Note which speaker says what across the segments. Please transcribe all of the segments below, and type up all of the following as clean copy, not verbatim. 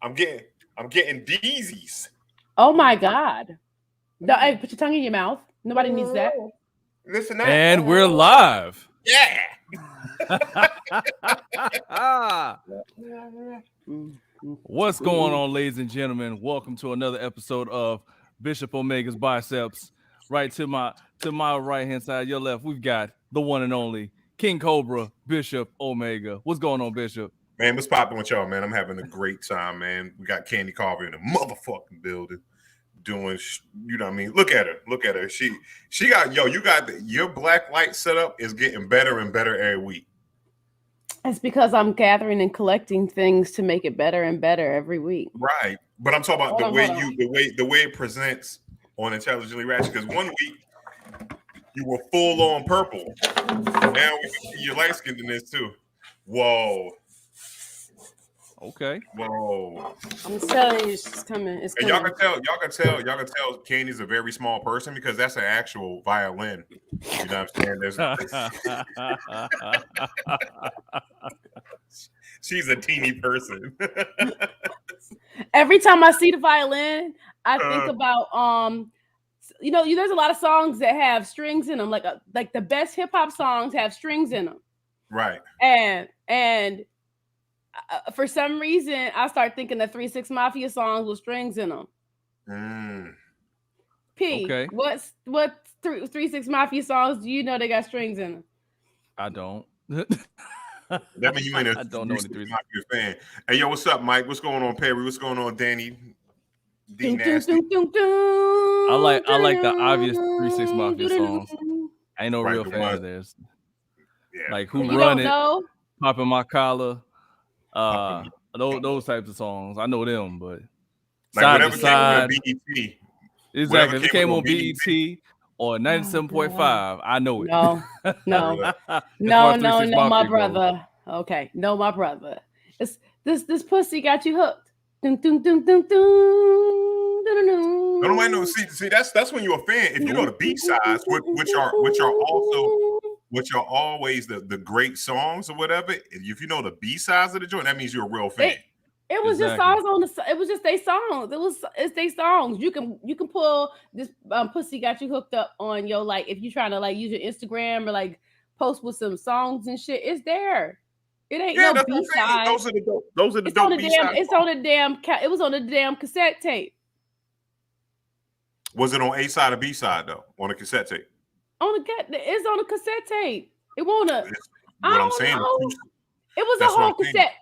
Speaker 1: I'm getting Deezies.
Speaker 2: Oh my God! No, hey, put your tongue in your mouth. Nobody needs that.
Speaker 1: Listen that.
Speaker 3: And we're live.
Speaker 1: Yeah.
Speaker 3: What's going on, ladies and gentlemen? Welcome to another episode of Bishop Omega's Biceps. Right to my right hand side, your left, we've got the one and only King Cobra, Bishop Omega. What's going on, Bishop?
Speaker 1: Man, what's popping with y'all, man? I'm having a great time, man. We got Candy Carver in the motherfucking building. Doing, you know what I mean? Look at her. She got, your black light setup is getting better and better every week.
Speaker 2: It's because I'm gathering and collecting things to make it better and better every week.
Speaker 1: Right. But I'm talking about the way it presents on Intelligently Ratchet. Because one week you were full on purple. Now we can see your light skin in this too. Whoa.
Speaker 3: Okay.
Speaker 1: Whoa.
Speaker 2: I'm telling you, it's coming. It's coming.
Speaker 1: And y'all can tell Candy's a very small person because that's an actual violin. You know what I'm saying? She's a teeny person.
Speaker 2: Every time I see the violin, I think about there's a lot of songs that have strings in them, like the best hip hop songs have strings in them.
Speaker 1: Right.
Speaker 2: And for some reason, I start thinking the 3 6 Mafia songs with strings in them. P.
Speaker 3: Okay.
Speaker 2: What 3 6 Mafia songs do you know they got strings in them?
Speaker 3: I don't.
Speaker 1: That means you ain't a 3 6 Mafia fan. Hey, yo, what's up, Mike? What's going on, Perry? What's going on, Danny? D Nasty.
Speaker 3: I like the obvious 3 6 Mafia songs. I ain't no real fan of theirs.
Speaker 1: Yeah.
Speaker 3: Like Who
Speaker 2: you
Speaker 3: Run
Speaker 2: don't
Speaker 3: It,
Speaker 2: know?
Speaker 3: Popping My Collar. Those types of songs, I know them, but
Speaker 1: like
Speaker 3: side to side,
Speaker 1: BET.
Speaker 3: Exactly. If it came on BET or 97.5, I know it.
Speaker 2: No, my brother. Okay, no, my brother. This pussy got you hooked. Dun, dun, dun, dun, dun, dun, dun, dun.
Speaker 1: Nobody knows. See, that's when you're a fan. If you know the B-sides, which are always the great songs or whatever. If you know the B-sides of the joint, that means you're a real fan.
Speaker 2: It was just songs on the. It was just their songs. It's their songs. You can pull this pussy got you hooked up on your, like, if you're trying to like use your Instagram or like post with some songs and shit. It's there. It ain't no B-side.
Speaker 1: Those are the dope B-sides.
Speaker 2: It's on the damn. It was on the damn cassette tape.
Speaker 1: Was it on A side or B side though? On a cassette tape.
Speaker 2: It's on a cassette tape. It won't.
Speaker 1: What I'm saying.
Speaker 2: It was a whole cassette.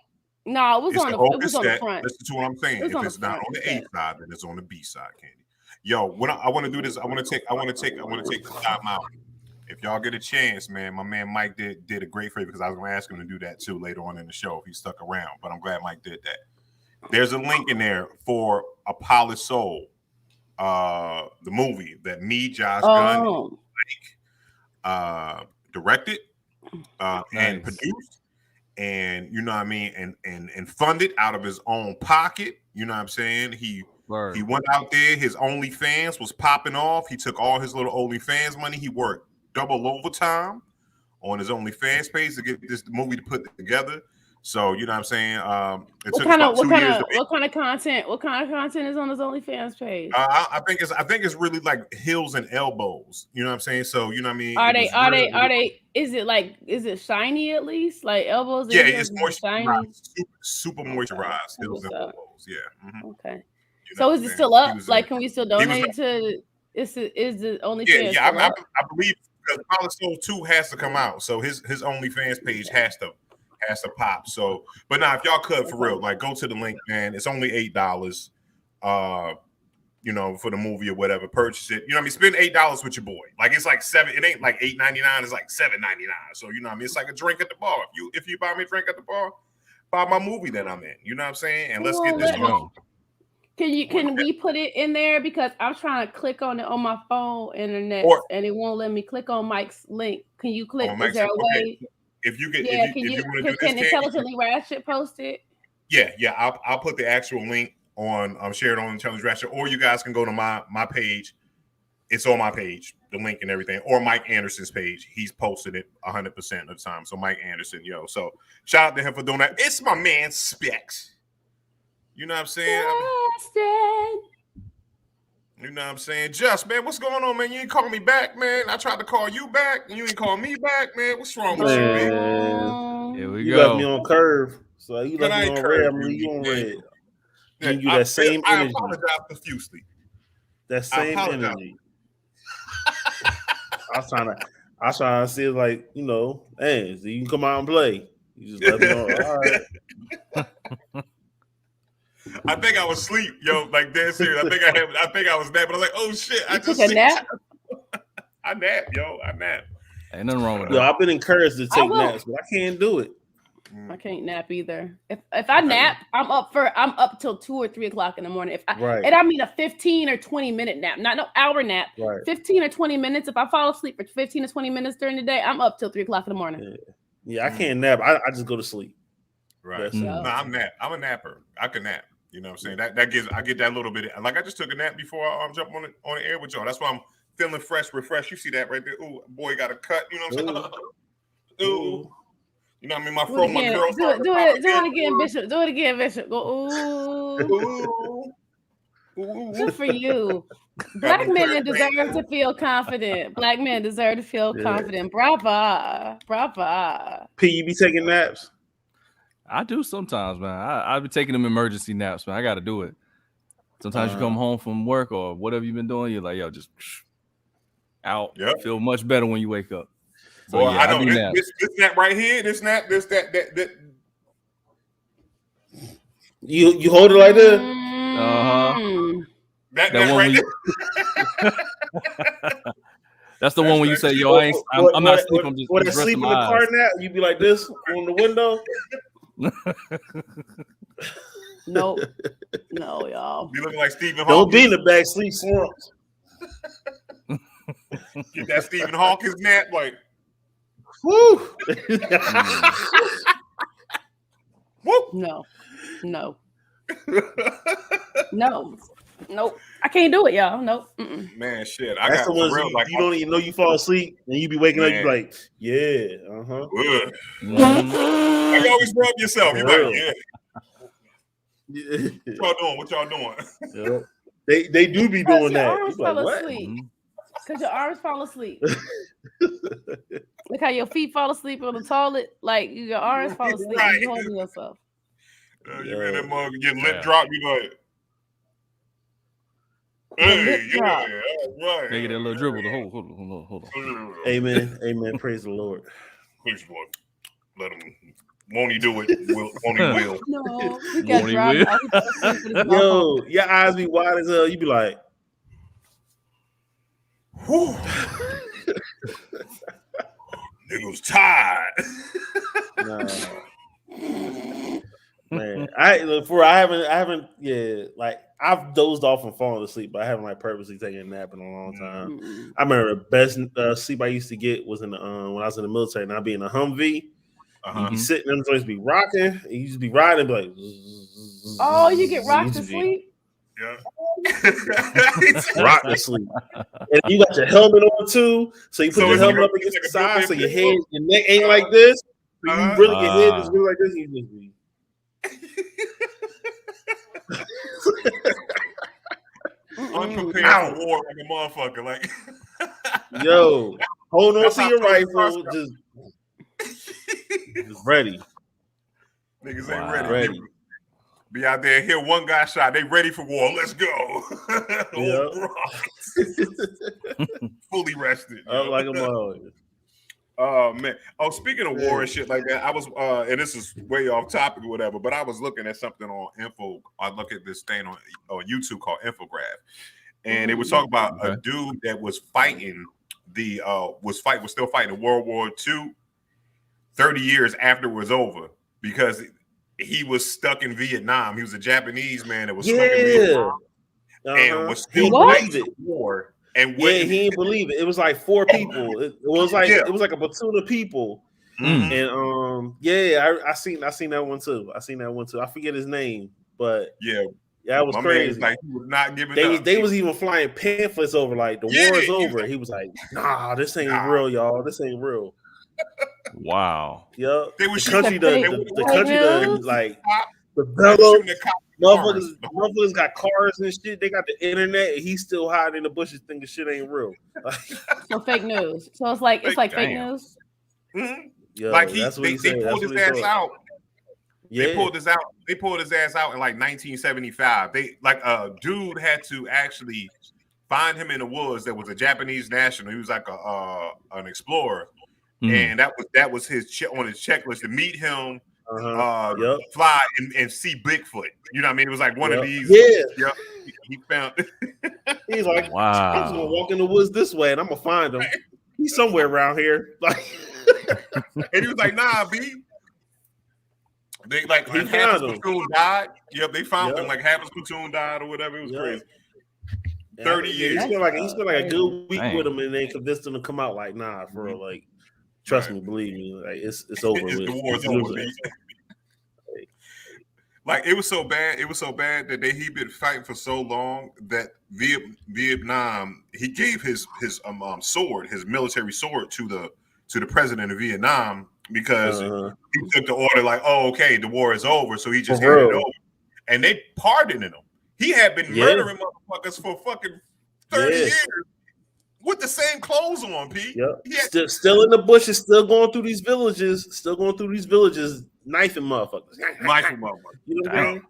Speaker 2: No, it was on the front.
Speaker 1: Listen to what I'm saying. If it's not on the A side, then it's on the B side, Candy. Yo, when I want to do this, I want to take the time out. If y'all get a chance, man, my man Mike did a great favor because I was going to ask him to do that too later on in the show if he stuck around. But I'm glad Mike did that. There's a link in there for A Polished Soul, the movie that me, Josh Gunn, directed and produced, and you know what I mean, and funded out of his own pocket. You know what I'm saying? He went out there. His OnlyFans was popping off. He took all his little OnlyFans money. He worked double overtime on his OnlyFans page to get this movie to put together. So you know what I'm saying? What kind
Speaker 2: of content is on his OnlyFans page?
Speaker 1: I think it's really like heels and elbows. You know what I'm saying? So you know what I mean?
Speaker 2: Are they? Is it shiny at least? Like elbows?
Speaker 1: Yeah, it's moisturized, super moisturized. Heels and elbows. Yeah. Mm-hmm.
Speaker 2: Okay. You know so is it still up? Like, can we still donate to? Is the OnlyFans?
Speaker 1: Yeah. I believe because Polished Soul 2 has to come out, so his OnlyFans page has to pop. So, but now if y'all could for real, like go to the link, man. It's only $8. For the movie or whatever. Purchase it. You know what I mean? Spend $8 with your boy. Like it's like $7. It ain't like $8.99. It's like $7.99. So you know what I mean? It's like a drink at the bar. If you buy me a drink at the bar, buy my movie that I'm in. You know what I'm saying? And let's get this going.
Speaker 2: Can we put it in there because I'm trying to click on it on my phone internet and it won't let me click on Mike's link. Can you click? Is there a way?
Speaker 1: If you can
Speaker 2: Intelligently Ratchet post it?
Speaker 1: Yeah. I'll put the actual link on. Share it on Intelligently Ratchet, or you guys can go to my page. It's on my page, the link and everything, or Mike Anderson's page. He's posted it 100% of the time. So Mike Anderson, so shout out to him for doing that. It's my man Specs. You know what I'm saying? You know what I'm saying? Just, man, what's going on, man? You ain't calling me back, man. I tried to call you back, and you ain't call me back, man. What's wrong with you, man?
Speaker 3: Here we
Speaker 4: you
Speaker 3: go.
Speaker 4: left me on curve. So you left
Speaker 1: I
Speaker 4: me
Speaker 1: ain't
Speaker 4: on red. I'm
Speaker 1: curved
Speaker 4: leaving you on
Speaker 1: man.
Speaker 4: red. Give you that same
Speaker 1: I
Speaker 4: energy.
Speaker 1: apologize profusely.
Speaker 4: That same energy. I was trying to see, like, you know, hey, so you can come out and play. You just left me on. All right.
Speaker 1: I think I was asleep, yo. Like dead serious. I think I was napping. I was like, oh shit! I just
Speaker 2: took a nap.
Speaker 1: I napped, yo. I napped.
Speaker 3: Ain't nothing wrong with
Speaker 4: Yo,
Speaker 3: that.
Speaker 4: I've been encouraged to take naps, but I can't do it.
Speaker 2: I can't nap either. If I nap, I'm up till 2 or 3 o'clock in the morning. And I mean a 15 or 20 minute nap, not no hour nap.
Speaker 4: Right.
Speaker 2: 15 or 20 minutes. If I fall asleep for 15 or 20 minutes during the day, I'm up till 3 o'clock in the morning.
Speaker 4: Yeah, I can't nap. I just go to sleep.
Speaker 1: Right. No, I'm a napper. I can nap. You know what I'm saying? I get that little bit. Like I just took a nap before I jump on the air with y'all. That's why I'm feeling fresh, refreshed. You see that right there? Ooh, boy, got a cut. You know what I'm saying? Ooh. You know what I mean? My girl.
Speaker 2: Do it again, Bishop. Do it again, Bishop. Go, ooh. Good for you. Black men deserve to feel confident. Black men deserve to feel confident. Brava.
Speaker 4: P, you be taking naps?
Speaker 3: I do sometimes, man. I be taking them emergency naps, man. I got to do it. Sometimes you come home from work or whatever you've been doing, you're like, yo, just out. Yep. Feel much better when you wake up. So,
Speaker 1: well, I know this nap right here, this nap, that.
Speaker 4: You hold it like that?
Speaker 1: That right there.
Speaker 3: That's the one when you say, yo, I'm not sleeping. I'm just
Speaker 4: when I sleep in the car nap, you be like this on the window.
Speaker 2: Nope. No, y'all.
Speaker 1: You looking like Stephen Hawking.
Speaker 4: Don't be in the back sleep slumps.
Speaker 1: Get that Stephen Hawking nap, like.
Speaker 4: Woo.
Speaker 2: No. Nope. I can't do it, y'all. Nope.
Speaker 1: Man, shit.
Speaker 4: That's the ones you don't even know you fall asleep and you be waking up. You be like, yeah,
Speaker 1: Like you always rub yourself. You're like, yeah. What y'all doing?
Speaker 4: Yep. They do be doing that.
Speaker 2: Your arms fall asleep. Because your arms fall asleep. Look how your feet fall asleep on the toilet. Like your arms fall asleep. Right. You're holding yourself.
Speaker 1: You in that mug, your lip drop. You like, hey,
Speaker 3: right. Make it a little dribble. Hold on.
Speaker 4: Amen. Praise the Lord.
Speaker 1: Praise the Lord. Let him. Won't he do it? Won't he will?
Speaker 2: No, he got dropped.
Speaker 4: Yo, your eyes be wide as hell. You be like,
Speaker 1: whew. Nigga was tired.
Speaker 4: Man, I haven't like I've dozed off and fallen asleep, but I haven't like purposely taken a nap in a long time. I remember the best sleep I used to get was in the when I was in the military, and I'd be in a Humvee. You be sitting there, so be rocking, and you just be riding, be like,
Speaker 2: oh, you get rocked to sleep.
Speaker 1: Yeah,
Speaker 4: rock to sleep, and you got your helmet on too, so you put your helmet up against the side, so your neck ain't like this. So you really your head is really like this. You just be.
Speaker 1: Unprepared for war like a motherfucker. Like,
Speaker 4: yo, hold on to your rifle, just ready.
Speaker 1: Niggas ain't ready. Be out there, hear one guy shot. They ready for war. Let's go. Fully rested.
Speaker 4: Like a motherfucker.
Speaker 1: Oh man! Oh, speaking of war and shit like that, I was and this is way off topic or whatever, but I was looking at something on info. I look at this thing on YouTube called Infograph, and it was talking about a dude that was fighting was still fighting in World War II 30 years after it was over because he was stuck in Vietnam. He was a Japanese man that was stuck in Vietnam and was still fighting war. And
Speaker 4: he didn't believe it. It was like 4 people. It was like a platoon of people. And I seen that one too. I forget his name, but that was crazy.
Speaker 1: Like he was not giving up.
Speaker 4: They was even flying pamphlets over like the war is over. He was like, nah, this ain't real, y'all. This ain't real.
Speaker 3: Wow.
Speaker 4: Yep.
Speaker 1: The
Speaker 4: country does like develop. Motherfuckers got cars and shit. They got the internet, and he's still hiding in the bushes, thinking shit ain't real.
Speaker 2: So fake news. So it's like fake news.
Speaker 1: Mm-hmm.
Speaker 4: Yo,
Speaker 1: Like
Speaker 4: they
Speaker 1: pulled his ass out.
Speaker 4: Yeah.
Speaker 1: They pulled his ass out in like 1975. They like a dude had to actually find him in the woods. That was a Japanese national. He was like an explorer, and that was his on his checklist to meet him, fly and see Bigfoot. You know what I mean? It was like one of these.
Speaker 4: Yeah.
Speaker 1: Yep. He found.
Speaker 4: He's like,
Speaker 3: wow.
Speaker 4: I'm just gonna walk in the woods this way, and I'm gonna find him. He's somewhere around here. Like,
Speaker 1: and he was like, "Nah, B." They like half his platoon died. Yep, they found him like half his platoon died or whatever. It was crazy. 30 years.
Speaker 4: He spent like a good week with him, and then convinced him to come out. Like, nah, for real. Like, trust me, believe me. Like, it's over with.
Speaker 1: The war's over. Like it was so bad. It was so bad that he'd been fighting for so long that Vietnam. He gave his sword, his military sword, to the president of Vietnam. Because he took the order like, oh, okay, the war is over. So he just handed it over. And they pardoned him. He had been murdering motherfuckers for fucking 30 years with the same clothes on, Pete.
Speaker 4: Yep. Still in the bushes, still going through these villages, knifing motherfuckers.
Speaker 1: You know what I mean?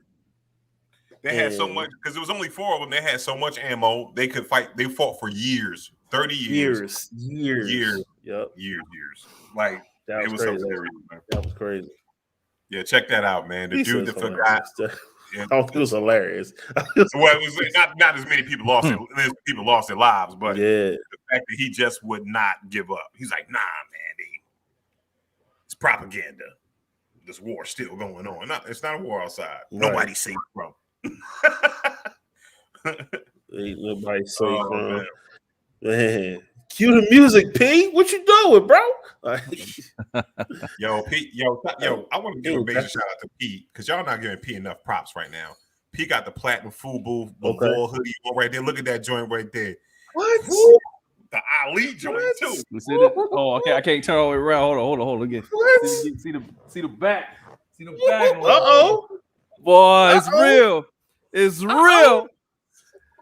Speaker 1: They had so much, because there was only 4 of them. They had so much ammo. They could fight. They fought for years, 30 years.
Speaker 4: Years.
Speaker 1: Yep. Years. Like,
Speaker 4: it was crazy. That was crazy.
Speaker 1: Yeah, check that out, man. The dude that forgot.
Speaker 4: It was hilarious.
Speaker 1: Well, it was not as many people lost their lives, but the fact that he just would not give up. He's like, nah, man, it's propaganda. This war's still going on. It's not a war outside. Right. Nobody's safe, bro.
Speaker 4: Ain't nobody safe, bro. Man. Cue the music, P. What you doing, bro?
Speaker 1: Yo, Pete. Yo, I want to give a major shout out to Pete because y'all not giving P enough props right now. P got the platinum full booth, the wall hoodie right there. Look at that joint right there.
Speaker 4: What?
Speaker 1: The Ali joint too.
Speaker 3: Oh, okay. I can't turn all the way around. Hold on again. See the back. See the back. Boy, it's real. It's real.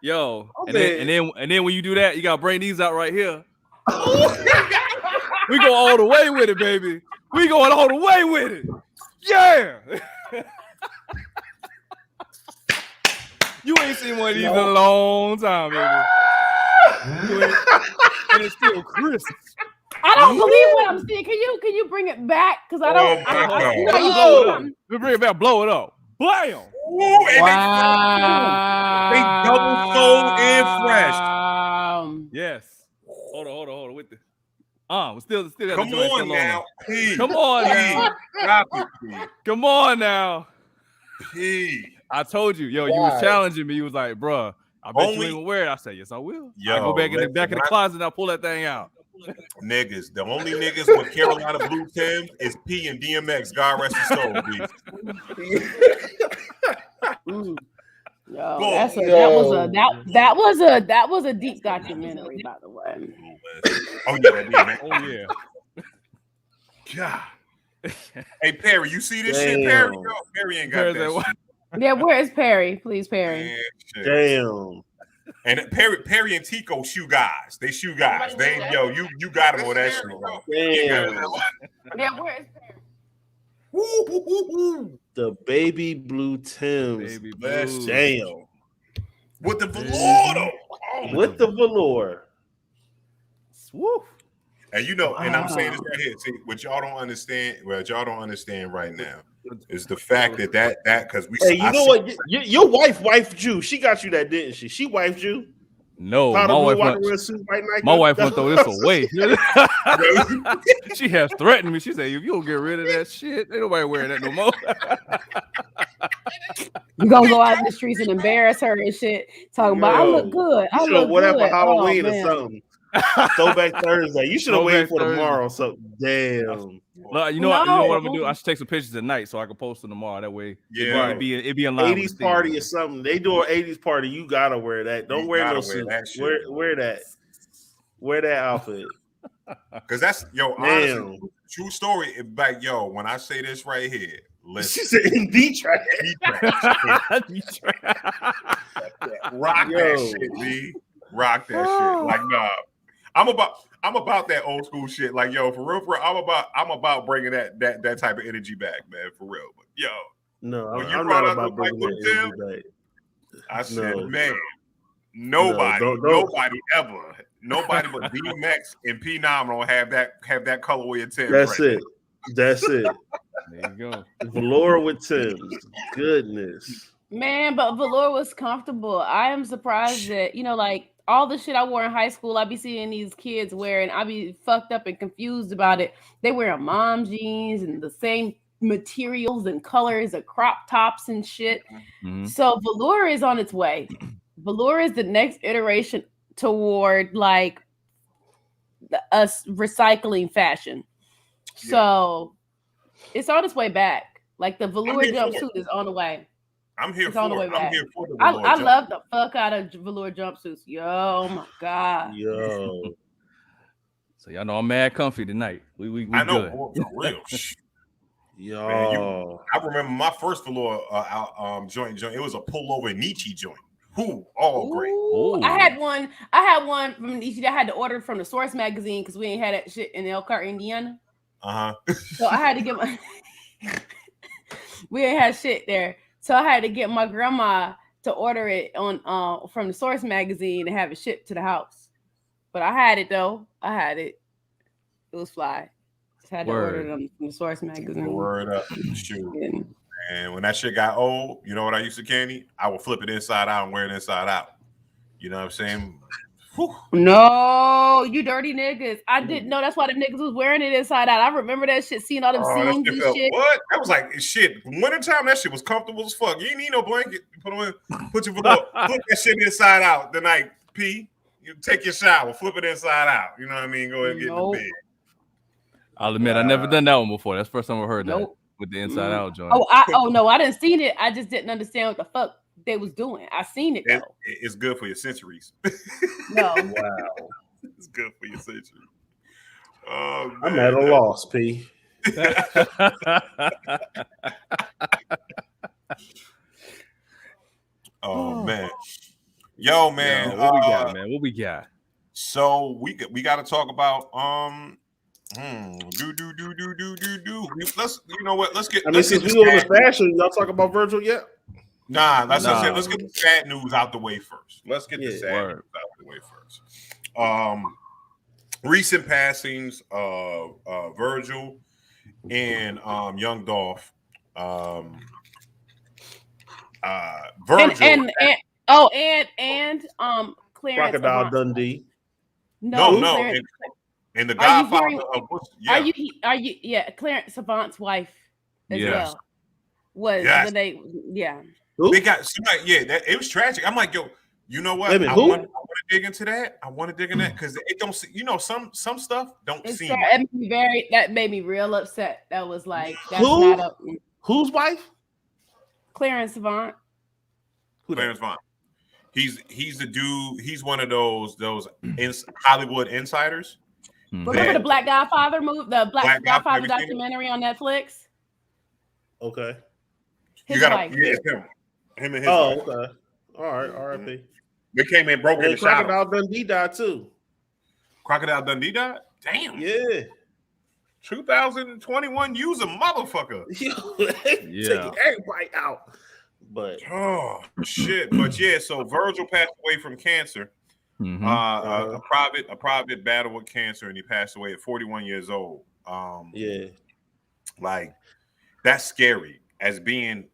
Speaker 3: Yo, and then when you do that, you gotta bring these out right here. We go all the way with it, baby. We going all the way with it. Yeah. You ain't seen one of these in a long time, baby. And it's still crisp.
Speaker 2: I don't believe what I'm seeing. Can you bring it back? Because I don't.
Speaker 3: We bring it back. Blow it up. Blam.
Speaker 2: Wow.
Speaker 1: They double sold and fresh.
Speaker 3: Yes. Hold on. With the we still got
Speaker 1: Come
Speaker 3: the
Speaker 1: on now.
Speaker 3: Come on now. Come on now. I told you, you was challenging me. You was like, bruh, I bet you ain't gonna wear it. I said, yes, I will. I go back in the back of the closet and I'll pull that thing out.
Speaker 1: Niggas, the only niggas with Carolina Blue Tims is P and DMX. God rest his soul, B.
Speaker 2: That was a deep documentary, by the way.
Speaker 1: Oh yeah. God. Hey Perry, you see this shit, Perry? Yo, Perry ain't got that shit.
Speaker 2: Yeah, where is Perry? Please, Perry.
Speaker 1: Man,
Speaker 4: damn.
Speaker 1: And Perry and Tico shoe guys. They shoe guys. You got them on that shit.
Speaker 4: Damn.
Speaker 2: Yeah, where is Perry?
Speaker 4: The baby blue Tims. Damn.
Speaker 1: With the velour, though.
Speaker 4: With the velour.
Speaker 1: Woo. And and I'm saying this right here. See, what y'all don't understand right now is the fact that because we.
Speaker 4: Hey, what? Your wife wifed you. She got you that, didn't she? She wifed you.
Speaker 3: No, my wife won't throw this away. She has threatened me. She said, "If you don't get rid of that shit, ain't nobody wearing that no more."
Speaker 2: You gonna go out in the streets and embarrass her and shit? Talking about I look good. I look good
Speaker 4: for Halloween or something. Throwback Thursday. You should have waited for tomorrow. So damn.
Speaker 3: You know what I'm gonna do? I should take some pictures tonight so I can post them tomorrow. That way, it'd be in line.
Speaker 4: 80s party or something. They do an 80s party. You gotta wear that. Don't wear no suit. Wear that. Wear that outfit.
Speaker 1: Because that's honestly, true story. Like when I say this right here,
Speaker 4: She said indie trash.
Speaker 1: Rock that shit, B. Rock that shit. Like, nah. I'm about that old school shit. Like, yo, for real, I'm about bringing that type of energy back, man, for real. But yo,
Speaker 4: no,
Speaker 1: when you
Speaker 4: I'm
Speaker 1: brought
Speaker 4: not
Speaker 1: up
Speaker 4: about bringing that energy back.
Speaker 1: I said, man, nobody ever, nobody but DMX and P Nominal have that colorway of Tim's.
Speaker 4: That's
Speaker 1: right
Speaker 4: it. That's it.
Speaker 3: There you go.
Speaker 4: Velour with Tim's. Goodness.
Speaker 2: Man, but velour was comfortable. I am surprised that, like all the shit I wore in high school, I be seeing these kids wearing, I be fucked up and confused about it. They wearing mom jeans and the same materials and colors of crop tops and shit.
Speaker 3: Mm-hmm.
Speaker 2: So velour is on its way. Velour is the next iteration toward like us recycling fashion.
Speaker 1: Yeah.
Speaker 2: So it's on its way back. Like the velour jumpsuit is on the way.
Speaker 1: I'm here for it. I'm here for the
Speaker 2: velour. I love the fuck out of velour jumpsuits. Yo, oh my god.
Speaker 4: Yo.
Speaker 3: So y'all know I'm mad comfy tonight. We
Speaker 1: I know,
Speaker 3: good.
Speaker 1: for real.
Speaker 4: Yo.
Speaker 1: Man, I remember my first velour joint. It was a pullover Nietzsche joint. Great.
Speaker 2: Ooh. I had one from Nietzsche. I had to order from the Source magazine because we ain't had that shit in Elkhart, Indiana. So I had to get my. We ain't had shit there, so I had to get my grandma to order it on from the Source magazine and have it shipped to the house. But I had it though. I had it. It was fly. Just had to order them from the Source magazine.
Speaker 1: Word up, shoot. And when that shit got old, you know what I used to candy? I would flip it inside out and wear it inside out. You know what I'm saying? Whew.
Speaker 2: No, you dirty niggas. I didn't know that's why the niggas was wearing it inside out. I remember that shit, seeing all them seams and shit.
Speaker 1: What? That was like shit. Wintertime, that shit was comfortable as fuck. You ain't need no blanket. Put your flip that shit inside out the night, P. You take your shower, flip it inside out. You know what I mean? Go ahead and get in the bed.
Speaker 3: I'll admit, I never done that one before. That's the first time I heard that with the inside out joint.
Speaker 2: No, I didn't see it. I just didn't understand what the fuck they was doing. I seen it though.
Speaker 1: It's good for your sensories.
Speaker 2: No.
Speaker 4: Wow.
Speaker 1: It's good for your sensories. Oh, man.
Speaker 4: I'm at a loss, P.
Speaker 1: Oh man. Yo, man.
Speaker 3: What we got, man? What we got?
Speaker 1: So we got to talk about Let's you know what? Let's get.
Speaker 4: I mean, since we on the fashion, y'all talk about Virgil yet?
Speaker 1: Nah, let's get the sad news out the way first. Let's get the sad news out the way first. Recent passings of Virgil and Young Dolph. Virgil
Speaker 2: and Clarence
Speaker 4: Crocodile Dundee.
Speaker 2: No.
Speaker 1: And the Godfather of
Speaker 2: Are you Clarence Savant's wife as well? Was the name? Yeah.
Speaker 4: Who?
Speaker 1: They got it was tragic. I'm like, yo, you know what? I want to dig into that. I want to dig in that because it don't see, some stuff don't seem.
Speaker 2: That made me real upset. That was like
Speaker 4: whose wife?
Speaker 2: Clarence Savant.
Speaker 1: Clarence Savant. He's the dude. He's one of those Hollywood insiders.
Speaker 2: Remember the Black Godfather movie, the Black Godfather documentary on Netflix?
Speaker 4: Okay.
Speaker 2: His wife.
Speaker 1: Him and his
Speaker 4: wife. Okay. All right. R.I.P.
Speaker 1: They came in broke in the shadow.
Speaker 4: Crocodile Dundee died too.
Speaker 1: Crocodile Dundee died? Damn.
Speaker 4: Yeah.
Speaker 1: 2021, use a motherfucker.
Speaker 4: Taking everybody out. But
Speaker 1: shit. But yeah, so Virgil passed away from cancer.
Speaker 3: Mm-hmm.
Speaker 1: A private battle with cancer, and he passed away at 41 years old. Like that's scary as being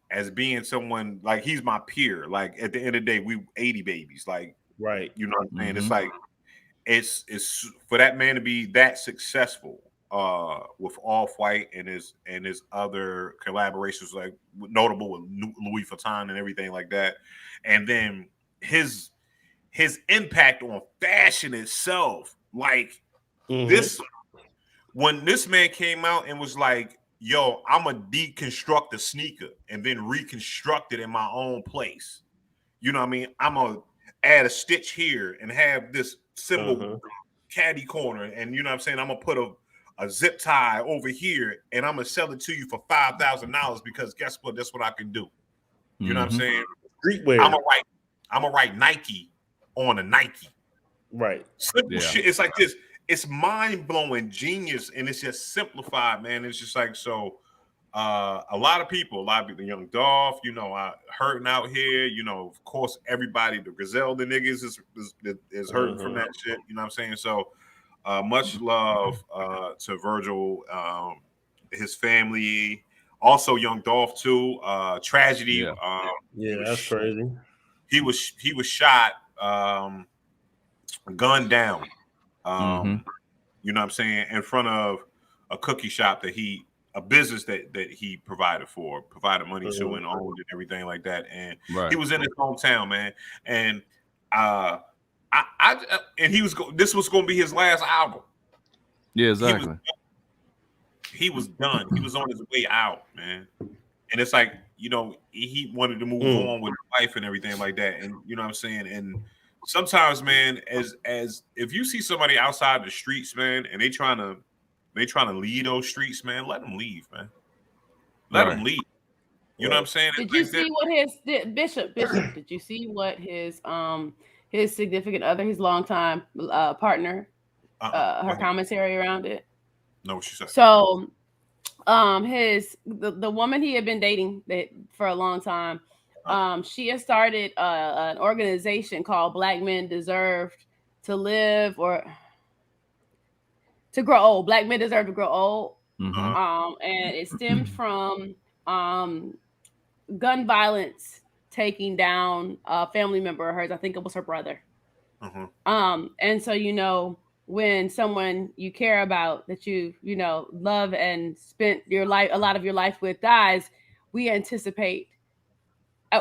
Speaker 1: someone like he's my peer. Like at the end of the day, we 80 babies. Like
Speaker 4: right,
Speaker 1: you know what I'm saying? It's like it's for that man to be that successful with Off-White and his other collaborations, like notable with Louis Vuitton and everything like that, and then his impact on fashion itself, like this, when this man came out and was like, yo, I'm a deconstruct the sneaker and then reconstruct it in my own place. You know what I mean? I'm gonna add a stitch here and have this symbol caddy corner, and you know what I'm saying? I'm gonna put a zip tie over here, and I'm gonna sell it to you for $5,000 because guess what? That's what I can do. You know what I'm saying?
Speaker 4: Streetwear.
Speaker 1: I'm gonna write Nike on a Nike.
Speaker 4: Right.
Speaker 1: Simple shit. It's like this. It's mind blowing genius, and it's just simplified, man. It's just like so. A lot of people, Young Dolph, hurting out here. Of course, everybody, the Griselda niggas is hurting from that shit. You know what I'm saying? So, much love to Virgil, his family, also Young Dolph too. Tragedy.
Speaker 4: That's crazy.
Speaker 1: He was shot, gunned down. You know what I'm saying, in front of a cookie shop a business that he provided money to and owned and everything like that. And he was in his hometown, man. And this was going to be his last album.
Speaker 3: Yeah, exactly.
Speaker 1: He was done. He was on his way out, man. And it's like, he wanted to move on with his life and everything like that. And you know what I'm saying? And sometimes, man, as if you see somebody outside the streets, man, and they trying to lead those streets, man, let them leave, man. Let them leave. You know what I'm saying?
Speaker 2: Did you see what his Bishop? Did you see what his significant other, his longtime partner, her commentary around it?
Speaker 1: No, she said.
Speaker 2: So, the woman he had been dating for a long time, she has started an organization called Black Men Deserve to Live or to Grow Old. Black Men Deserve to Grow Old. And it stemmed from gun violence taking down a family member of hers. I think it was her brother. And so, when someone you care about that you love and spent a lot of your life with dies, we anticipate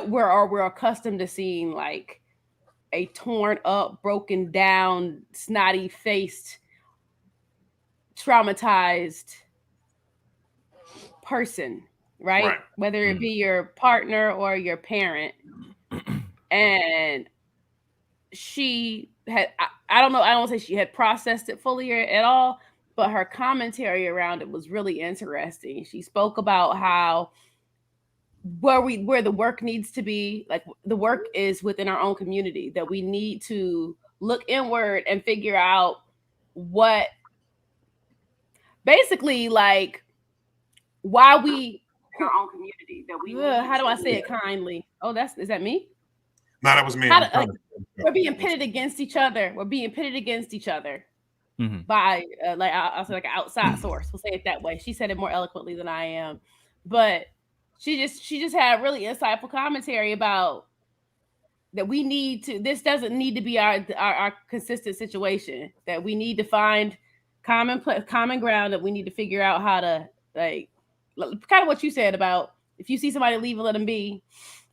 Speaker 2: we're accustomed to seeing like a torn up, broken down, snotty faced, traumatized person, right? Whether it be your partner or your parent. And she had, I don't want to say she had processed it fully at all, but her commentary around it was really interesting. She spoke about how where the work needs to be, like the work is within our own community, that we need to look inward and figure out what basically like why we in our own community that we how do I say it kindly? Oh, is that me?
Speaker 1: No, that was me.
Speaker 2: We're being pitted against each other. We're being pitted against each other by I'll say like an outside source. We'll say it that way. She said it more eloquently than I am, but she just had really insightful commentary about that we need to. This doesn't need to be our consistent situation. That we need to find common ground. That we need to figure out how to like kind of what you said about if you see somebody leave, let them be.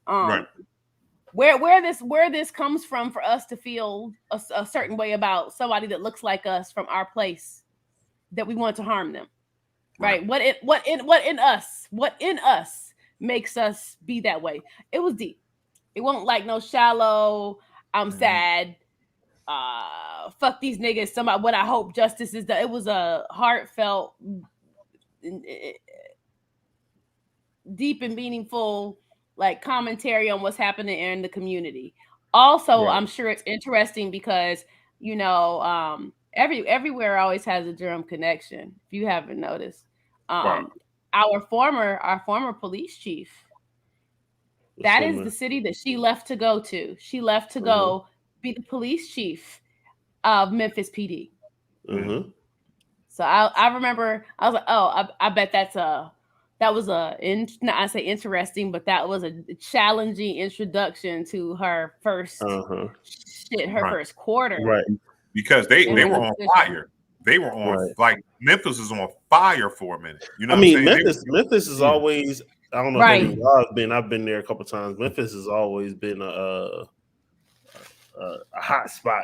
Speaker 1: Right.
Speaker 2: Where this comes from for us to feel a certain way about somebody that looks like us from our place, that we want to harm them, right? What in us makes us be that way? It was deep. It wasn't like no shallow. I'm sad. Fuck these niggas. Somebody. What I hope justice is done. It was a heartfelt, deep and meaningful like commentary on what's happening in the community. Also, I'm sure it's interesting because everywhere always has a Durham connection. If you haven't noticed, our former police chief, that is the city that she left to go to. She left to go be the police chief of Memphis PD. So I remember I was like, oh, I bet that was I say interesting, but that was a challenging introduction to her first first quarter.
Speaker 4: Right.
Speaker 1: Because they were on fire. They were on like Memphis is on fire for a minute. You know what I'm saying?
Speaker 4: Memphis is always, I don't know if I've been there a couple times. Memphis has always been a hot spot,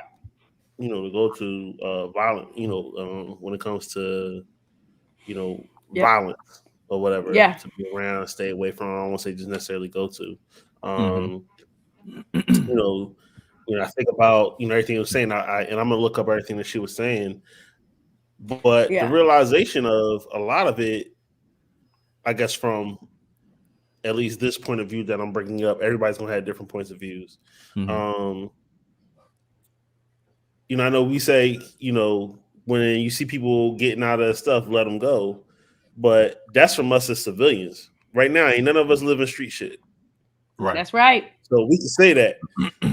Speaker 4: to go to violent, when it comes to violence. Or whatever, to be around, stay away from. I don't want to say just necessarily go to. I think about everything he was saying. And I'm gonna look up everything that she was saying. But the realization of a lot of it, I guess, from at least this point of view that I'm bringing up, everybody's gonna have different points of views. Mm-hmm. I know we say, when you see people getting out of stuff, let them go. But that's from us as civilians. Right now, ain't none of us living street shit.
Speaker 2: Right. That's right.
Speaker 4: So we can say that.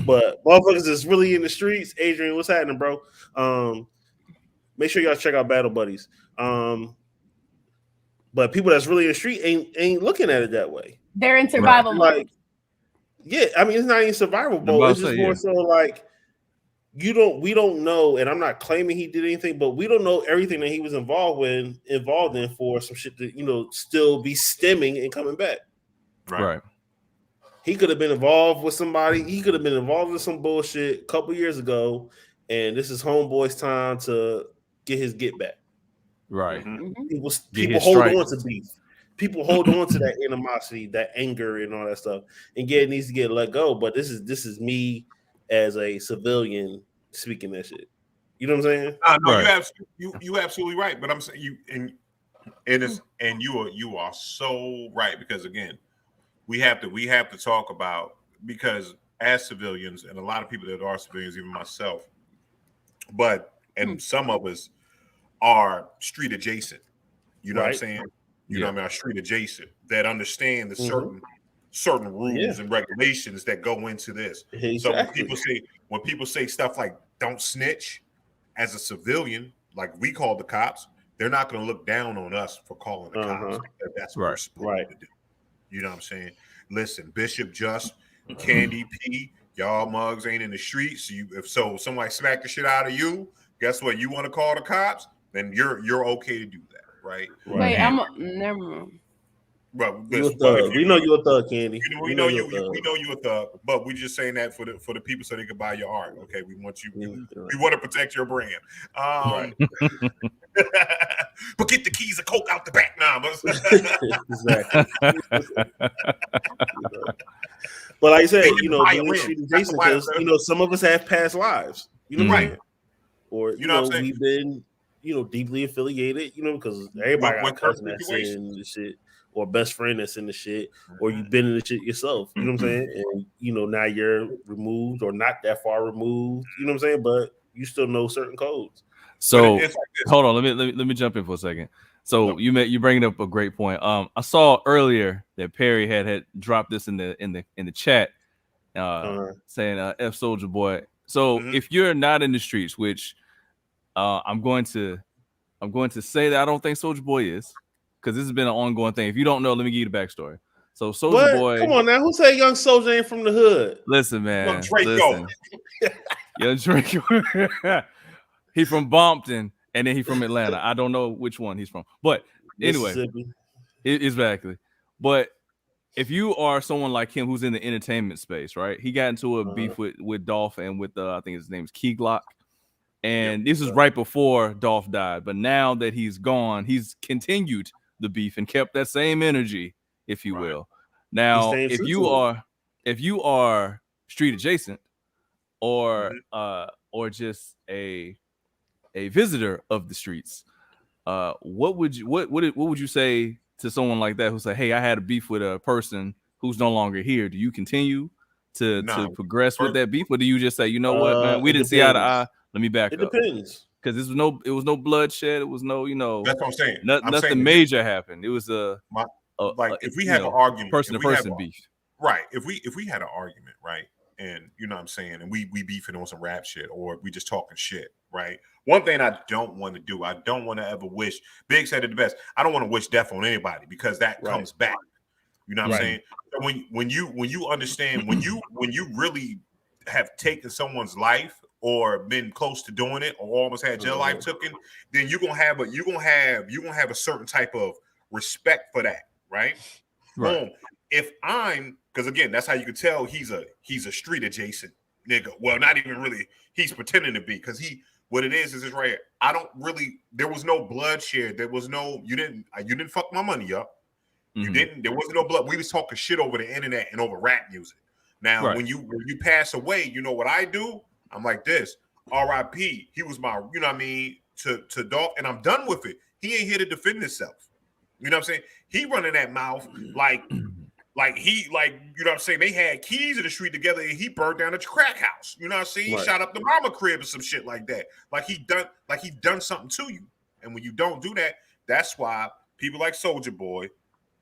Speaker 4: But motherfuckers is really in the streets. Adrian, what's happening, bro? Make sure y'all check out Battle Buddies. But people that's really in the street ain't looking at it that way.
Speaker 2: They're in survival mode.
Speaker 4: Yeah, I mean, it's not even survival mode. It's just more so like we don't know, and I'm not claiming he did anything, but we don't know everything that he was involved in for some shit to still be stemming and coming back.
Speaker 3: Right.
Speaker 4: He could have been involved with somebody. He could have been involved in some bullshit a couple years ago, and this is homeboy's time to get his get back.
Speaker 3: Right.
Speaker 4: Mm-hmm. People hold on to beef. People hold on to that animosity, that anger, and all that stuff, and it needs to get let go. But this is me as a civilian speaking that shit. You know what I'm saying?
Speaker 1: No, right. you absolutely right. But I'm saying you are so right, because again, we have to talk about, because as civilians, and a lot of people that are civilians, even myself, and some of us are street adjacent. You know what I'm saying? You know what I mean? Are street adjacent that understand the certain rules and regulations that go into this. Exactly. So when people say stuff like "don't snitch," as a civilian, like we call the cops, they're not going to look down on us for calling the cops. That's what we're supposed to do. You know what I'm saying? Listen, Bishop, Just, Candy, P, y'all mugs ain't in the streets. If somebody smack the shit out of you, guess what? You want to call the cops? Then you're okay to do that, right?
Speaker 2: Wait, never mind.
Speaker 4: Well, we know you're a thug, Candy.
Speaker 1: We know you're a thug, but we're just saying that for the people so they can buy your art. Okay, we want you. We want to protect your brand. But get the keys of coke out the back now.
Speaker 4: Exactly. But like I said, Jason, because some of us have past lives. Right? Or we've been deeply affiliated. Because everybody got a cousin that's in the shit, or best friend that's in the shit, or you've been in the shit yourself. You know what I'm saying? And now you're removed or not that far removed. You know what I'm saying? But you still know certain codes.
Speaker 3: So hold on, let me jump in for a second. So you bringing up a great point. I saw earlier that Perry had dropped this in the chat, saying F Soldier Boy. So if you're not in the streets, which I'm going to say that I don't think Soldier Boy is, because this has been an ongoing thing. If you don't know, let me give you the backstory. So Soldier Boy,
Speaker 4: come on now, who say Young Soldier ain't from the hood?
Speaker 3: Listen, man, Young Draco. He from Bompton, and then he from Atlanta. I don't know which one he's from, but anyway, exactly. But if you are someone like him who's in the entertainment space, right? He got into a beef with Dolph and with I think his name's Key Glock, and this was right before Dolph died. But now that he's gone, he's continued the beef and kept that same energy, if you will. Now, if you are street adjacent, or just a visitor of the streets, what would you say to someone like that who say, "Hey, I had a beef with a person who's no longer here"? Do you continue to progress with that beef, or do you just say, "You know what, man, we didn't see eye to eye. Let me back up"?
Speaker 4: It depends,
Speaker 3: because it was no bloodshed. It was no,
Speaker 1: That's what I'm saying.
Speaker 3: Nothing major happened. It was
Speaker 1: if we have an argument,
Speaker 3: person to person beef,
Speaker 1: right? If we had an argument, right, and you know what I'm saying, and we beefing on some rap shit, or we just talking shit, right? One thing I don't want to do, I don't want to ever wish. Big said it the best. I don't want to wish death on anybody, because that comes back. You know what I'm saying? So when you understand, when you really have taken someone's life or been close to doing it, or almost had your life taken, then you're gonna have a certain type of respect for that, right? Boom. Because again, that's how you could tell he's a street adjacent nigga. Well, not even really. He's pretending to be, because what it is right here. There was no bloodshed. There was no, you didn't fuck my money up. There wasn't no blood. We was talking shit over the internet and over rap music. Now, when you pass away, you know what I do? I'm like this, R.I.P. He was my, you know what I mean? to Dolph, and I'm done with it. He ain't here to defend himself. You know what I'm saying? He running that mouth like he you know what I'm saying? They had keys in the street together and he burned down a crack house. You know what I'm saying? He shot up the mama crib or some shit like that. Like he done something to you. And when you don't do that, that's why people like Soulja Boy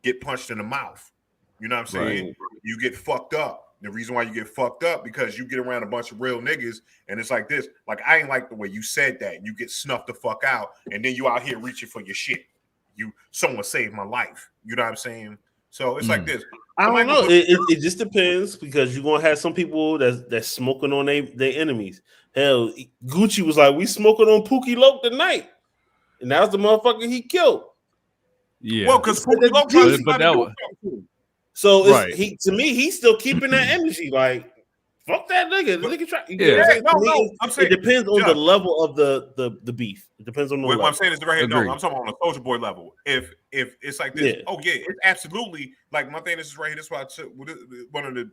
Speaker 1: get punched in the mouth. You know what I'm saying? Right. You get fucked up. The reason why you get fucked up because you get around a bunch of real niggas and it's like this. Like, I ain't like the way you said that. You get snuffed the fuck out and then you out here reaching for your shit. Someone saved my life. You know what I'm saying? So it's like this.
Speaker 4: I don't know. It just depends because you're gonna have some people that's smoking on their enemies. Hell, Gucci was like, we smoking on Pookie Loke tonight. And that was the motherfucker he killed.
Speaker 3: Yeah.
Speaker 1: Well, because Pookie Loke probably
Speaker 4: so right. To me, he's still keeping that energy. Like, fuck that nigga. The nigga try. I'm saying it depends on the level of the beef. It depends on the level.
Speaker 1: What I'm saying is right here. No, I'm talking on a Soulja Boy level. If it's like this, it's absolutely like my thing. This is right here. This is why I took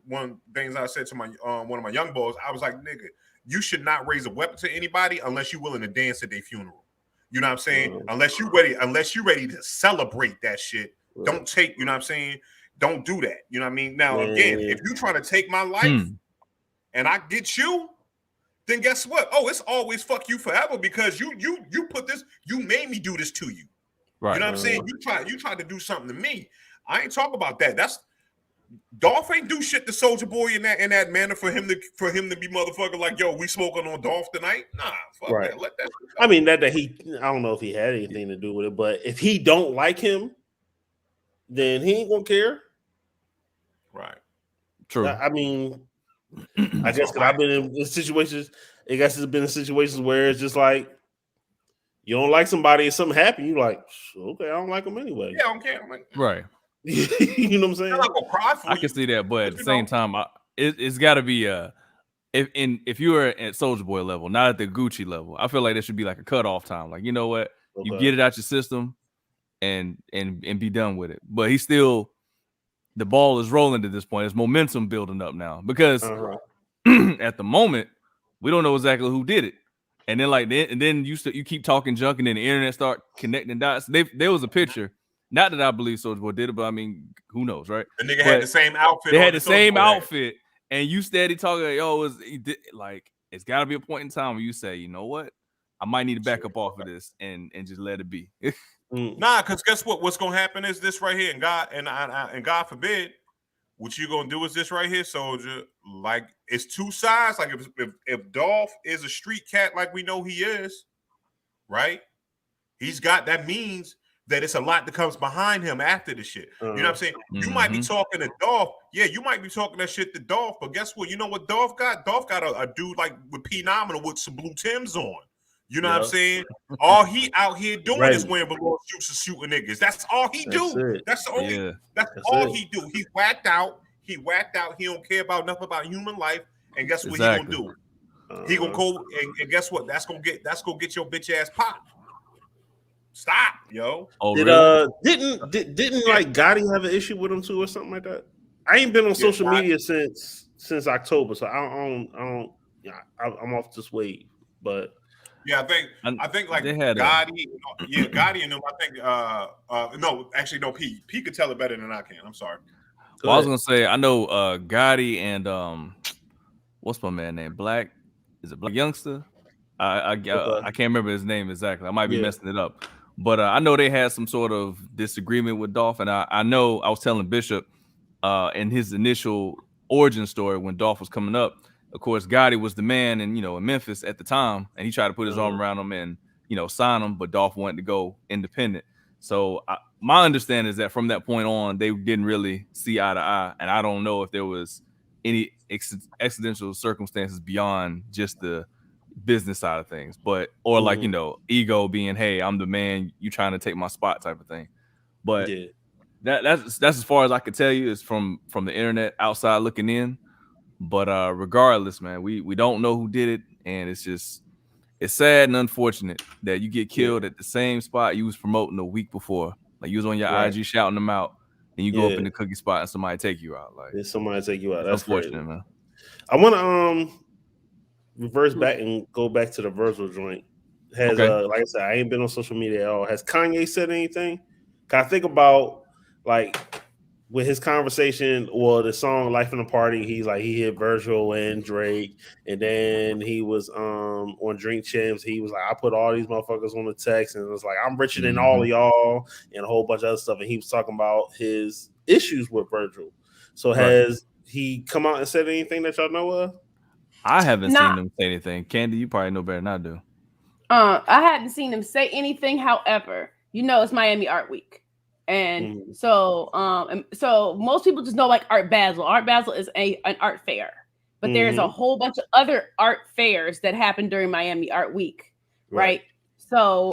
Speaker 1: one things I said to my one of my young boys. I was like, nigga, you should not raise a weapon to anybody unless you're willing to dance at their funeral. You know what I'm saying? Unless you're ready to celebrate that shit. Don't take. You know what I'm saying? Don't do that. You know what I mean? Now again, if you trying to take my life. And I get you, then guess what? Oh, it's always fuck you forever because you put this, you made me do this to you. Right. You know what I'm saying? You tried to do something to me. I ain't talk about that. That's Dolph ain't do shit to Soulja Boy in that manner for him to be motherfucker like, yo, we smoking on Dolph tonight. Nah, fuck that. Let that.
Speaker 4: I mean that he I don't know if he had anything to do with it, but if he don't like him, then he ain't gonna care.
Speaker 1: Right.
Speaker 3: True.
Speaker 4: I mean. I guess because I've been in situations. I guess it's been in situations where it's just like you don't like somebody and something happened. You like, okay, I don't like them anyway.
Speaker 1: Yeah, I don't care.
Speaker 3: Right.
Speaker 4: You know what I'm saying?
Speaker 1: I'm not gonna cry for
Speaker 3: I can see that, but at the same time, it's got to be if you were at Soulja Boy level, not at the Gucci level. I feel like there should be like a cutoff time. Like, you know what, you get it out your system and be done with it. But he's still. The ball is rolling to this point. There's momentum building up now because at the moment we don't know exactly who did it, and then you keep talking junk, and then the internet start connecting dots. There was a picture, not that I believe Soulja Boy did it, but I mean, who knows, right?
Speaker 1: The nigga had the same outfit.
Speaker 3: They had the same outfit, and you steady talking like, yo, it's got to be a point in time where you say, you know what, I might need to back up off of this and just let it be.
Speaker 1: Nah, because guess what? What's gonna happen is this right here, and God forbid, what you gonna do is this right here, Soldier. Like it's two sides. Like if Dolph is a street cat, like we know he is, right? He's got that means that it's a lot that comes behind him after the shit. You know what I'm saying? You might be talking to Dolph. Yeah, you might be talking that shit to Dolph, but guess what? You know what Dolph got? Dolph got a dude like with Phenomenal with some blue Timbs on. You know what I'm saying? All he out here doing is wearing balloon suits and shooting niggas. That's all he do. That's the only. That's all he do. He whacked out. He don't care about nothing about human life. And guess what he gonna do? He gonna go and guess what? That's gonna get your bitch ass popped. Stop, yo.
Speaker 3: Oh,
Speaker 4: didn't like Gotti have an issue with him too or something like that? I ain't been on social media since October, so I don't. Yeah, I'm off this wave, but.
Speaker 1: Yeah, I think like Gotti, Gotti and them. I think no, actually no. P could tell it better than I can. I'm sorry.
Speaker 3: Well, I was gonna say I know Gotti and what's my man name? Black is it Black Youngster? I can't remember his name exactly. I might be messing it up, but I know they had some sort of disagreement with Dolph, and I know I was telling Bishop in his initial origin story when Dolph was coming up. Of course, Gotti was the man in Memphis at the time, and he tried to put his arm around him and sign him, but Dolph wanted to go independent. So my understanding is that from that point on, they didn't really see eye to eye, and I don't know if there was any accidental circumstances beyond just the business side of things, but like ego being, hey, I'm the man, you trying to take my spot type of thing. But that's as far as I could tell you is from the internet outside looking in. But regardless, man, we don't know who did it, and it's sad and unfortunate that you get killed at the same spot you was promoting a week before. Like you was on your IG shouting them out, and you go up in the cookie spot and somebody take you out. Like
Speaker 4: somebody take you out. That's
Speaker 3: unfortunate,
Speaker 4: crazy.
Speaker 3: Man.
Speaker 4: I want to reverse back and go back to the Virgil joint. Has like I said, I ain't been on social media at all. Has Kanye said anything? Can I think about like with his conversation or the song "Life in the Party"? He's like he hit Virgil and Drake, and then he was on Drink Champs. He was like, I put all these motherfuckers on the text, and it was like I'm richer than all of y'all, and a whole bunch of other stuff. And he was talking about his issues with Virgil. So has he come out and said anything that y'all know of?
Speaker 3: I haven't seen him say anything. Candy, you probably know better than I do.
Speaker 2: I hadn't seen him say anything. However, it's Miami Art Week, and so most people just know like Art Basel. Art Basel is an art fair, but there's a whole bunch of other art fairs that happen during Miami Art Week, right? So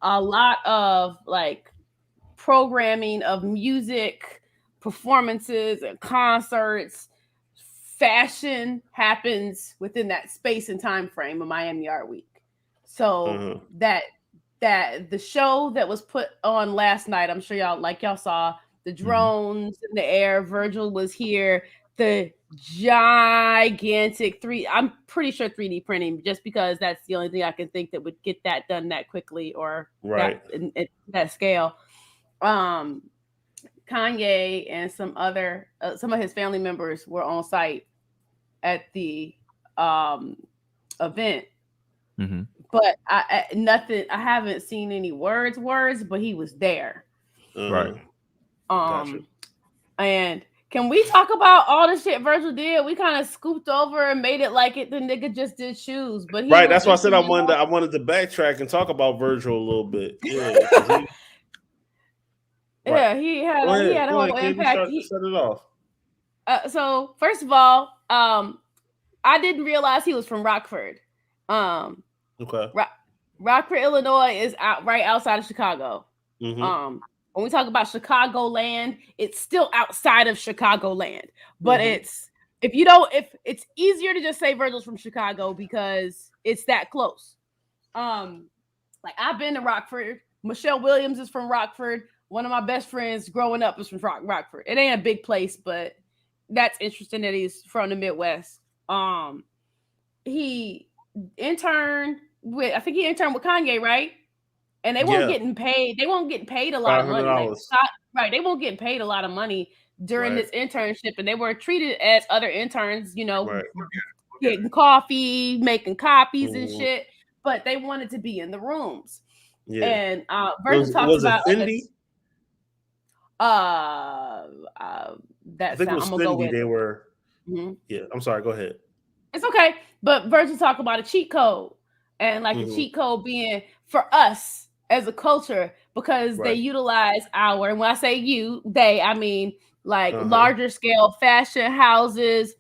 Speaker 2: a lot of like programming of music, performances, and concerts. Fashion happens within that space and time frame of Miami Art Week. So that the show that was put on last night, I'm sure y'all saw the drones in the air. Virgil was here. The gigantic I'm pretty sure 3D printing, just because that's the only thing I can think that would get that done that quickly or that scale. Kanye and some of his family members were on site at the event, but I haven't seen any words, but he was there.
Speaker 4: Gotcha.
Speaker 2: And can we talk about all the shit Virgil did? We kind of scooped over and made it like the nigga just did shoes, but
Speaker 4: that's why I said I wanted to backtrack and talk about Virgil a little bit.
Speaker 2: He had a whole impact.
Speaker 4: Set it off.
Speaker 2: So first of all, I didn't realize he was from Rockford. Rockford, Illinois is right outside of Chicago. When we talk about Chicagoland, it's still outside of Chicagoland, but it's easier to just say Virgil's from Chicago because it's that close. Like I've been to Rockford. Michelle Williams is from Rockford. One of my best friends growing up was from Rockford. It ain't a big place, but that's interesting that he's from the Midwest. He interned with Kanye, right? And they weren't getting paid. They won't get paid a lot of money. They won't get paid a lot of money during this internship, and they were treated as other interns, getting coffee, making copies and shit. But they wanted to be in the rooms. Yeah. And Virgil talks about
Speaker 4: Fendi?
Speaker 2: That
Speaker 4: I think it was Fendi. They were. Yeah, I'm sorry. Go ahead.
Speaker 2: It's okay, but Virgil talked about a cheat code, and like the cheat code being for us as a culture because they utilize and when I say they, I mean like larger scale fashion houses,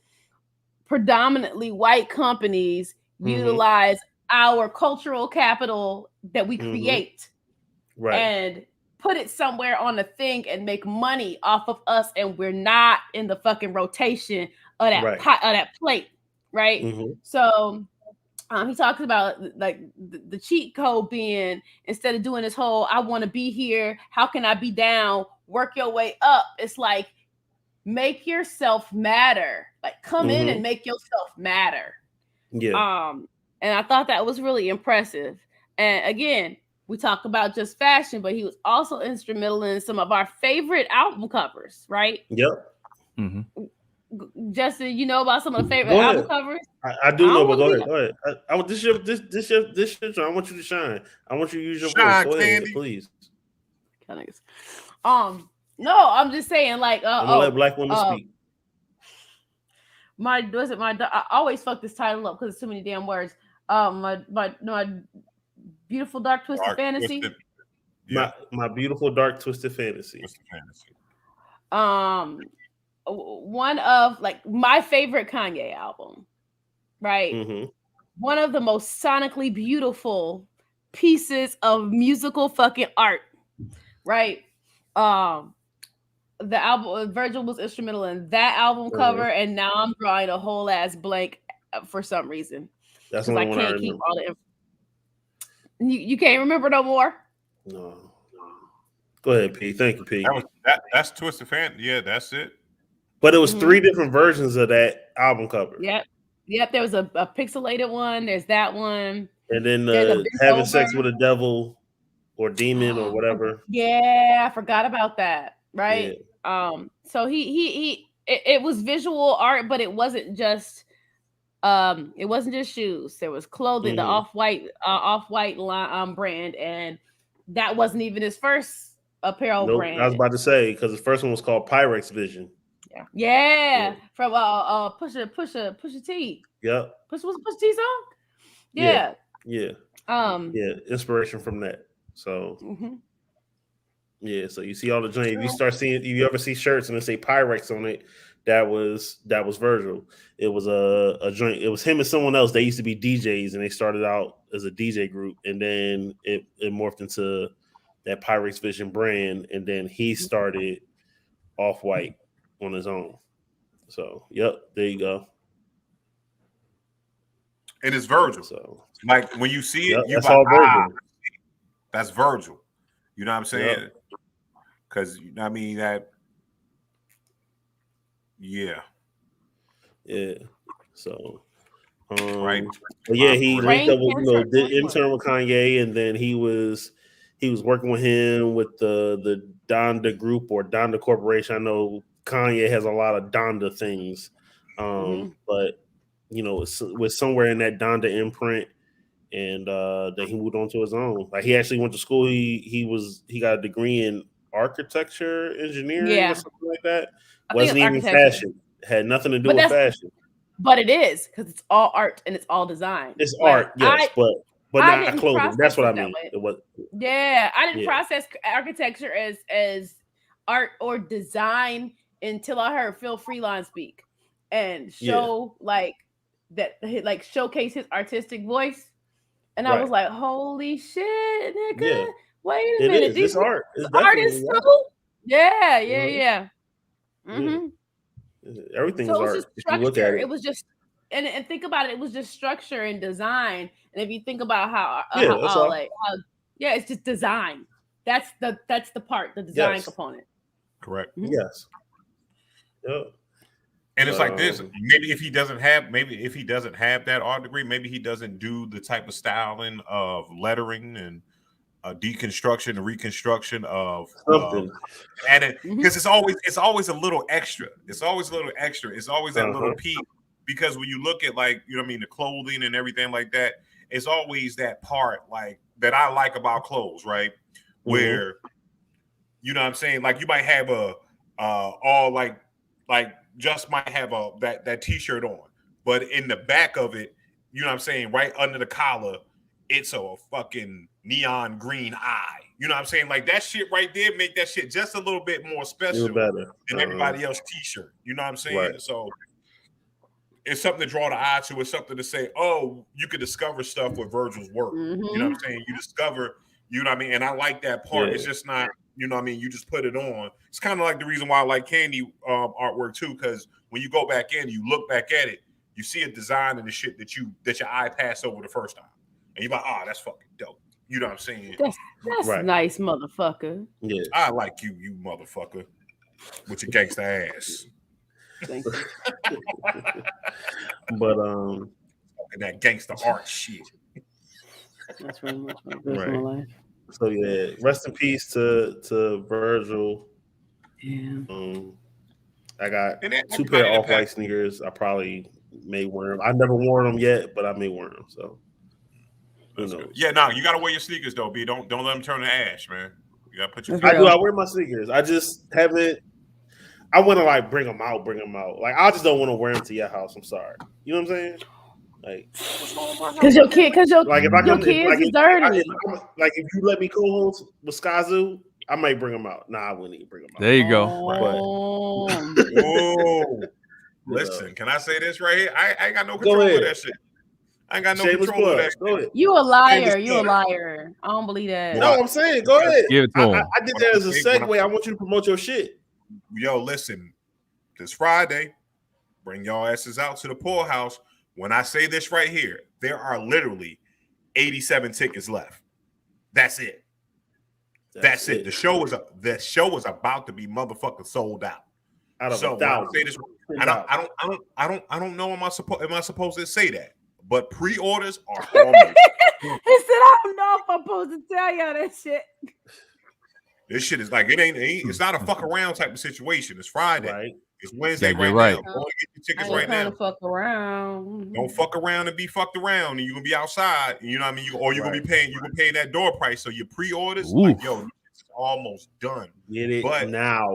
Speaker 2: predominantly white companies utilize our cultural capital that we create and put it somewhere on a thing and make money off of us, and we're not in the fucking rotation of that pot of that plate, right? So he talks about like the cheat code being, instead of doing this whole I want to be here, how can I be down, work your way up, it's like make yourself matter, like come in and make yourself matter. And I thought that was really impressive. And again, we talk about just fashion, but he was also instrumental in some of our favorite album covers, right? Justin, you know about some of the favorite album covers?
Speaker 4: I do know, but go ahead. I want this shit. I want you to shine. I want you to use your voice. Go ahead, please.
Speaker 2: No, I'm just saying, like,
Speaker 4: I'm gonna let black women speak.
Speaker 2: I always fuck this title up because it's too many damn words. My beautiful dark twisted fantasy.
Speaker 4: My beautiful dark twisted fantasy.
Speaker 2: One of like my favorite Kanye album, right? One of the most sonically beautiful pieces of musical fucking art, right? The album Virgil was instrumental in that album cover, and now I'm drawing a whole ass blank for some reason.
Speaker 4: That's the one I can't
Speaker 2: keep all the. You can't remember no more.
Speaker 4: No. Go ahead, P. Thank you, P.
Speaker 1: That's Twisted Fan. Yeah, that's it.
Speaker 4: But it was 3 different versions of that album cover.
Speaker 2: Yep. There was a pixelated one. There's that one.
Speaker 4: And then
Speaker 2: The
Speaker 4: having
Speaker 2: over.
Speaker 4: sex with a devil or demon or whatever.
Speaker 2: Yeah, I forgot about that. Right. Yeah. So it was visual art, but it wasn't just shoes. There was clothing, the off-white brand, and that wasn't even his first apparel brand.
Speaker 4: I was about to say, because the first one was called Pyrex Vision.
Speaker 2: Yeah. From Pusha T.
Speaker 4: Yep.
Speaker 2: Was it Pusha T song?
Speaker 4: Yeah. Inspiration from that. So yeah, so you see all the joints. If you start seeing, you ever see shirts and they say Pyrex on it, that was Virgil. It was a joint. It was him and someone else. They used to be DJs and they started out as a DJ group, and then it morphed into that Pyrex Vision brand, and then he started Off-White on his own. So yep, there you go.
Speaker 1: And it's Virgil. So like when you see it,
Speaker 4: that's all Virgil.
Speaker 1: That's Virgil. You know what I'm saying? Because I mean that. Yeah. So,
Speaker 4: right. But yeah, he linked up with did intern with Kanye, and then he was working with him with the Donda Group or Donda Corporation. I know Kanye has a lot of Donda things, but you know, with somewhere in that Donda imprint, and then he moved on to his own. Like he actually went to school. He got a degree in architecture, engineering, or something like that. Wasn't even fashion. Had nothing to do with fashion.
Speaker 2: But it is, because it's all art and it's all design.
Speaker 4: It's art, yes, but not clothing. That's what I mean.
Speaker 2: I didn't process architecture as art or design until I heard Phil Freelon speak and show showcase his artistic voice. And I was like, holy shit, nigga. Yeah. Wait a minute.
Speaker 4: It's art.
Speaker 2: It's artists too? Yeah. Mm-hmm.
Speaker 4: Everything was art. If you look at it.
Speaker 2: It was just and think about it, it was just structure and design. And if you think about how it's just design. That's the part, the design component.
Speaker 1: Correct.
Speaker 2: Mm-hmm.
Speaker 4: Yes. Yep.
Speaker 1: And it's like this. Maybe if he doesn't have that art degree, maybe he doesn't do the type of styling of lettering and deconstruction and reconstruction of
Speaker 4: something.
Speaker 1: Because it's always a little extra. It's always a little extra. It's always that little peak. Because when you look at the clothing and everything like that, it's always that part like that I like about clothes, right? Where you know what I'm saying, like you might have a all like just might have that t-shirt on, but in the back of it, you know what I'm saying, right under the collar, it's a fucking neon green eye. You know what I'm saying? Like that shit right there make that shit just a little bit more special than everybody else's t-shirt. You know what I'm saying? Right. So it's something to draw the eye to. It's something to say, oh, you could discover stuff with Virgil's work. You know what I'm saying? You discover, you know what I mean? And I like that part. It's just not, you know what I mean? You just put it on. It's kind of like the reason why I like Candy artwork too, because when you go back in, you look back at it, you see a design and the shit that your eye passed over the first time. And you're like, oh, that's fucking dope. You know what I'm saying?
Speaker 2: That's nice, motherfucker.
Speaker 4: Yeah.
Speaker 1: I like you motherfucker, with your gangster ass.
Speaker 2: Thank you.
Speaker 4: But
Speaker 1: that gangster art shit.
Speaker 2: That's very much my personal life.
Speaker 4: So yeah, rest in peace to Virgil.
Speaker 2: Yeah.
Speaker 4: I got 2 pair of Off-White sneakers. I probably may wear them. I've never worn them yet, but I may wear them. So who knows?
Speaker 1: Yeah, no, you gotta wear your sneakers though, B. Don't let them turn to ash, man. You gotta put your.
Speaker 4: I wear my sneakers. I just haven't. I want to bring them out. Like I just don't want to wear them to your house. I'm sorry. You know what I'm saying? Like,
Speaker 2: because your kids is dirty.
Speaker 4: Like if you let me co-host with Skazoo, I might bring them out. Nah, I wouldn't even bring them out.
Speaker 3: There you go.
Speaker 1: Whoa. Listen, can I say this right here? I ain't got no control over that shit. I ain't got no control over that shit.
Speaker 2: You a liar. You a liar. I don't believe that.
Speaker 4: No, I'm saying, go ahead.
Speaker 3: Give it to him.
Speaker 4: I did that as a segue. I want you to promote your shit.
Speaker 1: Yo, listen, this Friday, bring y'all asses out to the poorhouse. When I say this right here, there are literally 87 tickets left. That's it. That's it. The show is about to be motherfucking sold out.
Speaker 4: Out of
Speaker 1: so
Speaker 4: 1,000.
Speaker 1: I say this, I don't know. Am I supposed to say that? but pre-orders are almost.
Speaker 2: He said, "I don't know if I'm supposed to tell y'all that shit."
Speaker 1: This shit is like it's not a fuck around type of situation. It's Friday.
Speaker 4: Right.
Speaker 1: It's Wednesday
Speaker 3: Yeah, you're
Speaker 1: right
Speaker 3: right.
Speaker 1: now. Go and get your tickets
Speaker 2: I
Speaker 1: right
Speaker 2: ain't
Speaker 1: now.
Speaker 2: trying to fuck around.
Speaker 1: Don't fuck around and be fucked around, and you're gonna be outside. You know what I mean? You're gonna be paying. You're gonna pay that door price. So your pre-orders, like, yo, it's almost done.
Speaker 4: Get it
Speaker 1: But
Speaker 4: now.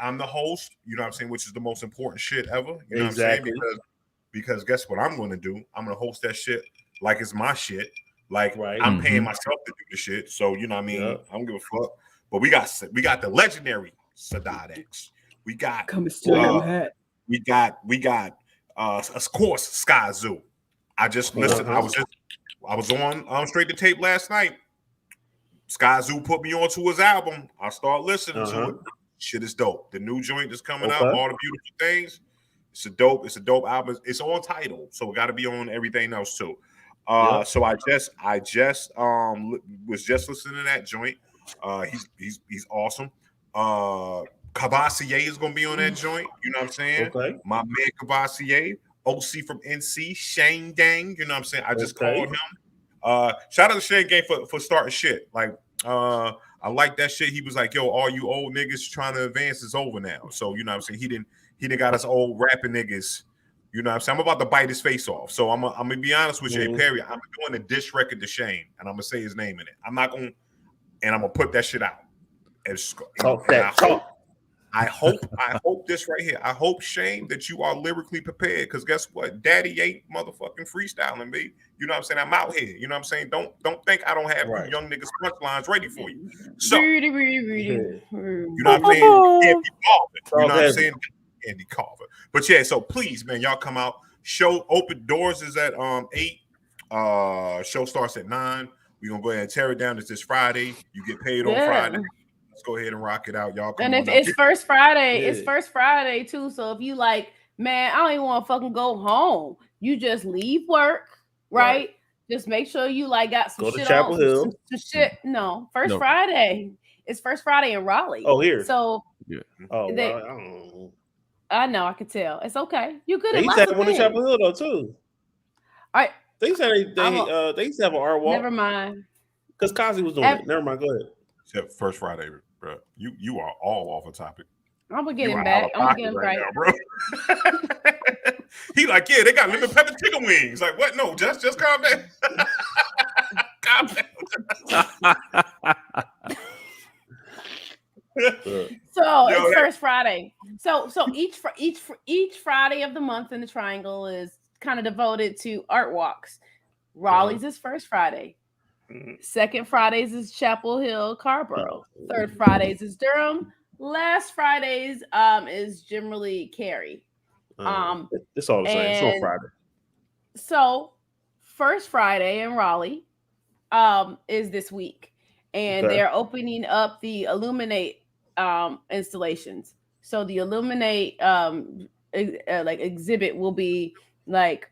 Speaker 1: I'm the host. You know what I'm saying? Which is the most important shit ever. You know
Speaker 4: Exactly.
Speaker 1: what I'm saying? Because guess what I'm gonna do? I'm gonna host that shit like it's my shit. Like I'm paying myself to do the shit. So you know what I mean? I don't give a fuck. But we got the legendary Sadat X. We got
Speaker 2: come and steal your hat.
Speaker 1: We got of course Sky Zoo. I just listened. I was on Straight to Tape last night. Sky Zoo put me onto his album. I start listening to it. Shit is dope. The new joint is coming out. All the beautiful things. It's a dope album. It's on Tidal, so it got to be on everything else too. So I just was just listening to that joint. He's awesome. Cavassier is gonna be on that joint. You know what I'm saying? Okay. My man Cavassier, OC from NC, Shane Gang. You know what I'm saying? I just called him. Shout out to Shane Gang for starting shit. Like, I like that shit. He was like, "Yo, all you old niggas trying to advance is over now." So you know what I'm saying? He didn't got us old rapping niggas. You know what I'm saying? I'm about to bite his face off. So I'm gonna be honest with you, Perry. I'm doing a diss record to Shane, and I'm gonna say his name in it. I'm gonna put that shit out. I hope this right here. I hope, Shane, that you are lyrically prepared. Because guess what? Daddy ain't motherfucking freestyling me. You know what I'm saying? I'm out here. You know what I'm saying? Don't think I don't have you young niggas punchlines ready for you. So you know what I'm saying? Andy Carver. You know what I'm saying? Andy Carver. But yeah, so please, man, y'all come out. Show open doors is at 8. Show starts at 9. We're gonna go ahead and tear it down. It's this Friday. You get paid on Friday. Let's go ahead and rock it out, y'all.
Speaker 2: And if it's first Friday, it's first Friday too. So if you like, man, I don't even want to fucking go home. You just leave work, right? Just make sure you like got some shit
Speaker 4: Chapel
Speaker 2: on.
Speaker 4: Hill.
Speaker 2: Some shit. No, Friday. It's first Friday in Raleigh.
Speaker 4: Oh, here.
Speaker 2: So
Speaker 4: I don't
Speaker 2: know. I know. I could tell. It's okay. You good?
Speaker 4: They used to have one in Chapel Hill though too.
Speaker 2: All right.
Speaker 4: They used to have an art walk.
Speaker 2: Never mind.
Speaker 4: Because Kazi was doing it. Never mind. Go ahead.
Speaker 1: Except first Friday, bro. You are all off the topic.
Speaker 2: I'm gonna get him back. I'm gonna get him right.
Speaker 1: Now, bro. He like, yeah, they got lemon pepper chicken wings. Like, what? No, just calm down. Calm down.
Speaker 2: So it's first Friday. So each Friday of the month in the Triangle is kind of devoted to art walks. Raleigh's is first Friday. Second Fridays is Chapel Hill, Carborough. Third Fridays is Durham. Last Fridays is generally Cary.
Speaker 4: It's all the same. It's on Friday.
Speaker 2: So first Friday in Raleigh is this week, and they're opening up the Illuminate installations. So the Illuminate like exhibit will be like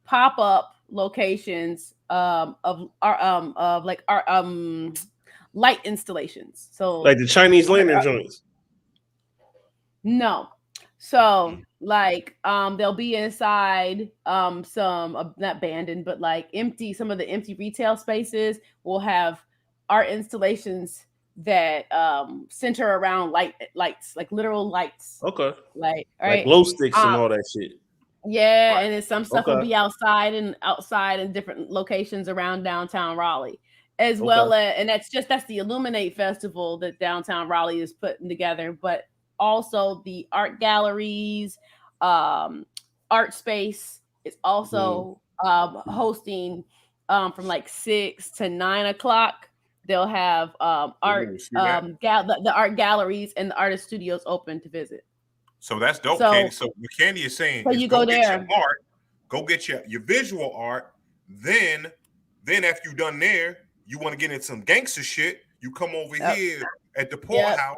Speaker 2: pop up locations of light installations. So
Speaker 4: like the Chinese lantern joints.
Speaker 2: No. So like they'll be inside some not abandoned but like empty, some of the empty retail spaces will have art installations that center around lights, like literal lights.
Speaker 4: Okay.
Speaker 2: Like
Speaker 4: glow sticks and all that shit.
Speaker 2: Yeah, and then some stuff will be outside in different locations around downtown Raleigh, as well as, and that's the Illuminate Festival that downtown Raleigh is putting together, but also the art galleries, art space is also hosting from like 6 to 9 o'clock. They'll have the art galleries and the artist studios open to visit.
Speaker 1: So that's dope, Candy. So what Candy is saying is
Speaker 2: you go there.
Speaker 1: Get your art, go get your visual art. Then after you're done there, you want to get into some gangster shit. You come over here at the poorhouse.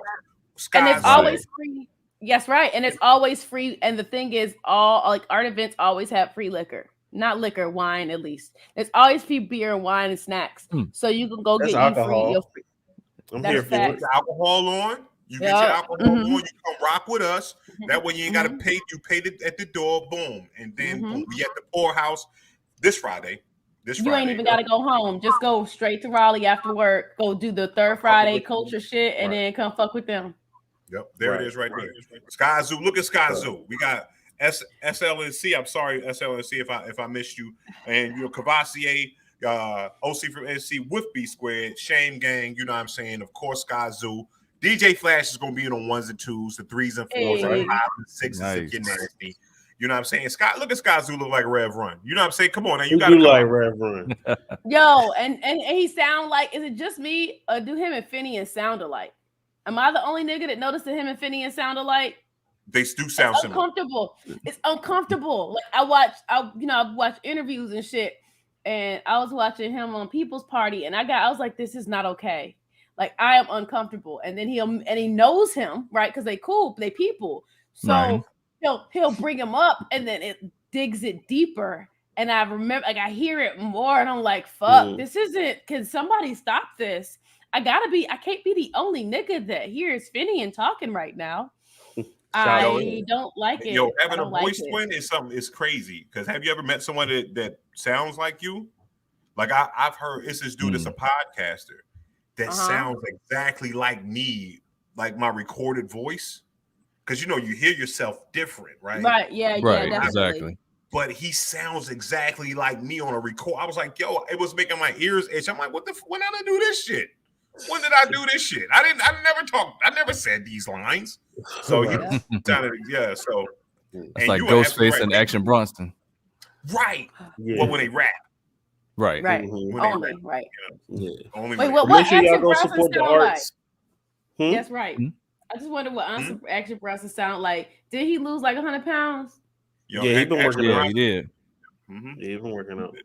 Speaker 2: And it's always free. Yes, right. And it's always free. And the thing is, all like art events always have free liquor. Not liquor, wine at least. It's always free beer and wine and snacks. So you can go get
Speaker 4: alcohol.
Speaker 2: your free.
Speaker 4: I'm here for it.
Speaker 1: Alcohol on. You get your alcohol on, you come rock with us. That way you ain't gotta pay. You paid it at the door, boom, and then boom. We at the poorhouse this Friday.
Speaker 2: You ain't even gotta go home. Just go straight to Raleigh after work. Go do the third Friday culture shit, and then come fuck with them.
Speaker 1: Yep, there it is, right there. Sky Zoo. Look at Sky Zoo. We got SLNC. I'm sorry, SLNC, if I missed you. And Cavassier, OC from NC with B Squared, Shame Gang. You know what I'm saying? Of course, Sky Zoo. DJ Flash is gonna be in on 1s and 2s, the 3s and 4s, and 5s and 6s if you're nasty. You know what I'm saying? Scott, look at Sky Zoo look like Rev Run. You know what I'm saying? Come on, now you gotta
Speaker 4: like Rev Run.
Speaker 2: Yo, and he sound like, is it just me or do him and Finian sound alike? Am I the only nigga that noticed that him and Finian sound alike?
Speaker 1: They do sound similar.
Speaker 2: Uncomfortable. It's uncomfortable. Like I've watched interviews and shit, and I was watching him on People's Party, and I was like, this is not okay. Like I am uncomfortable. And then he knows him, right? Because they cool, they people. So he'll bring him up, and then it digs it deeper. And I remember, like, I hear it more, and I'm like, fuck, this isn't. Can somebody stop this? I can't be the only nigga that hears Finian talking right now. I don't like it.
Speaker 1: Yo, having a voice twin is something. It's crazy. Because have you ever met someone that sounds like you? Like I've heard it's this dude that's a podcaster that sounds exactly like me, like my recorded voice. Because you hear yourself different, right?
Speaker 2: Right. Yeah.
Speaker 3: Right.
Speaker 2: Definitely.
Speaker 3: Exactly.
Speaker 1: But he sounds exactly like me on a record. I was like, yo, it was making my ears itch. I'm like, when did I do this shit? When did I do this shit? I never talked. I never said these lines. So So
Speaker 3: it's like Ghostface and Action Bronson.
Speaker 1: Right. Yeah. Well, when they rap.
Speaker 3: Right.
Speaker 2: Only. Right.
Speaker 1: Yeah. Only.
Speaker 2: Wait, what
Speaker 4: sure
Speaker 2: Action
Speaker 4: y'all
Speaker 2: Bronson
Speaker 4: support the
Speaker 2: sound
Speaker 4: arts.
Speaker 2: like? That's right. I just wonder what Action Bronson sound like. Did he lose like 100 pounds?
Speaker 1: Yo,
Speaker 4: he been working out.
Speaker 3: He did.
Speaker 4: Yeah, he been working out.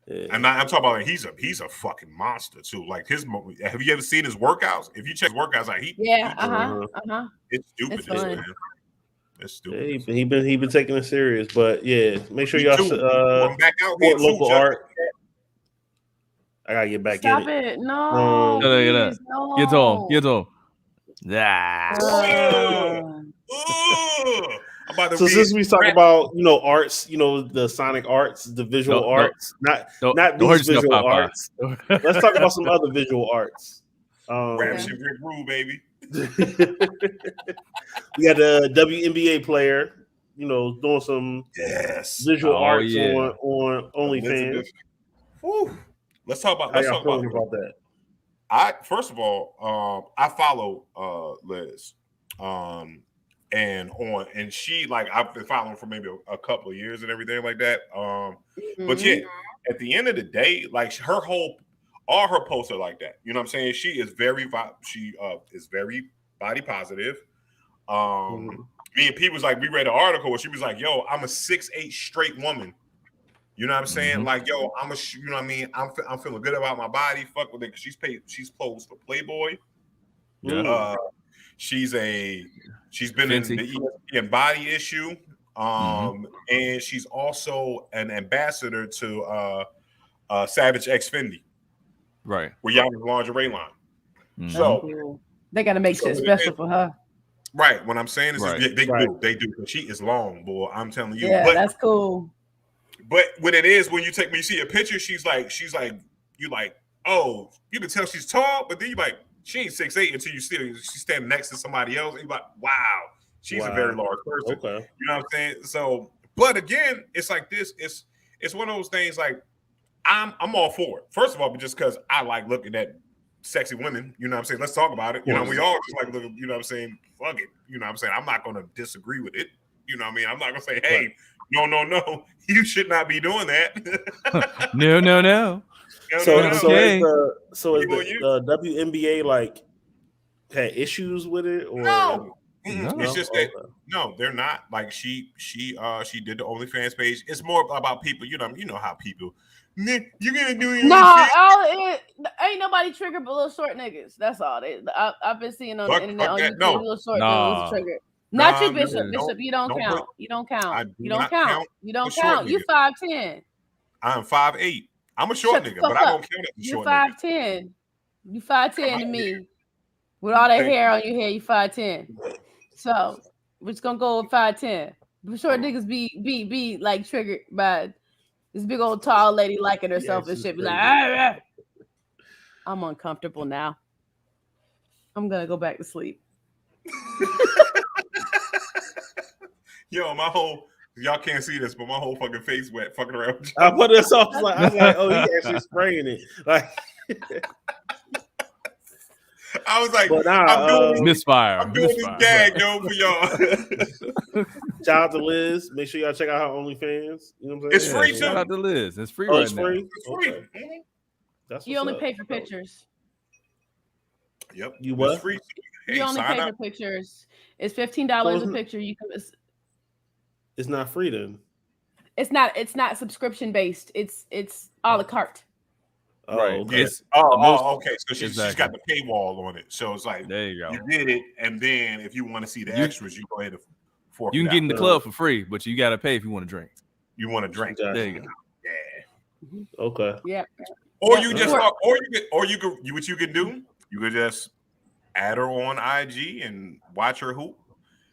Speaker 4: Yeah.
Speaker 1: I'm talking about he's a fucking monster too. Like have you ever seen his workouts? If you check his workouts, like it's stupid. It's man. It's stupid.
Speaker 4: Yeah, he been taking it serious, but yeah, make sure y'all
Speaker 1: back out here
Speaker 4: local art. I gotta get back
Speaker 2: Stop
Speaker 4: in it.
Speaker 2: it. No.
Speaker 3: Get on. Yeah.
Speaker 4: Since we talk about arts, the sonic arts, the visual arts, not these visual arts. Let's talk about some other visual arts.
Speaker 1: Ratchet Rick Rule, baby.
Speaker 4: We got a WNBA player, doing some visual arts on OnlyFans.
Speaker 1: Let's talk about
Speaker 4: that.
Speaker 1: First of all, I follow Liz. And she, like, I've been following for maybe a couple of years and everything like that. But yeah, at the end of the day, like all her posts are like that. You know what I'm saying? She is very body positive. Me and Pete was like, we read an article where she was like, yo, I'm a 6'8" straight woman. You know what I'm saying? Like, yo, you know what I mean? I'm feeling good about my body. Fuck with it, because she's posed for Playboy.
Speaker 3: Yeah.
Speaker 1: She's been in the ESPN body issue. And she's also an ambassador to Savage X Fendi.
Speaker 3: Right.
Speaker 1: With Yama's lingerie line.
Speaker 2: So they gotta make shit special for her.
Speaker 1: Right. What I'm saying is they do. She is long, boy. I'm telling you.
Speaker 2: Yeah, that's cool.
Speaker 1: But when you see a picture, she's like, you like, oh, you can tell she's tall, but then you like, she ain't 6'8" until she's standing next to somebody else. And you're like, wow, she's a very large person. Okay. You know what I'm saying? So, but again, it's like this. It's one of those things like I'm all for it. First of all, but just because I like looking at sexy women, you know what I'm saying? Let's talk about it. You know, we all just like looking, you know what I'm saying? Fuck it. You know what I'm saying? I'm not going to disagree with it. You know what I mean? I'm not going to say, hey, no, you should not be doing that.
Speaker 3: No.
Speaker 4: So is the WNBA like had issues with it, or
Speaker 1: no? It's just that no, they're not. Like she did the OnlyFans page. It's more about people. You know how people. You're gonna do it.
Speaker 2: Ain't nobody triggered but little short niggas. That's all. I've been seeing on the internet on YouTube, little short niggas triggered. Not you, Bishop. Bishop, you don't count. You don't count. You don't count. You 5'10".
Speaker 1: I'm 5'8". I'm a short nigga, but I don't count it.
Speaker 2: You 5'10". You 5'10" to me. With all that hair on your head, you 5'10". So we're just gonna go with 5'10". I'm sure niggas be like triggered by this big old tall lady liking herself and shit. Be like, I'm uncomfortable now. I'm gonna go back to sleep.
Speaker 1: Yo, y'all can't see this, but my whole fucking face wet fucking around.
Speaker 4: I put this off. I was like, oh, he actually spraying it. Like,
Speaker 1: I was like,
Speaker 3: I'm doing this
Speaker 1: gag, yo, for y'all.
Speaker 4: Shout out to Liz. Make sure y'all check out her OnlyFans. You know what I'm saying?
Speaker 1: It's free too.
Speaker 3: Shout out to Liz. It's free
Speaker 4: It's
Speaker 3: now.
Speaker 4: free.
Speaker 1: It's free.
Speaker 4: Okay. That's
Speaker 2: you only pay for pictures.
Speaker 1: Yep.
Speaker 4: You what?
Speaker 1: It's free. Hey,
Speaker 2: you only pay for pictures. It's $15 a picture. You can.
Speaker 4: It's not free then.
Speaker 2: It's not subscription based. It's a la carte.
Speaker 3: Right.
Speaker 4: Okay.
Speaker 1: Okay. So she's got the paywall on it. So it's like
Speaker 3: there you go.
Speaker 1: You did it, and then if you want to see the extras, you go ahead and fork.
Speaker 3: You can get in the club for free, but you got to pay if you want to drink.
Speaker 1: You want to drink?
Speaker 3: There you go.
Speaker 1: Yeah.
Speaker 4: Okay.
Speaker 2: Yeah.
Speaker 1: Or you just, what you can do, you could just add her on IG and watch her hoop.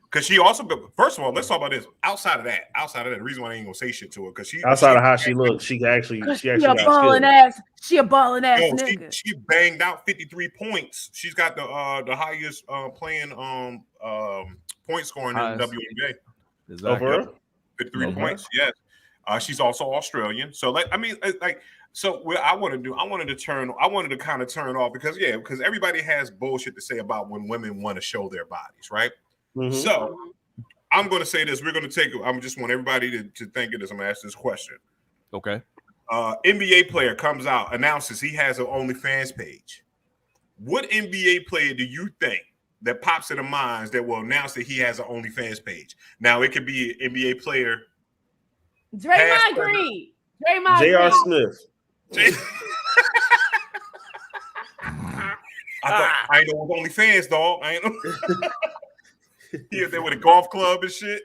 Speaker 1: Because she also, first of all, let's talk about this. Outside of that, the reason why I ain't gonna say shit to her, because
Speaker 4: outside of how she looks, she actually
Speaker 2: a balling ass. She a balling ass nigga.
Speaker 1: She banged out 53 points. She's got the highest playing point scoring in the WNBA.
Speaker 3: Exactly.
Speaker 1: 53 points. Yes. She's also Australian. So what I wanted to kind of turn off because everybody has bullshit to say about when women want to show their bodies, right? Mm-hmm. So I'm going to say this. I just want everybody to think of this. I'm going to ask this question.
Speaker 3: Okay.
Speaker 1: NBA player comes out, announces he has an OnlyFans page. What NBA player do you think that pops in the minds that will announce that he has an OnlyFans page? Now, it could be an NBA player.
Speaker 2: Draymond Green.
Speaker 4: J.R. Smith.
Speaker 1: I ain't know OnlyFans, dog. I ain't know. He was there with a golf club and shit.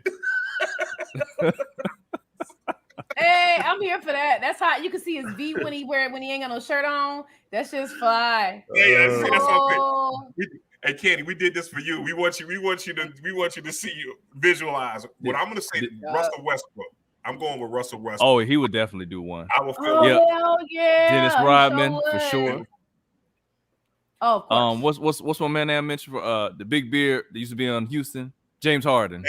Speaker 2: Hey, I'm here for that. That's how you can see his V when he ain't got no shirt on. That shit's fly.
Speaker 1: Yeah, that's okay. Hey, Kenny, we did this for you. We want you to see you visualize. What I'm gonna say, Russell Westbrook. I'm going with Russell Westbrook.
Speaker 3: Oh, he would definitely do one.
Speaker 1: I will feel
Speaker 2: hell yeah.
Speaker 3: Dennis Rodman for sure.
Speaker 2: Oh, of course.
Speaker 3: What's my man that I mentioned for the big beard that used to be on Houston? James Harden.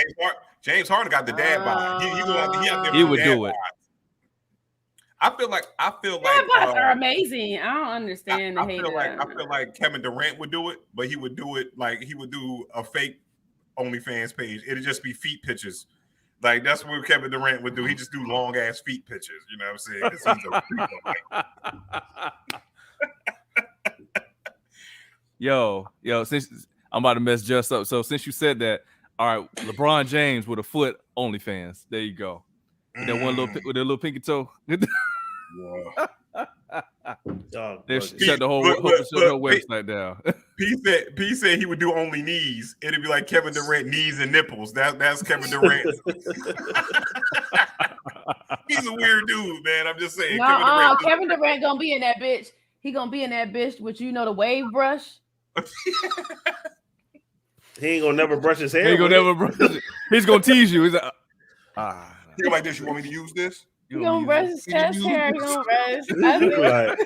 Speaker 1: James Harden got the dad bod.
Speaker 3: He would do it.
Speaker 1: I feel like
Speaker 2: bots are amazing. I don't understand the hate.
Speaker 1: I feel like Kevin Durant would do it, but he would do it like he would do a fake OnlyFans page. It'd just be feet pictures. Like that's what Kevin Durant would do. He just do long ass feet pictures. You know what I'm saying?
Speaker 3: Yo, since I'm about to mess Just up. So since you said that, all right, LeBron James with a foot OnlyFans. There you go. With that one with that little pinky toe. Shut the whole website down.
Speaker 1: P said he would do only knees. It'd be like Kevin Durant knees and nipples. That's Kevin Durant. He's a weird dude, man. I'm just saying.
Speaker 2: Kevin Durant gonna be in that bitch. He gonna be in that bitch with the wave brush.
Speaker 4: He ain't gonna never brush his hair.
Speaker 3: He ain't gonna never brush it. He's gonna tease you. He's like,
Speaker 1: Think like this. You want me to use this?
Speaker 2: He gonna brush his chest hair. He gonna brush.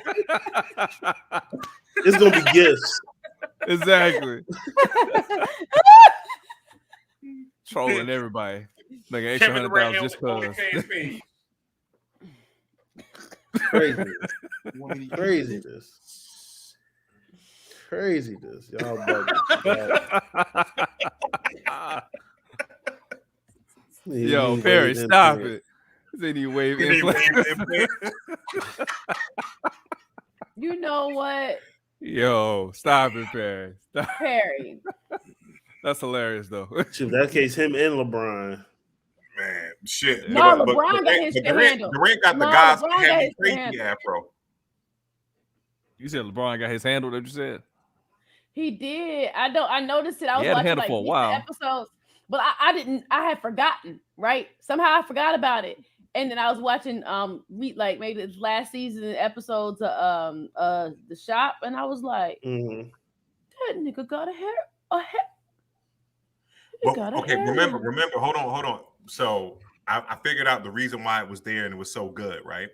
Speaker 4: It's gonna be gifts.
Speaker 3: Exactly. Trolling everybody. Like an extra $100 just cause.
Speaker 4: Craziness. Y'all bugging.
Speaker 3: Yo, Perry, stop it. This ain't even wave implant.
Speaker 2: You know what?
Speaker 3: Yo, stop it, Perry. Stop.
Speaker 2: Perry.
Speaker 3: That's hilarious, though.
Speaker 4: In that case, him and LeBron.
Speaker 1: Man, shit.
Speaker 2: No, LeBron got his handle.
Speaker 1: Durant got the guys having crazy afro.
Speaker 3: You said LeBron got his handle, that you said?
Speaker 2: He did. I noticed it. I was watching like
Speaker 3: for a while.
Speaker 2: Episodes, but I had forgotten, right? Somehow I forgot about it. And then I was watching like maybe this last season episodes of The Shop, and I was like, That nigga got a hair.
Speaker 1: But, okay, remember. Hold on. So I figured out the reason why it was there and it was so good, right?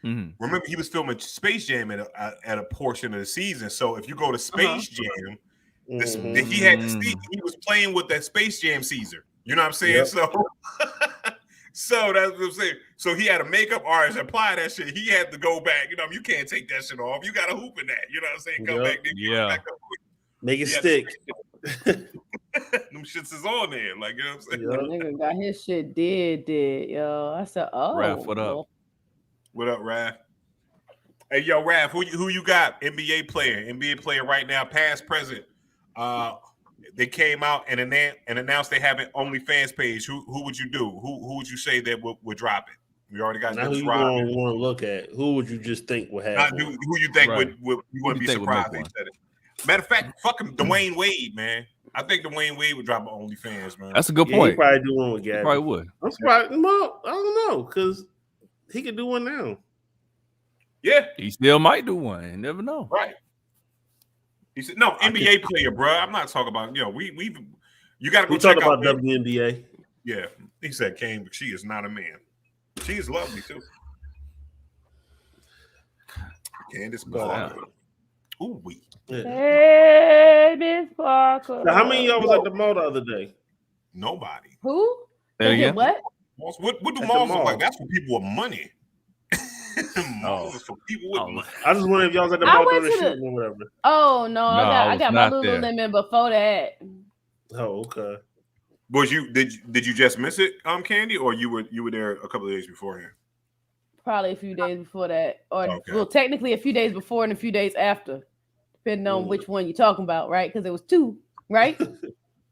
Speaker 3: Mhm.
Speaker 1: Remember, he was filming Space Jam at a portion of the season. So if you go to Space Jam, he was playing with that Space Jam Caesar. You know what I'm saying?
Speaker 4: Yep.
Speaker 1: So that's what I'm saying. So he had a makeup artist apply that shit. He had to go back. You know, you can't take that shit off. You got to hoop in that. You know what I'm saying? Come back.
Speaker 3: Yeah.
Speaker 1: Back up.
Speaker 4: Make it stick.
Speaker 1: Them shits is on there. Like, you know what I'm saying?
Speaker 2: That nigga got his shit dead, yo. I said, oh.
Speaker 3: Raph, what up?
Speaker 1: What up, Raph? Hey, yo, Raph, who you got? NBA player right now, past, present. They came out and announced they have an OnlyFans page. Who would you do? Who would you say that would drop it? We already got.
Speaker 4: Now who you want to look at? Who would you just think would have?
Speaker 1: Who you think would you wouldn't be surprised they said it? Matter of fact, fucking Dwayne Wade, man. I think Dwayne Wade would drop an OnlyFans, man.
Speaker 3: That's a good point.
Speaker 4: He probably do one with Gabby.
Speaker 3: He probably would.
Speaker 4: I'm surprised. Well, I don't know because he could do one now.
Speaker 1: Yeah,
Speaker 3: he still might do one. You never know.
Speaker 1: Right. He said, "No, NBA player, bro. I'm not talking about. You got to go check out
Speaker 4: WNBA.
Speaker 1: Yeah, he said, "Kane, she is not a man. She is lovely too." Candace Parker. Ooh, we.
Speaker 2: Hey, Miss Parker.
Speaker 4: So how many of y'all was at the mall the other day?
Speaker 1: Nobody.
Speaker 2: Who?
Speaker 3: What?
Speaker 1: What do malls look like? That's for people with money. Malls for people with money.
Speaker 4: I just wonder if y'all was at the mall during the shooting or whatever.
Speaker 2: Oh no, I got my Lululemon before that.
Speaker 4: Oh, okay.
Speaker 1: Did you just miss it, Candy, or you were there a couple of days beforehand?
Speaker 2: Probably a few days before that, or well, technically a few days before and a few days after, depending on which one you're talking about, right? Because it was two, right?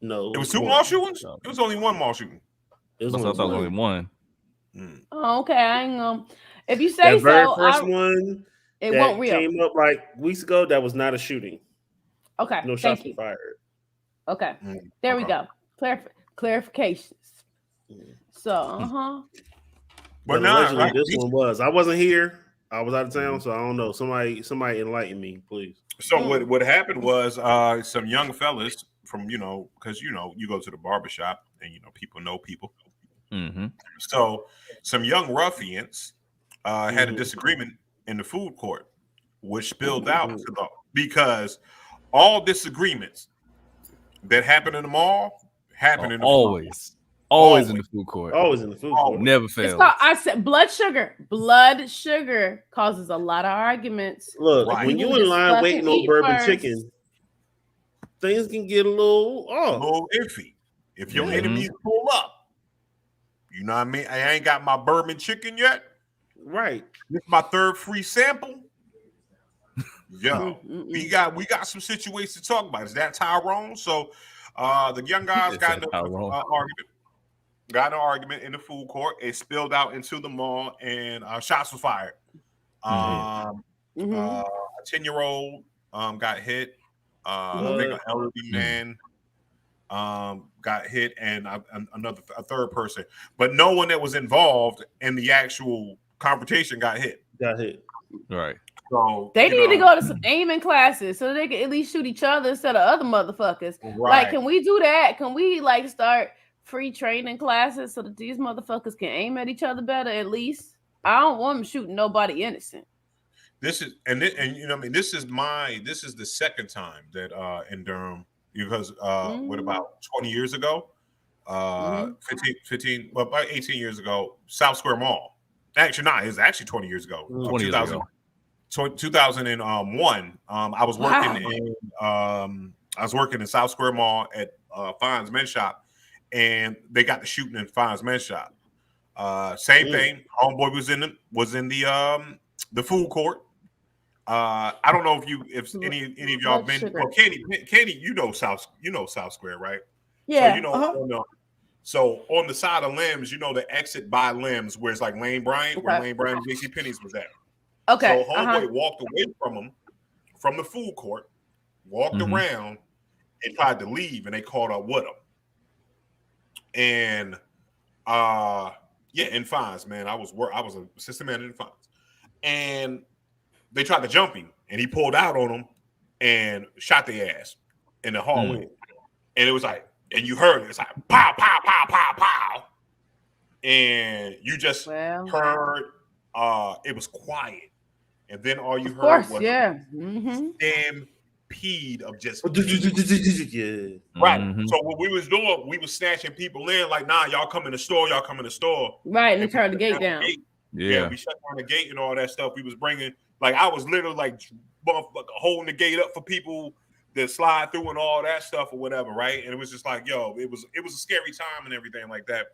Speaker 4: No,
Speaker 1: it was two mall shootings. It was only one mall shooting.
Speaker 3: It was only one.
Speaker 2: Oh, okay. I ain't gonna. If you say
Speaker 4: that very
Speaker 2: so,
Speaker 4: first one
Speaker 2: it
Speaker 4: that
Speaker 2: won't real.
Speaker 4: Came up like weeks ago. That was not a shooting.
Speaker 2: Okay,
Speaker 4: no shots were fired.
Speaker 2: Okay, there we go. Clarifications. So,
Speaker 4: But allegedly this one was. I wasn't here. I was out of town, so I don't know. Somebody enlighten me, please.
Speaker 1: So what happened was some young fellas from because you go to the barbershop and people know people.
Speaker 3: Mm-hmm.
Speaker 1: So some young ruffians had a disagreement in the food court, which spilled out because all disagreements that happen in the mall happen in the
Speaker 3: always in the food court.
Speaker 4: Always in the food court.
Speaker 3: Never fails.
Speaker 2: I said blood sugar. Blood sugar causes a lot of arguments.
Speaker 4: Look, when you in line waiting on bourbon chicken, things can get a little
Speaker 1: iffy. If your enemies pull up, you know what I mean? I ain't got my bourbon chicken yet.
Speaker 4: Right.
Speaker 1: This is my third free sample. Yo, we got some situations to talk about. Is that Tyrone? So the young guys got in an argument in the food court. It spilled out into the mall, and shots were fired. A 10-year-old got hit. I think an elderly man got hit, and a third person, but no one that was involved in the actual confrontation got hit.
Speaker 3: Right.
Speaker 1: So
Speaker 2: they need to go to some aiming classes so they can at least shoot each other instead of other motherfuckers.
Speaker 1: Right.
Speaker 2: Like, can we do that? Can we start free training classes so that these motherfuckers can aim at each other better? At least I don't want them shooting nobody innocent.
Speaker 1: This is this is the second time that in Durham, because what about 20 years ago, 15 well, about 18 years ago, South Square Mall. Actually, not. It's actually 20 years ago. 2001. I was working in South Square Mall at Fine's Men's Shop, and they got the shooting in Fine's Men's Shop. Same thing. Homeboy was in the food court. I don't know if any of y'all been. Well, Kenny, you know South Square, right?
Speaker 2: Yeah.
Speaker 1: So so on the side of Limbs, the exit by Limbs, where it's like Lane Bryant, where Lane Bryant and JC Penney's was at.
Speaker 2: Okay.
Speaker 1: So homeboy walked away from the food court, walked around, and tried to leave, and they caught up with him. And in Fines, man, I was an assistant manager in Fines, and they tried to jump him, and he pulled out on them and shot their ass. in the hallway, and it was like, and you heard it. It's like pow, pow, pow, pow, pow, and you just heard. It was quiet, and then all you heard was stampede of just right. So what we was doing, we was snatching people in, like, nah, y'all come in the store,
Speaker 2: right, and turn the gate down.
Speaker 1: Yeah, we shut down the gate and all that stuff. We was bringing, like, I was literally like holding the gate up for people that slide through and all that stuff or whatever, right? And it was just like, yo, it was a scary time and everything like that.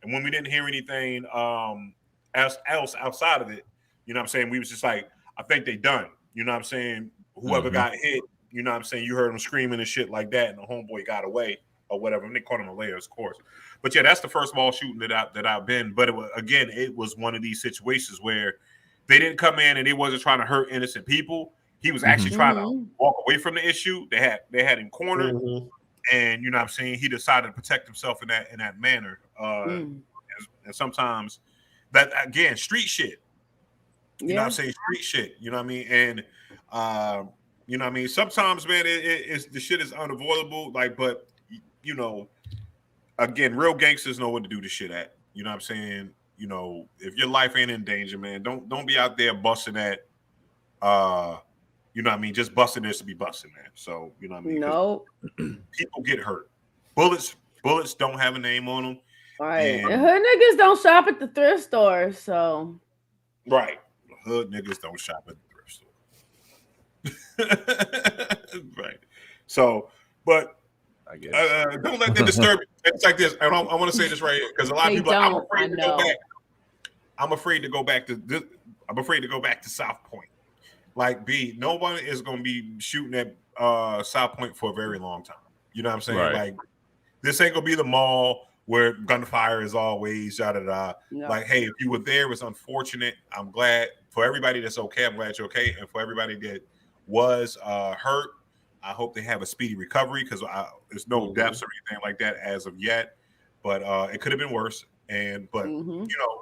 Speaker 1: And when we didn't hear anything else outside of it, you know what I'm saying? We was just like, I think they done. You know what I'm saying? Whoever got hit, you know what I'm saying? You heard them screaming and shit like that, and the homeboy got away or whatever. And they caught him later, of course. But yeah, that's the first mall shooting that I've been. But it was one of these situations where they didn't come in and they wasn't trying to hurt innocent people. He was actually trying to walk away from the issue. They had him cornered, and you know what I'm saying? He decided to protect himself in that manner. And sometimes that, again, street shit. You know what I'm saying? Street shit. You know what I mean? And you know what I mean? Sometimes, man, it's the shit is unavoidable. Like, but you know, again, real gangsters know what to do the shit at. You know what I'm saying? You know, if your life ain't in danger, man, don't be out there busting at you know what I mean, just busting this to be busting, man. So, you know what I mean?
Speaker 2: No.
Speaker 1: People get hurt. Bullets don't have a name on them.
Speaker 2: Right. And hood niggas don't shop at the thrift store, so.
Speaker 1: Right. Hood niggas don't shop at the thrift store. Right. So, but I guess don't let that disturb you. It's like this. I want to say this right here because a lot of people I'm afraid to go back. I'm afraid to go back to this. I'm afraid to go back to South Point. Like, no one is going to be shooting at South Point for a very long time. You know what I'm saying? Right. Like, this ain't going to be the mall where gunfire is always da-da-da. No. Like, hey, if you were there, it's unfortunate. I'm glad for everybody that's okay. I'm glad you're okay. And for everybody that was hurt, I hope they have a speedy recovery because there's no deaths or anything like that as of yet. But it could have been worse. But, you know,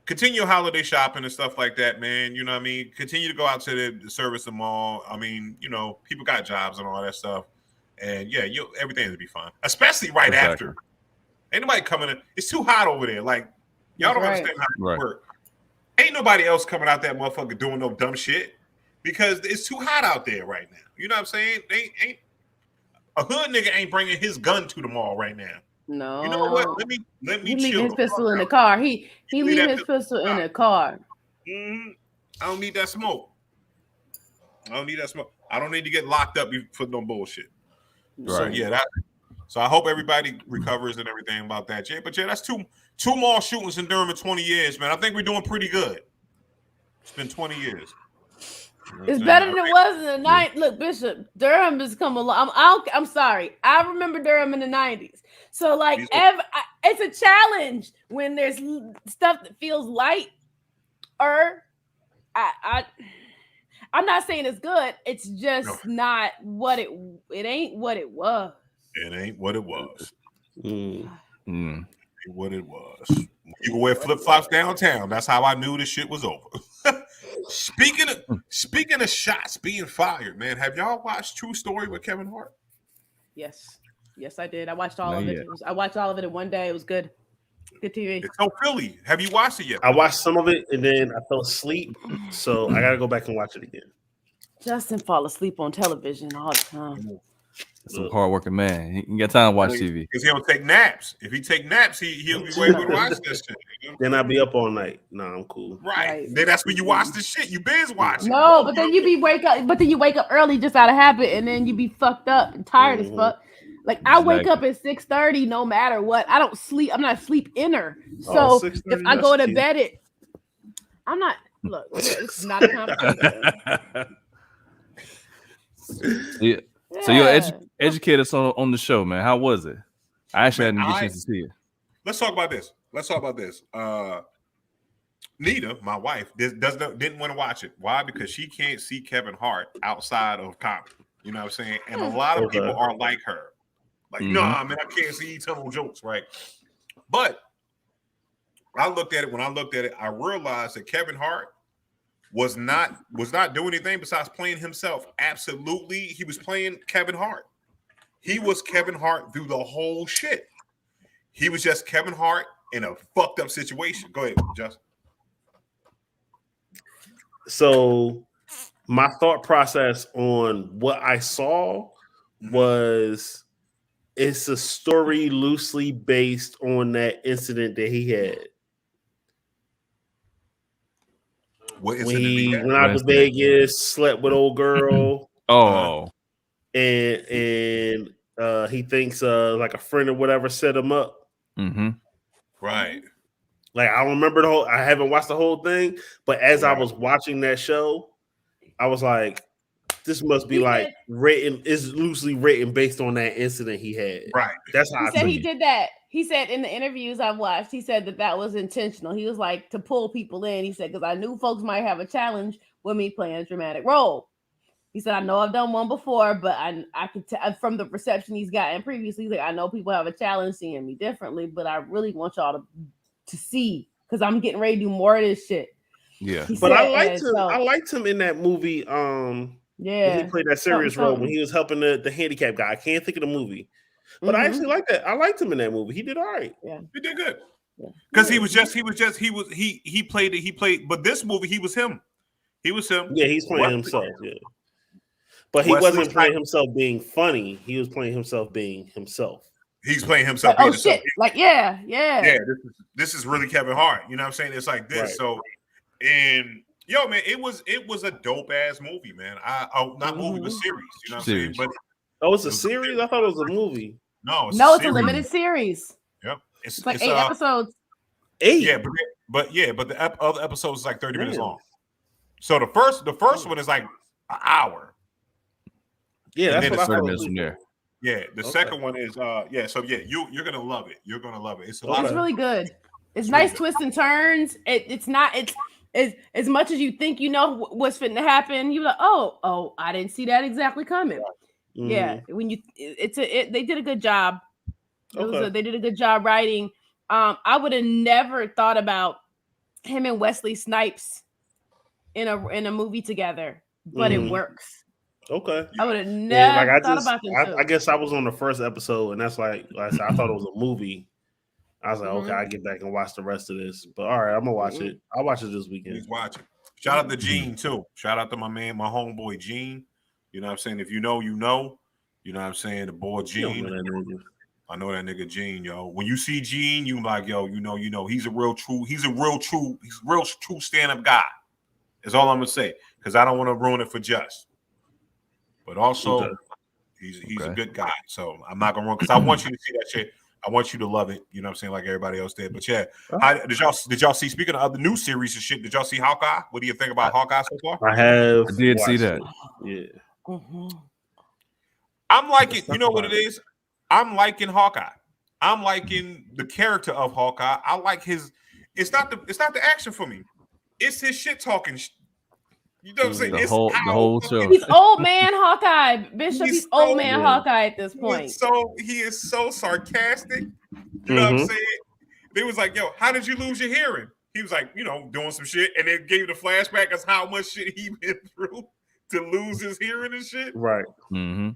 Speaker 1: continue holiday shopping and stuff like that, man. You know what I mean? Continue to go out to the service the mall. I mean, you know, people got jobs and all that stuff. And yeah, everything will be fine. Especially right after. Ain't nobody coming in. It's too hot over there. Like, y'all don't understand how it works. Ain't nobody else coming out that motherfucker doing no dumb shit because it's too hot out there right now. You know what I'm saying? A hood nigga ain't bringing his gun to the mall right now.
Speaker 2: No.
Speaker 1: You know what? Let me
Speaker 2: he leave his pistol in the car. He leave his pistol in the car.
Speaker 1: I don't need that smoke. I don't need to get locked up for no bullshit. Right. So yeah, so I hope everybody recovers and everything about that. Jay, but yeah, that's two mall shootings in Durham in 20 years, man. I think we're doing pretty good. It's been 20 years.
Speaker 2: It's better than it was in the 90s. Look, Bishop, Durham has come along. I'm sorry. I remember Durham in the 90s. So, like, it's a challenge when there's stuff that feels light. I'm not saying it's good. It's just not what it ain't what it was.
Speaker 1: It ain't what it was. What it was. You can wear flip-flops downtown. That's how I knew this shit was over. Speaking of shots being fired, man, have y'all watched True Story with Kevin Hart?
Speaker 2: Yes, I did. I watched all of it. I watched all of it in one day. It was good. Good TV.
Speaker 1: It's so Philly. Have you watched it yet?
Speaker 4: I watched some of it and then I fell asleep, so I gotta go back and watch it again.
Speaker 2: Justin fall asleep on television all the time.
Speaker 3: Some hardworking man. He can get time to watch TV.
Speaker 1: Because he don't take naps. If he take naps, he'll be able to watch this shit.
Speaker 4: Then I'll be up all night. No, I'm cool.
Speaker 1: Right. Then that's when you watch the shit. You binge watching.
Speaker 2: No, but then you wake up early just out of habit, and then you be fucked up and tired as fuck. Like I wake up at 6:30 no matter what. I don't sleep. I'm not a sleep inner. So if I go to bed I'm not. Look, this is not a conversation.
Speaker 3: Yeah. So you're educated on the show, man. How was it? I actually didn't get a chance to see it.
Speaker 1: Let's talk about this. Nita, my wife, didn't want to watch it. Why? Because she can't see Kevin Hart outside of comedy. You know what I'm saying? And a lot of people are like her. Like, nah, man, I can't see you telling jokes, right? But when I looked at it, I realized that Kevin Hart was not doing anything besides playing himself. Absolutely, he was playing Kevin Hart. He was Kevin Hart through the whole shit. He was just Kevin Hart in a fucked up situation. Go ahead, Justin.
Speaker 4: So my thought process on what I saw was it's a story loosely based on that incident that he had.
Speaker 1: What
Speaker 4: When he
Speaker 1: incident?
Speaker 4: went out to Vegas, slept with old girl. And he thinks like a friend or whatever set him up.
Speaker 3: Mm-hmm.
Speaker 1: Right.
Speaker 4: Like I don't remember the whole. I haven't watched the whole thing, but as I was watching that show, I was like, "This must be like written. Is loosely written based on that incident he had."
Speaker 1: Right.
Speaker 4: That's how
Speaker 2: he said he did that. He said in the interviews I've watched, he said that was intentional. He was like to pull people in. He said because I knew folks might have a challenge with me playing a dramatic role. He said I know I've done one before, but I could tell from the reception he's gotten previously. He's like I know people have a challenge seeing me differently, but I really want y'all to see because I'm getting ready to do more of this shit.
Speaker 3: Yeah,
Speaker 4: but I liked him. I liked him in that movie. When he played that serious role when he was helping the handicapped guy. I can't think of the movie, but I actually liked that. I liked him in that movie. He did all right.
Speaker 2: Yeah,
Speaker 1: he did good. Because he played. But this movie, he was him. He was him.
Speaker 4: Yeah, he's playing himself. Yeah, but he wasn't playing himself being funny. He was playing himself being himself.
Speaker 1: He's playing himself.
Speaker 2: Like, shit! Like yeah.
Speaker 1: This is really Kevin Hart. You know what I'm saying? It's like this. Right. So, and yo, man, it was a dope ass movie, man. Movie, but series. You know what I'm saying? But
Speaker 4: it's a series. I thought it was a movie.
Speaker 1: No,
Speaker 2: it's a limited series.
Speaker 1: Yep,
Speaker 2: it's like 8 episodes.
Speaker 4: 8.
Speaker 1: Yeah, but the other episodes is like 30 minutes long. So the first one is like an hour.
Speaker 4: Yeah, that's what I thought.
Speaker 3: From there.
Speaker 1: Yeah, the second one is you're gonna love it. You're gonna love it. It's
Speaker 2: really good. It's nice twists and turns. It's as much as you think you know what's fitting to happen. You're like, oh, I didn't see that exactly coming. Mm. Yeah, when they did a good job. They did a good job writing. I would have never thought about him and Wesley Snipes in a movie together, but it works.
Speaker 4: Okay.
Speaker 2: I would have never thought about them.
Speaker 4: I guess I was on the first episode, and that's like I said, I thought it was a movie. I was like, okay, I get back and watch the rest of this. But all right, I'm gonna watch it. I'll watch it this weekend.
Speaker 1: He's watching. Shout out to Gene too. Shout out to my man, my homeboy Gene. You know what I'm saying? If you know, you know. You know what I'm saying? The boy Gene. I know that nigga Gene, yo. When you see Gene, you like, yo, you know. He's a real true stand-up guy. That's all I'm gonna say. Because I don't want to ruin it for Just. But also, he's a good guy. So I'm not gonna run because I want you to see that shit. I want you to love it. You know what I'm saying? Like everybody else did. But yeah, did y'all see? Speaking of other new series and shit, did y'all see Hawkeye? What do you think about Hawkeye so far?
Speaker 4: I
Speaker 3: did see that.
Speaker 4: Yeah.
Speaker 2: Mm-hmm.
Speaker 1: I'm liking. You know what it is? I'm liking Hawkeye. I'm liking the character of Hawkeye. I like his. It's not the action for me. It's his shit talking. You know what I'm saying?
Speaker 3: The whole show.
Speaker 2: He's old man Hawkeye, Bishop. He's old man Hawkeye at this point.
Speaker 1: He is so sarcastic. You know what I'm saying? They was like, "Yo, how did you lose your hearing?" He was like, doing some shit, and they gave the flashback as how much shit he been through to lose his hearing and shit.
Speaker 4: Right.
Speaker 3: Mm-hmm.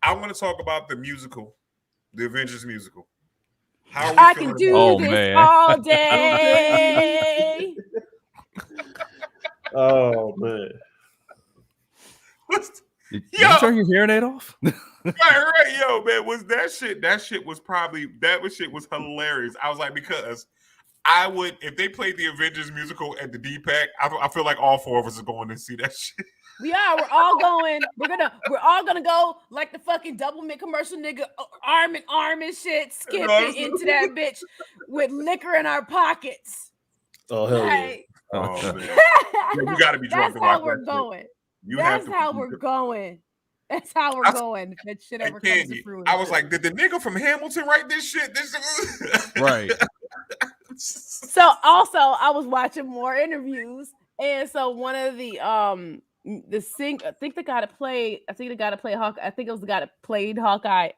Speaker 1: I want to talk about the musical, the Avengers musical.
Speaker 2: How I can do this all day.
Speaker 4: Oh man!
Speaker 3: Did you turn your hearing aid off?
Speaker 1: right, yo, man. Was that shit? That shit was hilarious. I was like, because I would if they played the Avengers musical at the DPAC, I feel like all four of us are going to see that shit.
Speaker 2: We are. We're all going. We're all gonna go like the fucking double mint commercial nigga, arm in arm and shit, skipping into that bitch with liquor in our pockets.
Speaker 4: Oh hell yeah!
Speaker 1: Oh man, you got to be drunk.
Speaker 2: That's how we're going. That's how we're going. That's how we're going. If that shit ever comes to fruition.
Speaker 1: I was like, did the nigga from Hamilton write this shit?
Speaker 3: Right.
Speaker 2: So also, I was watching more interviews, and so one of the I think the guy that played Hawkeye. I think it was the guy that played Hawkeye.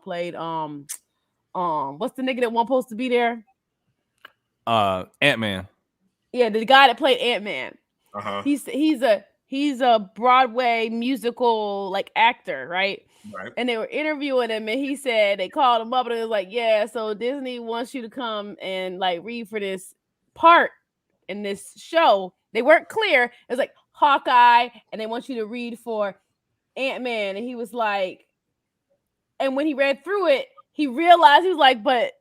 Speaker 2: Played what's the nigga that wasn't supposed to be there?
Speaker 3: Ant-Man.
Speaker 2: Yeah, the guy that played Ant-Man.
Speaker 1: Uh-huh.
Speaker 2: He's a Broadway musical like actor, right?
Speaker 1: Right.
Speaker 2: And they were interviewing him, and he said they called him up and it was like, yeah, so Disney wants you to come and like read for this part in this show. They weren't clear. It was like Hawkeye, and they want you to read for Ant-Man. And he was like, and when he read through it, he realized, he was like, but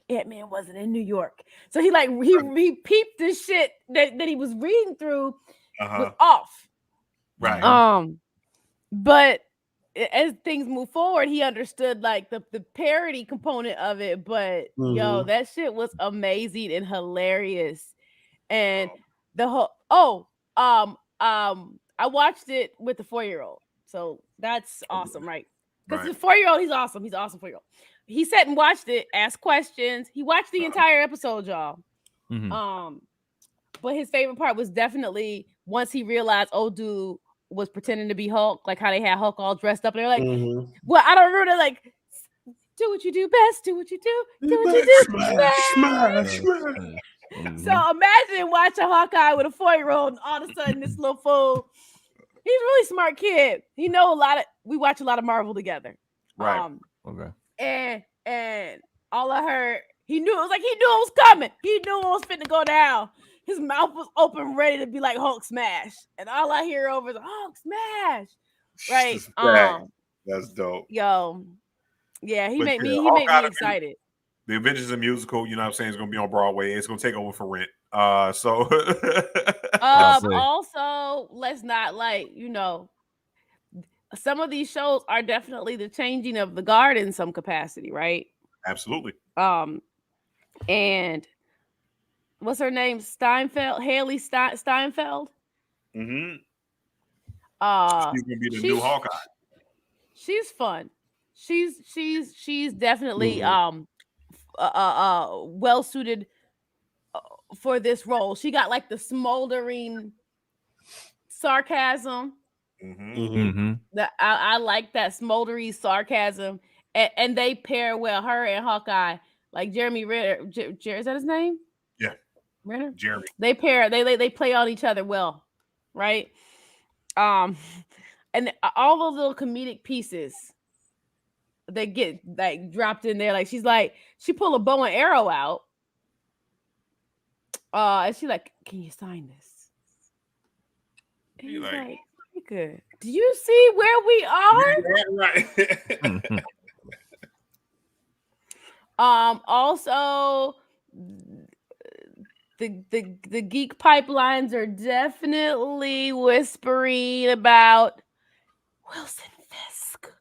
Speaker 2: Ant-Man wasn't in New York. So he like he peeped this shit that he was reading through was off.
Speaker 1: Right.
Speaker 2: But as things move forward, he understood like the parody component of it. But yo, that shit was amazing and hilarious. And the whole I watched it with the 4-year-old. So that's awesome, right? Because the 4-year-old, he's awesome. He's awesome 4-year-old. He sat and watched it, asked questions. He watched the entire episode, y'all. But his favorite part was definitely once he realized old dude was pretending to be Hulk, like how they had Hulk all dressed up. And they're like, well, I don't remember. They're like, do what you do best. Do what you do. Do what you do. Smash. So imagine watching Hawkeye with a 4-year-old, and all of a sudden this little fool, he's a really smart kid. He know a lot of. We watch a lot of Marvel together.
Speaker 1: Right.
Speaker 2: Okay. And all I heard, he knew it was like he knew it was coming. He knew it was finna go down. His mouth was open, ready to be like Hulk smash, and all I hear over is Hulk smash. Right.
Speaker 1: That's dope.
Speaker 2: Yo, yeah, he made me excited.
Speaker 1: The Avengers a musical, you know what I'm saying, is gonna be on Broadway. It's gonna take over for Rent. So
Speaker 2: also, let's not some of these shows are definitely the changing of the guard in some capacity, right?
Speaker 1: Absolutely.
Speaker 2: And what's her name? Haley Steinfeld.
Speaker 1: She's gonna be the new Hawkeye.
Speaker 2: She's fun. She's definitely well suited for this role. She got like the smoldering sarcasm. I like that smoldery sarcasm, and they pair well. Her and Hawkeye, like Jeremy Renner. Is that his name?
Speaker 1: Yeah,
Speaker 2: Renner.
Speaker 1: Jeremy.
Speaker 2: They pair. They play on each other well, right? And all those little comedic pieces that get like dropped in there. Like she pull a bow and arrow out. And she like, can you sign this? And he's like, good. Do you see where we are?
Speaker 1: Right.
Speaker 2: Also, the geek pipelines are definitely whispering about Wilson Fisk,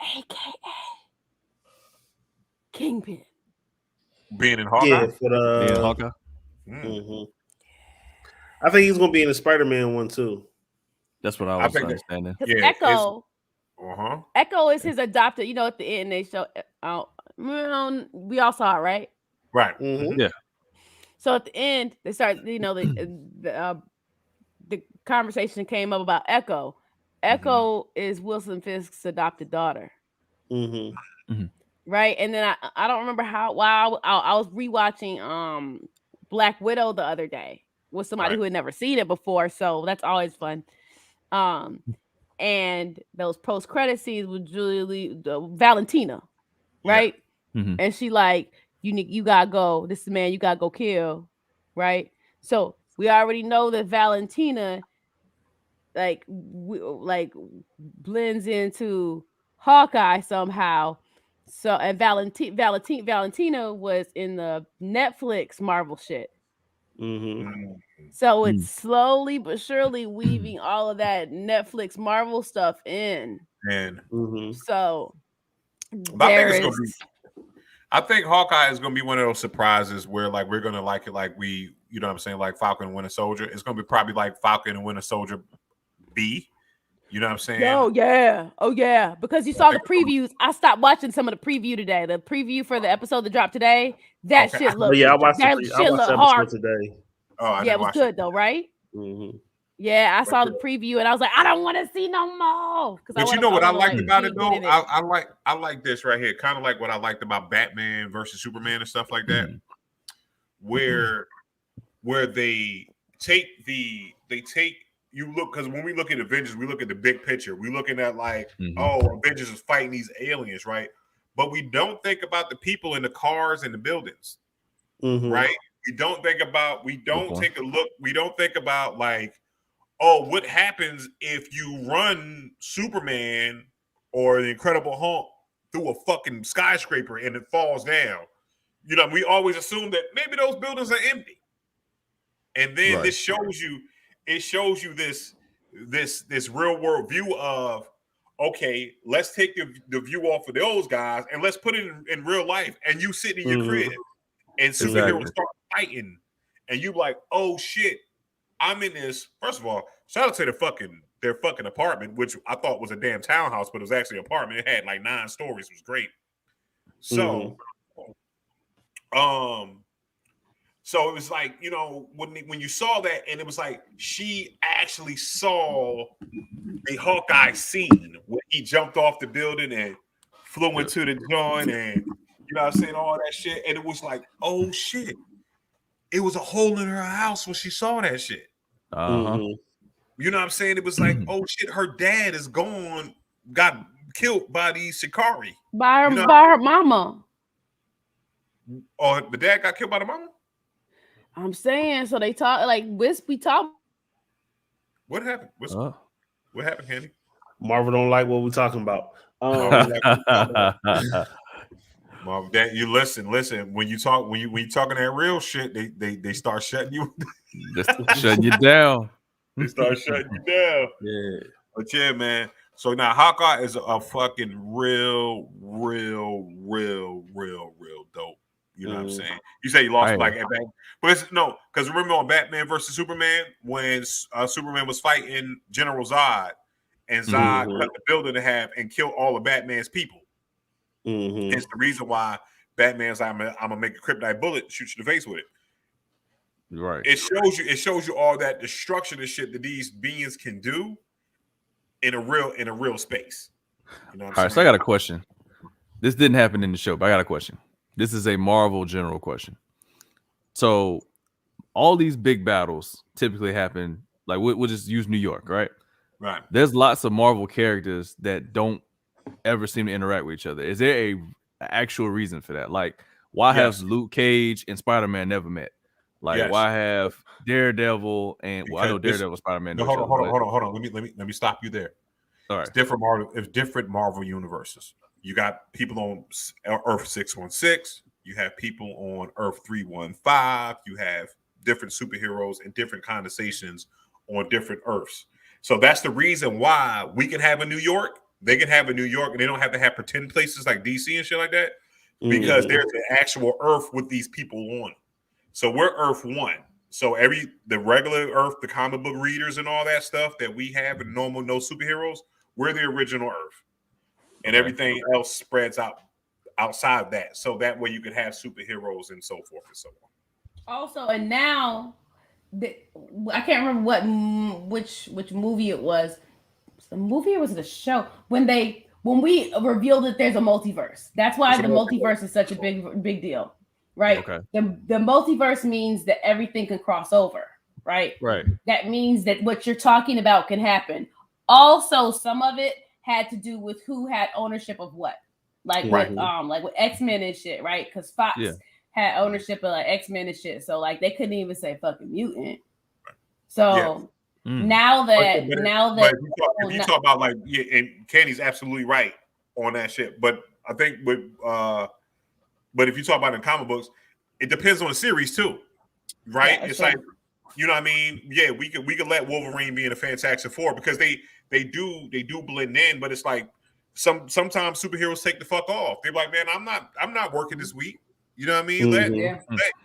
Speaker 2: aka Kingpin,
Speaker 1: being in Hawkeye.
Speaker 4: Yeah, being in Hawkeye. I think he's gonna be in the Spider-Man one too.
Speaker 3: That's what I was understanding.
Speaker 2: Yeah, Echo is his adopted. You know, at the end they show. We all saw it, right?
Speaker 1: Right.
Speaker 3: Yeah.
Speaker 2: So at the end, they start. You know, the conversation came up about Echo. Echo is Wilson Fisk's adopted daughter. Right, and then I don't remember why I was rewatching Black Widow the other day with somebody who had never seen it before, so that's always fun. And those post-credit scenes with Valentina, right? And she like, you gotta go. This is the man you gotta go kill, right? So we already know that Valentina blends into Hawkeye somehow. So and Valentina was in the Netflix Marvel shit. So it's slowly but surely weaving all of that Netflix Marvel stuff in. So
Speaker 1: I think Hawkeye is gonna be one of those surprises where like we're gonna like it like we, you know what I'm saying, like Falcon and Winter Soldier. It's gonna be probably like Falcon and Winter Soldier B. You know what I'm saying?
Speaker 2: Oh yeah. Because you saw the previews. I stopped watching some of the preview today. The preview for the episode that dropped today. That shit looked.
Speaker 4: I watched the
Speaker 2: hard
Speaker 4: today.
Speaker 1: Oh,
Speaker 2: yeah, it was good though, right? Yeah, I saw the preview and I was like, I don't want to see no more.
Speaker 1: But you know what I liked about it though? I like this right here, kind of like what I liked about Batman versus Superman and stuff like that, where they take you look, because when we look at Avengers, we look at the big picture. We're looking at like,
Speaker 3: Mm-hmm.
Speaker 1: oh, Avengers is fighting these aliens, right? But we don't think about the people in the cars and the buildings, right? We don't think about. We don't take a look. We don't think about like, oh, what happens if you run Superman or the Incredible Hulk through a fucking skyscraper and it falls down? You know, we always assume that maybe those buildings are empty. And then this shows you, it shows you this real world view of, okay, let's take the view off of those guys and let's put it in real life. And you sit in your crib and superheroes start fighting, and you like, oh shit, I'm in this. First of all, shout out to their fucking apartment, which I thought was a damn townhouse, but it was actually an apartment. It had like 9 stories. It was great. So, so it was like, you know, when you saw that, and it was like she actually saw the Hawkeye scene when he jumped off the building and flew into the joint, and you know what I'm saying, all that shit. And it was like, oh shit. It was a hole in her house when she saw that shit. You know what I'm saying? It was like, oh shit, her dad is gone, got killed by these Shikari.
Speaker 2: By her mama.
Speaker 1: Oh, the dad got killed by the mama?
Speaker 2: I'm saying, so they talk like we talk.
Speaker 1: What happened? What happened, Candy?
Speaker 4: Marvel don't like what we're talking about.
Speaker 1: Marvel, that you listen. When you talking that real shit, they start shutting you.
Speaker 3: Just shutting you down.
Speaker 1: They start shutting you down.
Speaker 4: Yeah.
Speaker 1: But yeah, man. So now Hawkeye is a fucking real dope. You know what I'm saying? You say he lost but because remember on Batman versus Superman when Superman was fighting General Zod, and Zod cut the building in half and killed all of Batman's people. It's the reason why Batman's I'm gonna make a kryptonite bullet, shoot you in the face with it.
Speaker 3: Right.
Speaker 1: It shows you all that destruction and shit that these beings can do in a real space. You know what I'm saying?
Speaker 3: So I got a question. This didn't happen in the show, but I got a question. This is a Marvel general question. So all these big battles typically happen, like we'll just use New York, right?
Speaker 1: Right.
Speaker 3: There's lots of Marvel characters that don't ever seem to interact with each other. Is there a actual reason for that? Like, why have Luke Cage and Spider-Man never met? Like, why have Daredevil and I know Daredevil and Spider-Man.
Speaker 1: No, hold on. Let me stop you there.
Speaker 3: All right.
Speaker 1: It's different Marvel universes. You got people on Earth 616. You have people on Earth 315. You have different superheroes and different conversations on different Earths. So that's the reason why we can have a New York. They can have a New York, and they don't have to have pretend places like DC and shit like that, because there's an actual Earth with these people on it. So we're Earth 1. So the regular Earth, the comic book readers and all that stuff that we have in normal no superheroes, we're the original Earth. And everything else spreads out outside that. So that way you can have superheroes and so forth and so on.
Speaker 2: Also, and now I can't remember which movie it was. The movie or was it a show? When we revealed that there's a multiverse. That's why the multiverse is such a big deal. Right?
Speaker 3: Okay.
Speaker 2: The multiverse means that everything can cross over, right?
Speaker 3: Right.
Speaker 2: That means that what you're talking about can happen. Also, some of it had to do with who had ownership of what, like with X-Men and shit, right? Because Fox had ownership of like X-Men and shit, so like they couldn't even say fucking mutant. So now that
Speaker 1: if you talk about like and Candy's absolutely right on that shit, but I think but if you talk about in comic books, it depends on the series too, right? It's like, you know what I mean? Yeah, we could let Wolverine be in a Fantastic Four because they do blend in, but it's like sometimes superheroes take the fuck off. They're like, man, I'm not working this week. You know what I mean?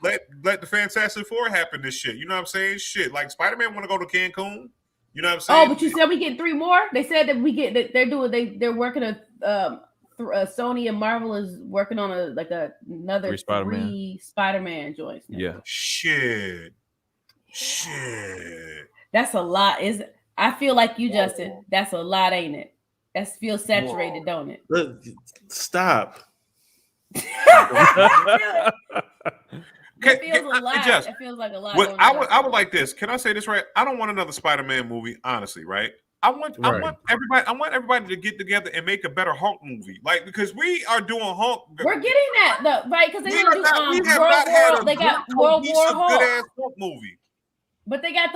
Speaker 1: Let the Fantastic Four happen this shit. You know what I'm saying? Shit, like Spider-Man want to go to Cancun. You know what I'm saying?
Speaker 2: Oh, but you said we get 3 more? They said that they're working Sony and Marvel is working on another 3 Spider-Man joints.
Speaker 3: Yeah.
Speaker 1: Shit.
Speaker 2: That's a lot. I feel like you, Justin. That's a lot, ain't it? That feels saturated, don't it?
Speaker 4: Stop.
Speaker 2: It feels a lot. It feels like a lot.
Speaker 1: I would like this. Can I say this right? I don't want another Spider-Man movie, honestly, right? I want everybody to get together and make a better Hulk movie. Like, because we are doing Hulk.
Speaker 2: We're getting that though, right? Because they didn't do they got World War Hulk.
Speaker 1: Good ass Hulk movie.
Speaker 2: But they got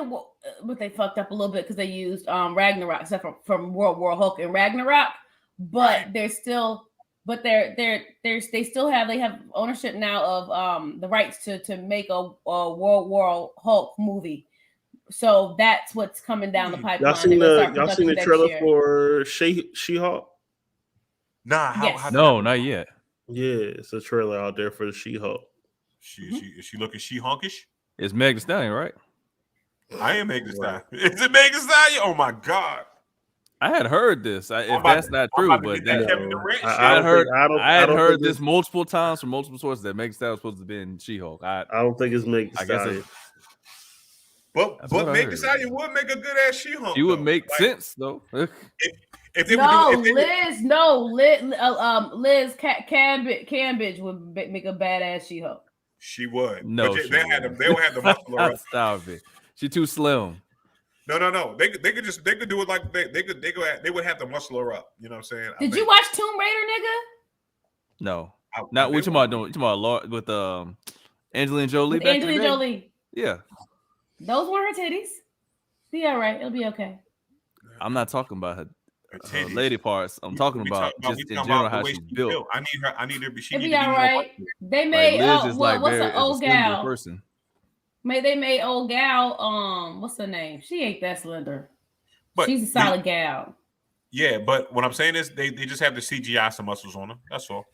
Speaker 2: but they fucked up a little bit because they used Ragnarok, except from World War Hulk and Ragnarok. But they're still, they still have ownership now of the rights to make a World War Hulk movie. So that's what's coming down the pipeline.
Speaker 4: Y'all seen the trailer for She-Hulk?
Speaker 1: Nah,
Speaker 2: yes.
Speaker 3: No, not yet.
Speaker 4: Yeah, it's a trailer out there for the She-Hulk.
Speaker 1: Is she looking She-Honkish?
Speaker 3: It's Meg Thee Stallion, right?
Speaker 1: I am Meg Thee Stallion. Is it Meg Thee Stallion? Oh my god!
Speaker 3: I had heard this. If that's not true, but I had heard this multiple times from multiple sources that Meg Thee Stallion was supposed to be in She-Hulk. I
Speaker 4: don't think it's Meg Thee Stallion.
Speaker 1: But Meg Thee Stallion would make a good ass She-Hulk.
Speaker 3: She would make sense though.
Speaker 2: Liz Cambridge would make a badass She-Hulk.
Speaker 1: She would.
Speaker 3: No,
Speaker 1: but they would have the muscle up.
Speaker 3: Stop it. She too slim.
Speaker 1: No. They could do it like they would have to muscle her up. You know what I'm saying?
Speaker 2: Did you watch Tomb Raider, nigga?
Speaker 3: No. Not what you talking about with Angelina Jolie.
Speaker 2: Angelina Jolie.
Speaker 3: Yeah.
Speaker 2: Those weren't her titties. Be all right. It'll be okay.
Speaker 3: I'm not talking about her lady parts. I'm talking about just in general how she's built.
Speaker 1: I need her.
Speaker 2: It'll be all right. They made what's an old gal?
Speaker 3: Person.
Speaker 2: They made old gal. What's her name? She ain't that slender. But she's a solid gal.
Speaker 1: Yeah, but what I'm saying is they just have to CGI some muscles on her. That's all.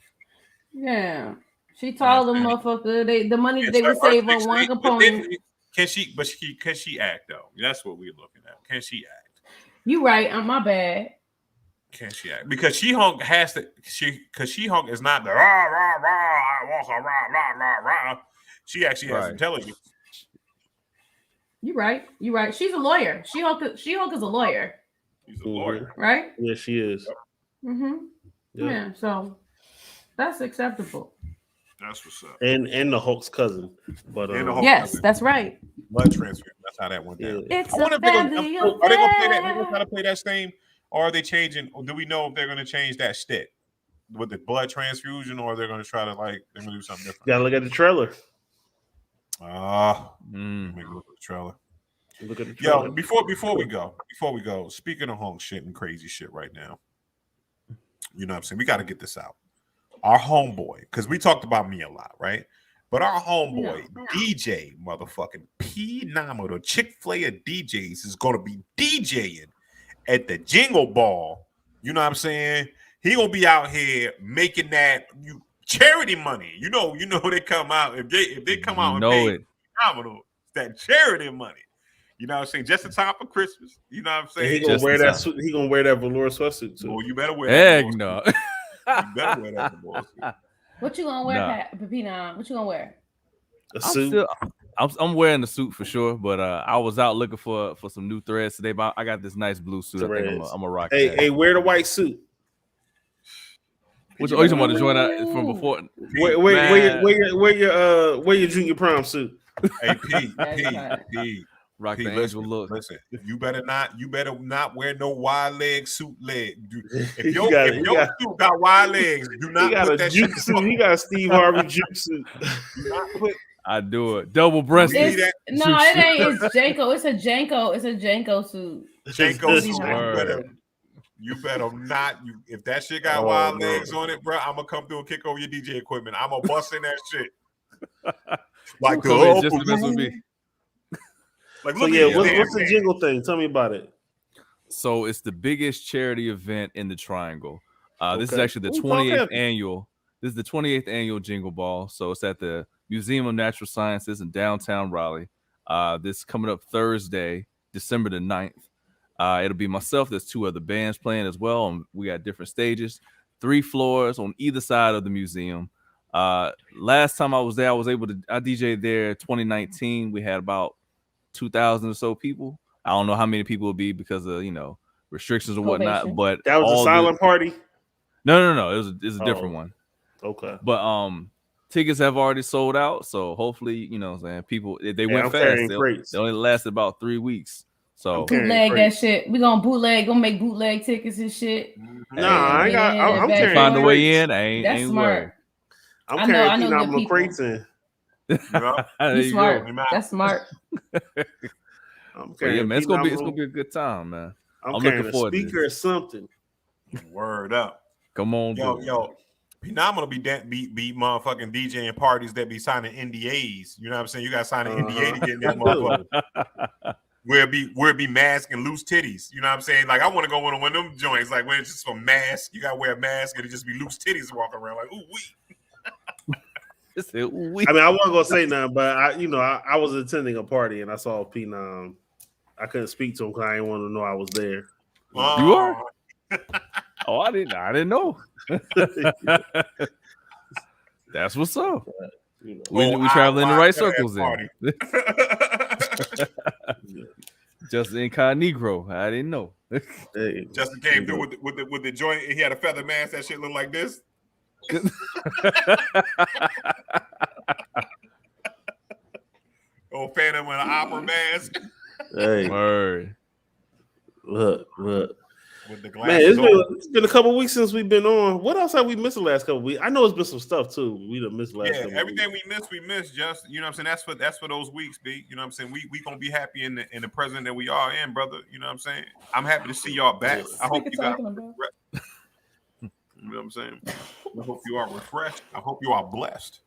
Speaker 2: Yeah, she taller than motherfucker. The money they would save on one component.
Speaker 1: Can she act though? That's what we're looking at. Can she act?
Speaker 2: You right. My bad.
Speaker 1: Can she act? Because She-Hulk has to. Because She-Hulk is not the rah rah rah. I walk a rah rah rah rah. She actually has intelligence.
Speaker 2: You're right. She's a lawyer. She-Hulk is a lawyer.
Speaker 1: She's a lawyer,
Speaker 2: right?
Speaker 4: Yeah, she is.
Speaker 2: Mm-hmm. Yeah. So that's acceptable.
Speaker 1: That's what's up.
Speaker 4: And the Hulk's cousin, but
Speaker 2: yes, cousin. That's right.
Speaker 1: Blood transfusion. That's how that went down.
Speaker 2: It's
Speaker 1: I wonder if are they gonna play that? They're gonna try to play that same, or are they changing? Or do we know if they're gonna change that stick with the blood transfusion, or they're gonna try to they're gonna do something different?
Speaker 4: Gotta look at the trailer.
Speaker 1: Make a look at the trailer.
Speaker 4: Look at the trailer.
Speaker 1: Yo, before we go, speaking of Hulk shit and crazy shit right now, you know what I'm saying? We got to get this out. Our homeboy, because we talked about me a lot, right? But our homeboy, DJ motherfucking Phenomenal, Chick-fil-A DJs is going to be DJing at the Jingle Ball. You know what I'm saying? He going to be out here making that charity money. You know they come out. If they come out and pay Phenomenal, that charity money. You know what I'm saying? Just in time for Christmas. You know what I'm saying?
Speaker 4: He gonna wear that suit. He gonna wear that velour sweatsuit too.
Speaker 1: Well, you better wear that.
Speaker 3: Heck no.
Speaker 1: You better wear that velour suit.
Speaker 2: What you gonna wear, Pepino? What you gonna wear?
Speaker 4: A suit.
Speaker 3: I'm wearing the suit for sure, but I was out looking for some new threads today. But I got this nice blue suit. I think I'm gonna rock.
Speaker 4: Hey, wear the white suit.
Speaker 3: Which you talking about the joint from before?
Speaker 4: Wear your junior prom suit.
Speaker 1: Hey, P.
Speaker 3: Rock the angel look.
Speaker 1: Listen, you better not wear no wide leg suit leg. If your suit got wide legs, do not put that shit
Speaker 4: suit. He got a Steve Harvey juke suit.
Speaker 1: Do not put.
Speaker 3: I do it. Double breasted.
Speaker 2: No, it ain't. It's Janko. It's a Janko suit.
Speaker 1: Janko suit. You better not. If that shit got wide legs on it, bro, I'm gonna come through and kick over your DJ equipment. I'm gonna bust in that shit. Like
Speaker 3: just the best would be.
Speaker 1: Like,
Speaker 4: so yeah, what's the jingle thing? Tell me about it.
Speaker 3: So it's the biggest charity event in the Triangle. This is actually the 28th annual. This is the 28th annual Jingle Ball. So it's at the Museum of Natural Sciences in downtown Raleigh. This coming up Thursday, December the 9th. It'll be myself. There's 2 other bands playing as well. We got different stages, 3 floors on either side of the museum. Last time I was there, I DJ'd there 2019. We had about 2,000 or so people. I don't know how many people will be because of restrictions or whatnot. But
Speaker 4: that was a silent party.
Speaker 3: No. It was a different one.
Speaker 4: Okay.
Speaker 3: But tickets have already sold out. So hopefully, you know what I'm saying, people, they went fast. They only lasted about 3 weeks. So
Speaker 2: bootleg that shit. We gonna make bootleg tickets and shit.
Speaker 4: Nah, I'm carrying.
Speaker 3: Find a way in.
Speaker 2: That's smart.
Speaker 4: I'm carrying phenomenal crates in.
Speaker 2: You smart. That's smart.
Speaker 4: I'm carrying.
Speaker 3: Man, it's gonna be a good time, man.
Speaker 4: I'm looking forward to it. Speaker or something.
Speaker 1: Word up.
Speaker 3: Come on,
Speaker 1: yo. Phenomenal be motherfucking DJing parties that be signing NDAs. You know what I'm saying? You got to sign an NDA to get in that motherfucker. Where it be mask and loose titties. You know what I'm saying? Like, I want to go in one of them joints, like, when it's just a mask, you got to wear a mask and it just be loose titties walking around, like, ooh, wee.
Speaker 4: I mean, I wasn't going to say nothing, but I was attending a party and I saw Phenom. I couldn't speak to him because I didn't want to know I was there.
Speaker 3: You are? Oh, I didn't know. That's what's up. We traveling in the right circles then. Just incognito. I didn't know.
Speaker 1: Justin came through with the joint. He had a feather mask. That shit looked like this. Old Phantom with an opera mask.
Speaker 4: Hey,
Speaker 3: word.
Speaker 4: Look. With the glasses. Man, it's been a couple weeks since we've been on. What else have we missed the last couple weeks? I know it's been some stuff too. We done missed last.
Speaker 1: Yeah, everything weeks. we missed. Just you know what I'm saying. That's for those weeks, B. You know what I'm saying. We gonna be happy in the present that we are in, brother. You know what I'm saying. I'm happy to see y'all back. I hope you got. You know what I'm saying. I hope you are refreshed. I hope you are blessed.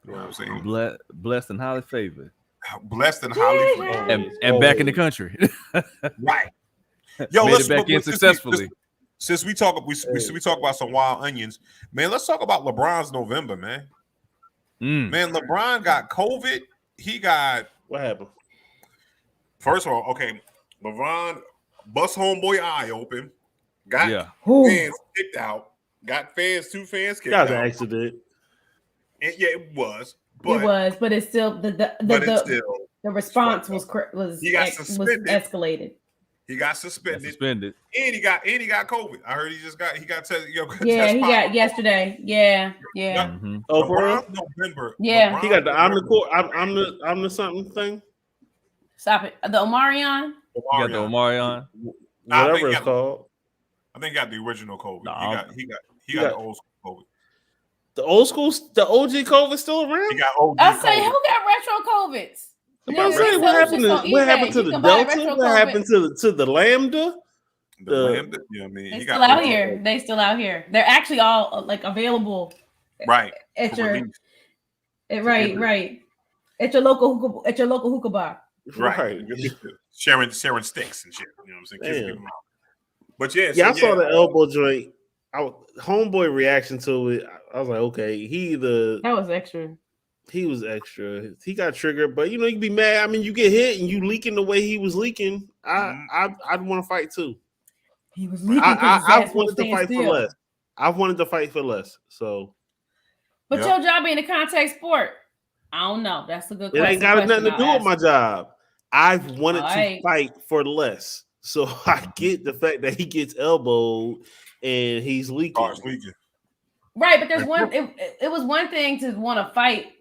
Speaker 1: You know what I'm saying.
Speaker 3: Blessed and highly favored.
Speaker 1: Blessed and highly favored.
Speaker 3: And back in the country.
Speaker 1: Right. Yo,
Speaker 3: let's back in successfully.
Speaker 1: Since we talk about some wild onions, man. Let's talk about LeBron's November, man. Man, LeBron got COVID. He got
Speaker 4: what happened?
Speaker 1: First of all, okay, LeBron bust homeboy eye open, got fans kicked out, got two fans kicked out.
Speaker 4: That was an accident.
Speaker 1: And it was,
Speaker 2: but it's still the response was
Speaker 1: he got suspended.
Speaker 2: Was escalated.
Speaker 1: He got suspended. And he got COVID. I heard he got tested.
Speaker 2: He got yesterday. Yeah.
Speaker 3: Mm-hmm.
Speaker 4: Oh, bro.
Speaker 1: November.
Speaker 2: Yeah.
Speaker 4: He got the I'm the something thing.
Speaker 2: Stop it. The Omarion.
Speaker 3: You got the Omarion.
Speaker 4: Whatever it's called.
Speaker 1: I think he got the original COVID. He got the old school COVID.
Speaker 4: The old school, the OG COVID still around?
Speaker 1: He got OG
Speaker 2: I say, who got retro COVIDs?
Speaker 4: What happened to the Delta? What happened to the Lambda?
Speaker 1: The Lambda? Yeah, I mean,
Speaker 2: they still out here. They still out here. They're actually all like available.
Speaker 1: Right.
Speaker 2: At your right. At your local hookah bar.
Speaker 1: Right. Sharing sticks and shit. You know what I'm saying? But
Speaker 4: I saw the elbow joint. Homeboy reaction to it. I was like, okay, that was extra. He was extra. He got triggered, but you can be mad. I mean, you get hit and you leaking the way he was leaking. I'd want to fight too.
Speaker 2: He was leaking.
Speaker 4: I wanted to fight for less. I wanted to fight for less. So,
Speaker 2: but your job being a contact sport, I don't know. That's a good question.
Speaker 4: It ain't got nothing to do with my job. I've wanted to fight for less. So I get the fact that he gets elbowed and he's leaking.
Speaker 2: Right, but there's one. It was one thing to want to fight.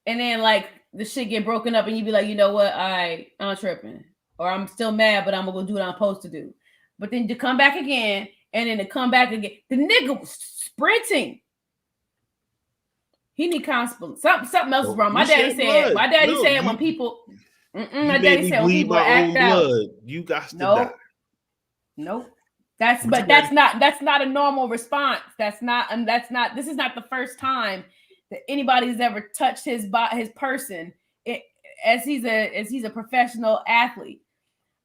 Speaker 2: And then, like, the shit get broken up, and you be like, you know what? I'm tripping. Or I'm still mad, but I'm going to go do what I'm supposed to do. But then to come back again, and then to come back again. The nigga was sprinting. He need constable. Something else is wrong. My daddy said when people... my daddy said when people act out...
Speaker 4: You got to die.
Speaker 2: Nope. That's not a normal response. This is not the first time that anybody's ever touched his person as he's a professional athlete.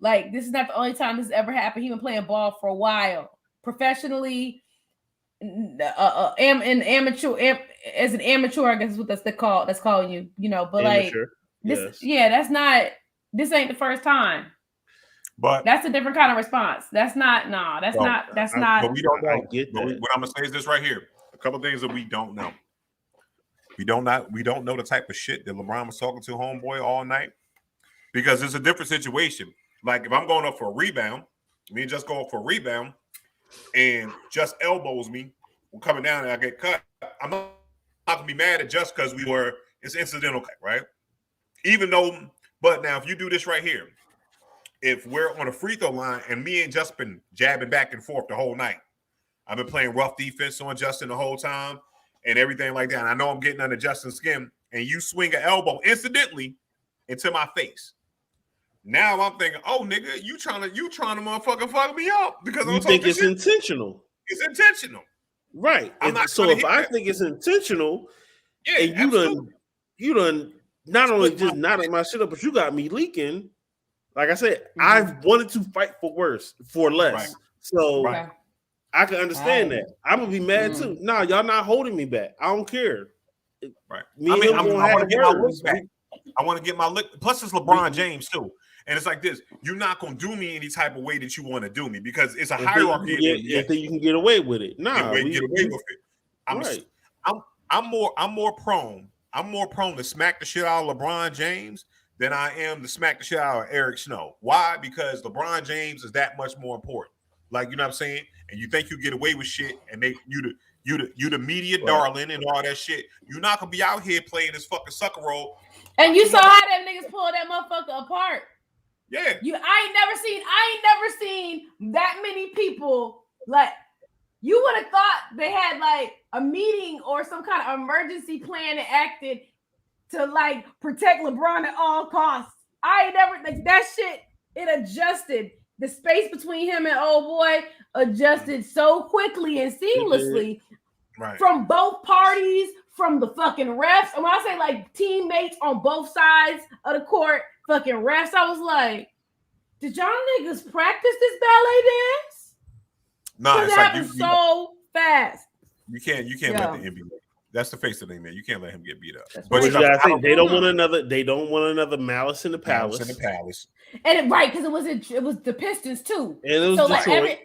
Speaker 2: Like, this is not the only time this has ever happened. He's been playing ball for a while, professionally, as an amateur. I guess is what that's calling you. But amateur. Like this, this ain't the first time.
Speaker 1: But
Speaker 2: that's a different kind of response. That's not.
Speaker 1: But we don't know. What I'm gonna say is this right here: a couple of things that we don't know. We don't know the type of shit that LeBron was talking to homeboy all night, because it's a different situation. Like, if I'm going up for a rebound, me just go up for a rebound, and just elbows me, I'm coming down and I get cut. I'm not not gonna be mad at just because it's incidental, right? Even though, but now if you do this right here, if we're on a free throw line and me and Just been jabbing back and forth the whole night, I've been playing rough defense on Justin the whole time and everything like that. And I know I'm getting under Justin's skin, and you swing an elbow incidentally into my face. Now I'm thinking, oh nigga, you trying to motherfucker fuck me up because
Speaker 4: you think it's intentional.
Speaker 1: It's intentional.
Speaker 4: Right. So if I think it's intentional, and you done not only just knotted my shit up, but you got me leaking. Like I said, I've wanted to fight for less.
Speaker 1: Right.
Speaker 4: So I can understand that. I'm gonna be mad too. Nah, y'all not holding me back. I don't care.
Speaker 1: Right.
Speaker 4: I want to
Speaker 1: get my lick back. I want to get my lick. Plus, it's LeBron James too. And it's like this: you're not gonna do me any type of way that you want to do me because it's a hierarchy.
Speaker 4: You think you can get away with it? Nah,
Speaker 1: get away with it. I'm more prone to smack the shit out of LeBron James than I am to smack the shit out of Eric Snow. Why? Because LeBron James is that much more important. Like, you know what I'm saying? And you think you get away with shit, and you the media darling and all that shit. You're not gonna be out here playing this fucking sucker role.
Speaker 2: And you saw how that niggas pull that motherfucker apart.
Speaker 1: Yeah.
Speaker 2: I ain't never seen that many people. Like, you would have thought they had like a meeting or some kind of emergency plan enacted to like protect LeBron at all costs. I ain't never like that shit. It adjusted. The space between him and old boy adjusted so quickly and seamlessly from both parties, from the fucking refs. And when I say like teammates on both sides of the court, fucking refs, I was like, did y'all niggas practice this ballet dance?
Speaker 1: No, it's like you
Speaker 2: so fast.
Speaker 1: You can't let the NBA. That's the face of the thing, man. You can't let him get beat up.
Speaker 4: But you gotta think they don't want another Malice in the Palace.
Speaker 2: And because it was the Pistons too.
Speaker 4: And it was so Detroit.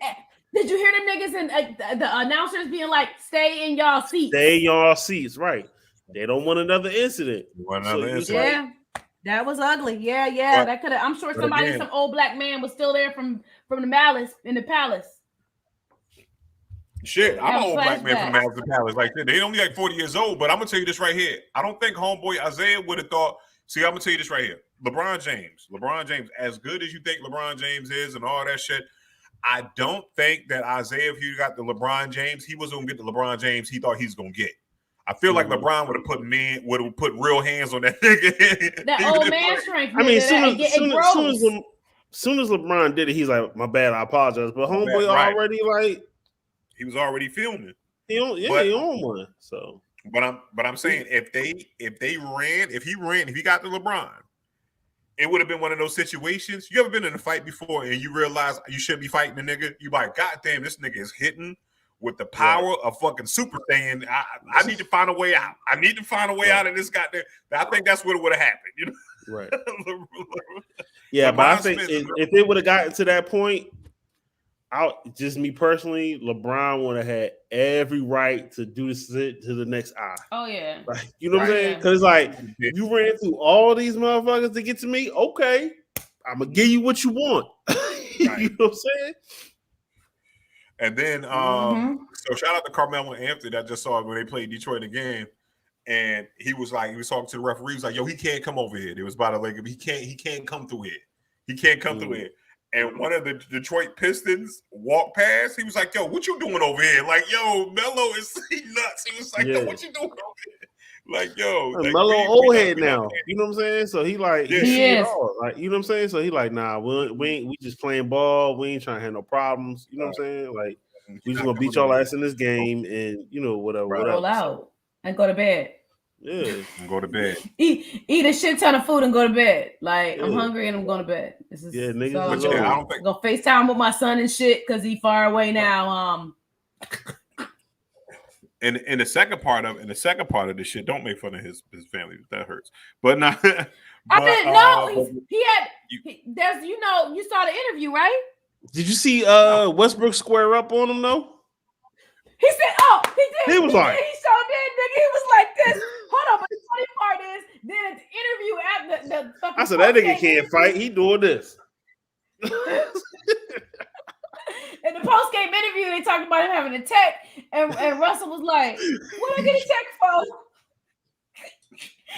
Speaker 2: Did you hear them niggas and the announcers being like, "Stay in y'all seats."
Speaker 4: Stay in y'all seats, right? They don't want another incident.
Speaker 2: That was ugly. Yeah. That could have. I'm sure some old black man was still there from the Malice in the Palace.
Speaker 1: Shit, I'm an old black man from the Malice in the Palace. Like they only like 40 years old, but I'm gonna tell you this right here. I don't think homeboy Isaiah would have thought. See, I'm gonna tell you this right here. LeBron James, as good as you think LeBron James is and all that shit, I don't think that Isaiah, if you got the LeBron James, he was gonna get the LeBron James he thought he was gonna get. I feel like LeBron would have put real hands on that nigga.
Speaker 2: That old man strength.
Speaker 4: I mean, soon as LeBron did it, he's like, "My bad, I apologize." But homeboy already like
Speaker 1: he was already filming.
Speaker 4: He on one. So,
Speaker 1: but I'm saying if he got to LeBron, it would have been one of those situations. You ever been in a fight before and you realize you shouldn't be fighting a nigga? You like, God damn, this nigga is hitting with the power of fucking Super Saiyan. I need to find a way out. I need to find a way out of this goddamn. I think that's what would have happened, you know?
Speaker 4: Right. Yeah, but I think if it would have gotten to that point, just me personally, LeBron would have had every right to do this to the next eye.
Speaker 2: Oh yeah,
Speaker 4: like, you know what I'm saying? Because it's like you ran through all these motherfuckers to get to me. Okay, I'm gonna give you what you want. You know what I'm saying?
Speaker 1: And then, so shout out to Carmelo Anthony that I just saw when they played Detroit again, and he was talking to the referee. He was like, "Yo, he can't come over here." It was about he can't come through here. He can't come through here. And one of the Detroit Pistons walked past. He was like, "Yo, what you doing over here?" Like, "Yo, Melo is nuts." He was like, "Yo, what you doing over here?" Like, "Yo,
Speaker 4: Melo old head now." You know what I'm saying? So he like, he is. Like, you know what I'm saying? So he like, "Nah, we just playing ball. We ain't trying to have no problems." You know what I'm saying? Like, we just gonna beat y'all ass in this game, and you know whatever.
Speaker 2: Roll out and go to bed.
Speaker 4: Yeah,
Speaker 1: and go to bed.
Speaker 2: Eat a shit ton of food and go to bed. Like, I'm hungry and I'm going to bed. This is
Speaker 4: niggas.
Speaker 2: So,
Speaker 1: I don't think
Speaker 2: I'm gonna FaceTime with my son and shit because he far away now.
Speaker 1: And in the second part of this shit, don't make fun of his family. That hurts. But not.
Speaker 2: He had. You saw the interview, right?
Speaker 4: Did you see Westbrook square up on him though?
Speaker 2: He said, "Oh, he did."
Speaker 4: He was like,
Speaker 2: "He showed did, nigga." He was like this. Hold on, but the funny part is, then the interview at the fucking.
Speaker 4: I said that nigga can't fight. He doing this.
Speaker 2: In the post game interview, they talked about him having a tech, and Russell was like, "What I get a tech for?"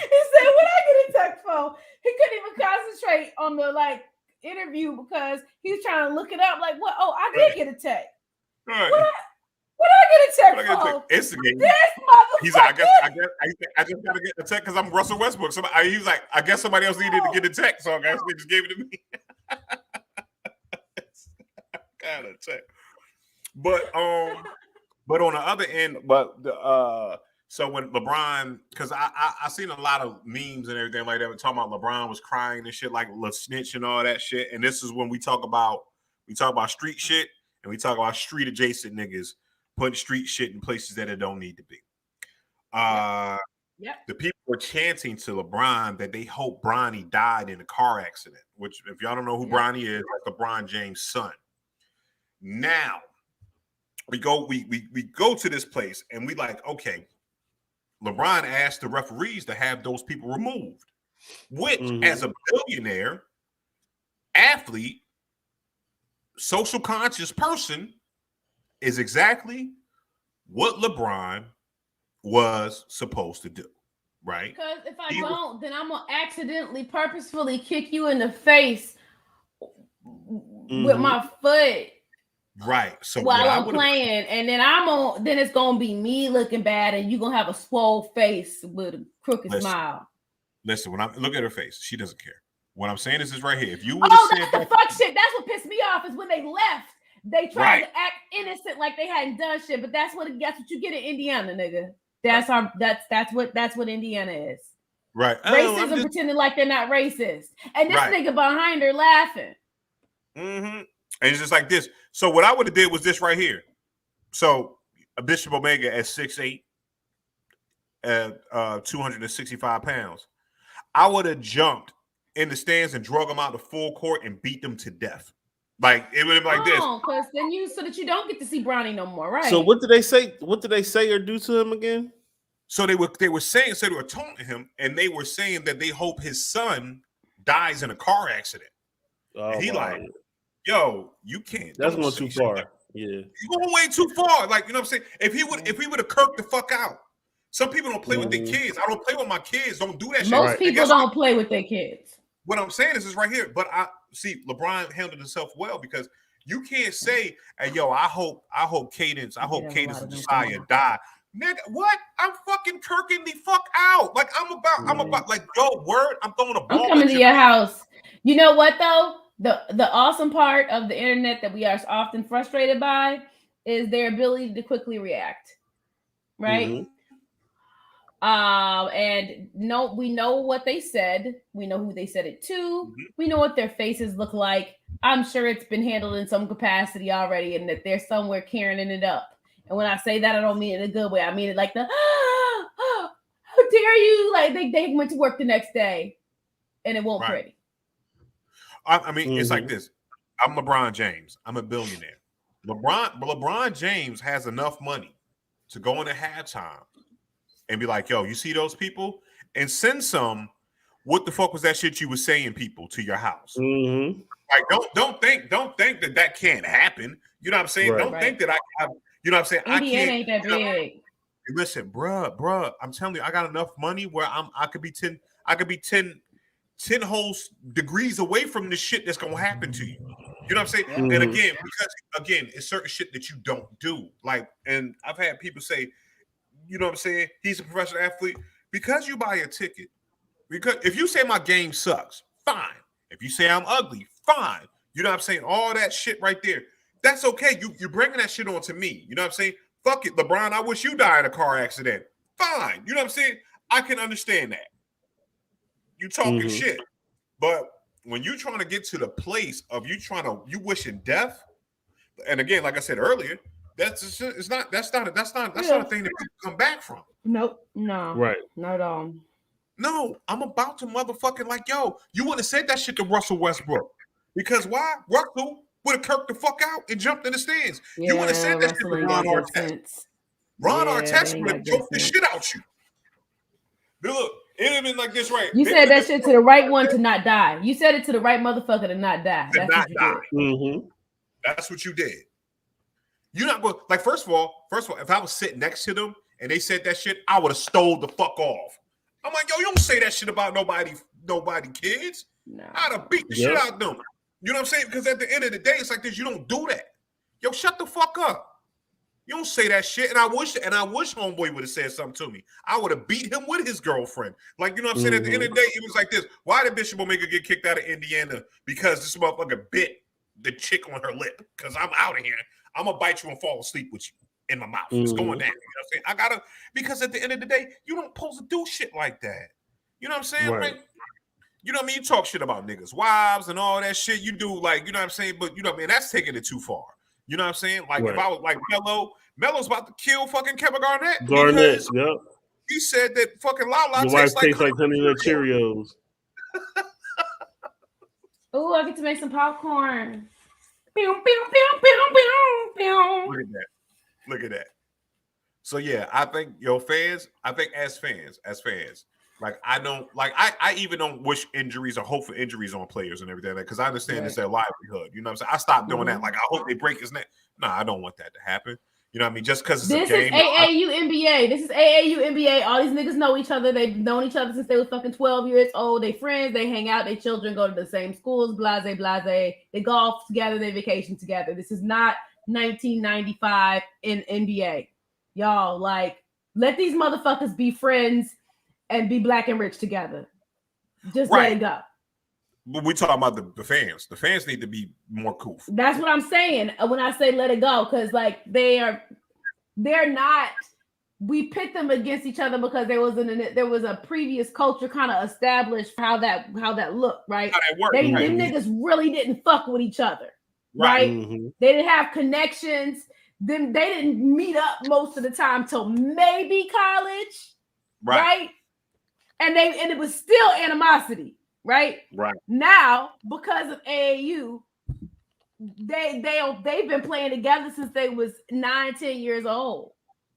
Speaker 2: said, "What I get a text for?" He couldn't even concentrate on the interview because he was trying to look it up. Like, what? Oh, I did get a text.
Speaker 1: Right.
Speaker 2: What I get a text for?
Speaker 1: Instigate.
Speaker 2: This motherfucker.
Speaker 1: He's like, I just gotta get the text because I'm Russell Westbrook. He was like, I guess somebody else needed to get the text, so I guess they just gave it to me. Kind of text. But on the other end, so when LeBron, because I seen a lot of memes and everything like that, talking about LeBron was crying and shit, like La Snitch and all that shit. And this is when we talk about street shit and we talk about street adjacent niggas putting street shit in places that it don't need to be. The people were chanting to LeBron that they hope Bronny died in a car accident, which if y'all don't know who Bronny is, that's LeBron James' son. Now we go to this place and we like, okay, LeBron asked the referees to have those people removed, which as a billionaire, athlete, social conscious person is exactly what LeBron was supposed to do, right?
Speaker 2: Because if I don't, then I'm gonna accidentally, purposefully kick you in the face with my foot.
Speaker 1: Right. So
Speaker 2: while I'm playing, and then it's gonna be me looking bad, and you're gonna have a swole face with a crooked smile.
Speaker 1: Listen, when I look at her face, she doesn't care. What I'm saying is right here. If you would have said
Speaker 2: that's the fuck shit. That's what pissed me off is when they left. They tried to act innocent like they hadn't done shit, but that's what you get in Indiana, nigga. That's what Indiana is.
Speaker 1: Right.
Speaker 2: Racism pretending like they're not racist. And this nigga behind her laughing.
Speaker 1: Mm-hmm. And it's just like this. So what I would have did was this right here. So a Bishop Omega at 6'8", 265 pounds. I would have jumped in the stands and drug them out to full court and beat them to death. Like it would have been like this.
Speaker 2: Because then so that you don't get to see Bronny no more, right?
Speaker 4: So what did they say? What did they say or do to him again?
Speaker 1: So they were taunting him, and they were saying that they hope his son dies in a car accident.
Speaker 4: Oh,
Speaker 1: and he like, yo, you can't.
Speaker 4: That's going too far. Yeah,
Speaker 1: you're going way too far. Like, you know what I'm saying? If he would have kirked the fuck out. Some people don't play with their kids. I don't play with my kids. Don't do that shit.
Speaker 2: Most people don't play with their kids.
Speaker 1: What I'm saying is right here. But I see LeBron handled himself well because you can't say, "Hey, yo, I hope Cadence and Josiah die." Nigga, what? I'm fucking kirking the fuck out. Like I'm about like yo, word. I'm throwing a ball.
Speaker 2: I'm coming to your house. You know what though? The awesome part of the internet that we are often frustrated by is their ability to quickly react. Right? And we know what they said. We know who they said it to. We know what their faces look like. I'm sure it's been handled in some capacity already, and that they're somewhere carrying it up. And when I say that, I don't mean it in a good way. I mean it like how dare you? Like they went to work the next day, and it won't pretty.
Speaker 1: I mean, it's like this. I'm LeBron James. I'm a billionaire. LeBron James has enough money to go into halftime and be like, yo, you see those people? And send some, what the fuck was that shit you were saying, people, to your house? Like, don't think that can't happen. You know what I'm saying? Don't think that I have, you know what I'm saying?
Speaker 2: Indiana ain't that big.
Speaker 1: Listen, bruh, I'm telling you, I got enough money where I could be 10 whole degrees away from the shit that's gonna happen to you. You know what I'm saying? And again, because it's certain shit that you don't do. Like, and I've had people say, you know what I'm saying? He's a professional athlete. Because you buy a ticket, because if you say my game sucks, fine. If you say I'm ugly, fine. You know what I'm saying? All that shit right there. That's okay. You're bringing that shit on to me. You know what I'm saying? Fuck it, LeBron. I wish you died in a car accident. Fine. You know what I'm saying? I can understand that. You talking shit. But when you're trying to get to the place of you wishing death, and again, like I said earlier, that's not a thing that people come back from.
Speaker 2: Nope. No.
Speaker 4: Right.
Speaker 2: Not at all.
Speaker 1: No, I'm about to motherfucking like, yo, you wouldn't have said that shit to Russell Westbrook. Because why? Russell would have kirked the fuck out and jumped in the stands. You would have said that shit to Ron Artest. Ron Artest would have choked the shit out you. Look, it would have been like this, right?
Speaker 2: You said that shit to the right one to not die. You said it to the right motherfucker to not die. That's what you did.
Speaker 1: That's what you did. You're not going, like, first of all, if I was sitting next to them and they said that shit, I would have stole the fuck off. I'm like, yo, you don't say that shit about nobody kids.
Speaker 2: No.
Speaker 1: I'd have beat the shit out of them. You know what I'm saying? Because at the end of the day, it's like this. You don't do that. Yo, shut the fuck up. You don't say that shit. And I wish homeboy would have said something to me. I would have beat him with his girlfriend. Like, you know what I'm saying? At the end of the day, it was like this. Why did Bishop Omega get kicked out of Indiana? Because this motherfucker bit the chick on her lip. Because I'm out of here. I'm going to bite you and fall asleep with you in my mouth. It's going down. You know what I'm saying? Because at the end of the day, you don't supposed to do shit like that. You know what I'm saying?
Speaker 4: Right.
Speaker 1: Like, you know what I mean? You talk shit about niggas' wives and all that shit. You do, like, you know what I'm saying? But, you know what I mean? That's taking it too far. You know what I'm saying? Like, if I was like Melo's about to kill fucking Kevin Garnett.
Speaker 4: Garnett, yep.
Speaker 1: He said that fucking Lala
Speaker 4: Your wife
Speaker 1: tastes
Speaker 4: like Honey Nut Cheerios.
Speaker 2: Oh, I get to make some popcorn. Pew, pew, pew, pew, pew, pew.
Speaker 1: Look at that. So yeah, I think as fans, like I even don't wish injuries or hope for injuries on players and everything, because I understand it's their livelihood. You know what I'm saying? I stopped doing that. Like, I hope they break his neck. No, I don't want that to happen. You know what I mean? Just because it's a game.
Speaker 2: This is AAU NBA. This is AAU NBA. All these niggas know each other. They've known each other since they were fucking 12 years old. They friends. They hang out. They children go to the same schools. Blase. They golf together. They vacation together. This is not 1995 in NBA. Y'all, like, let these motherfuckers be friends and be black and rich together. Just let it go.
Speaker 1: But we talking about the fans. The fans need to be more cool.
Speaker 2: That's what I'm saying when I say let it go, because like they're not. We pit them against each other because there was a previous culture kind of established for how that looked, right?
Speaker 1: How that worked,
Speaker 2: them
Speaker 1: right.
Speaker 2: niggas really didn't fuck with each other, right?
Speaker 4: Mm-hmm.
Speaker 2: They didn't have connections. Then they didn't meet up most of the time till maybe college, right? And it was still animosity. Right now, because of AAU, they've been playing together since they was 9-10 years old.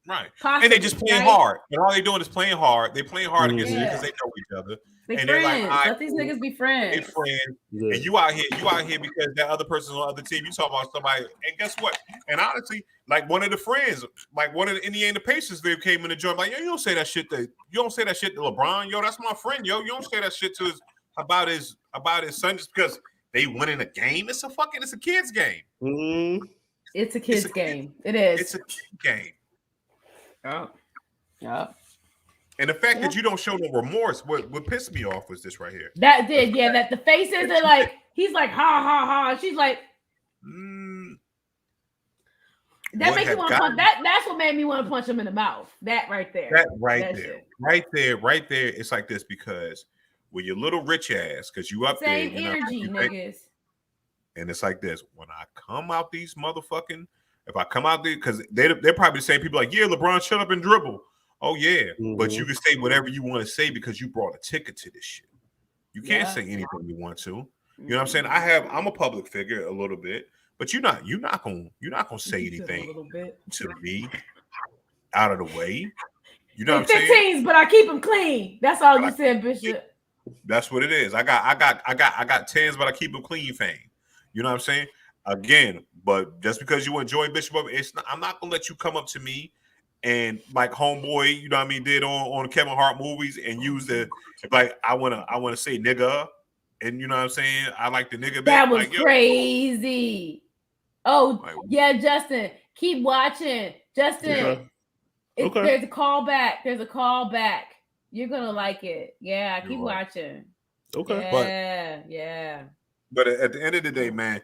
Speaker 1: Right,
Speaker 2: possibly,
Speaker 1: and they just playing hard. And all they doing is playing hard. They playing hard against each other because they know each other.
Speaker 2: They
Speaker 1: and
Speaker 2: friends.
Speaker 1: They're like,
Speaker 2: let these niggas be friends.
Speaker 1: They friends. Yeah. And you out here because that other person's on the other team. You talk about somebody, and guess what? And honestly, like one of the friends, like one of the Indiana Pacers, they came in the joint like, yo, you don't say that shit to LeBron. Yo, that's my friend. Yo, you don't say that shit to about his son just because they winning a game. It's a kid's game.
Speaker 4: Mm-hmm.
Speaker 2: It's a kid's game. It is.
Speaker 1: It's a kid game.
Speaker 2: Oh, yeah.
Speaker 1: And the fact that you don't show no remorse, what pissed me off was this right here.
Speaker 2: That did, yeah. That the faces are like, he's like, ha ha ha. And she's like, that makes me want to punch. That's what made me want to punch him in the mouth. That right there.
Speaker 1: Right there. It's like this because with your little rich ass, because you up
Speaker 2: same
Speaker 1: there,
Speaker 2: energy, niggas.
Speaker 1: And it's like this: when I come out these motherfucking, if I come out there, because they're probably the same people like, yeah, LeBron, shut up and dribble. Oh yeah, but you can say whatever you want to say because you brought a ticket to this shit. You can't say anything you want to. You know what I'm saying? I'm a public figure a little bit, but you're not gonna say anything to me out of the way. You know what I'm saying?
Speaker 2: 15s, but I keep them clean. That's all you said, Bishop.
Speaker 1: That's what it is. I got 10s, but I keep them clean, fame. You know what I'm saying? Again, but just because you enjoy Bishop, I'm not gonna let you come up to me and like homeboy, you know what I mean, did on Kevin Hart movies and use the like I wanna say nigga, and you know what I'm saying? I like the nigga.
Speaker 2: That was like, crazy. Oh like, yeah, Justin, keep watching. Justin, there's a callback. There's a callback. You're gonna like it. Yeah, keep watching.
Speaker 4: Okay.
Speaker 2: Yeah.
Speaker 1: But at the end of the day, man,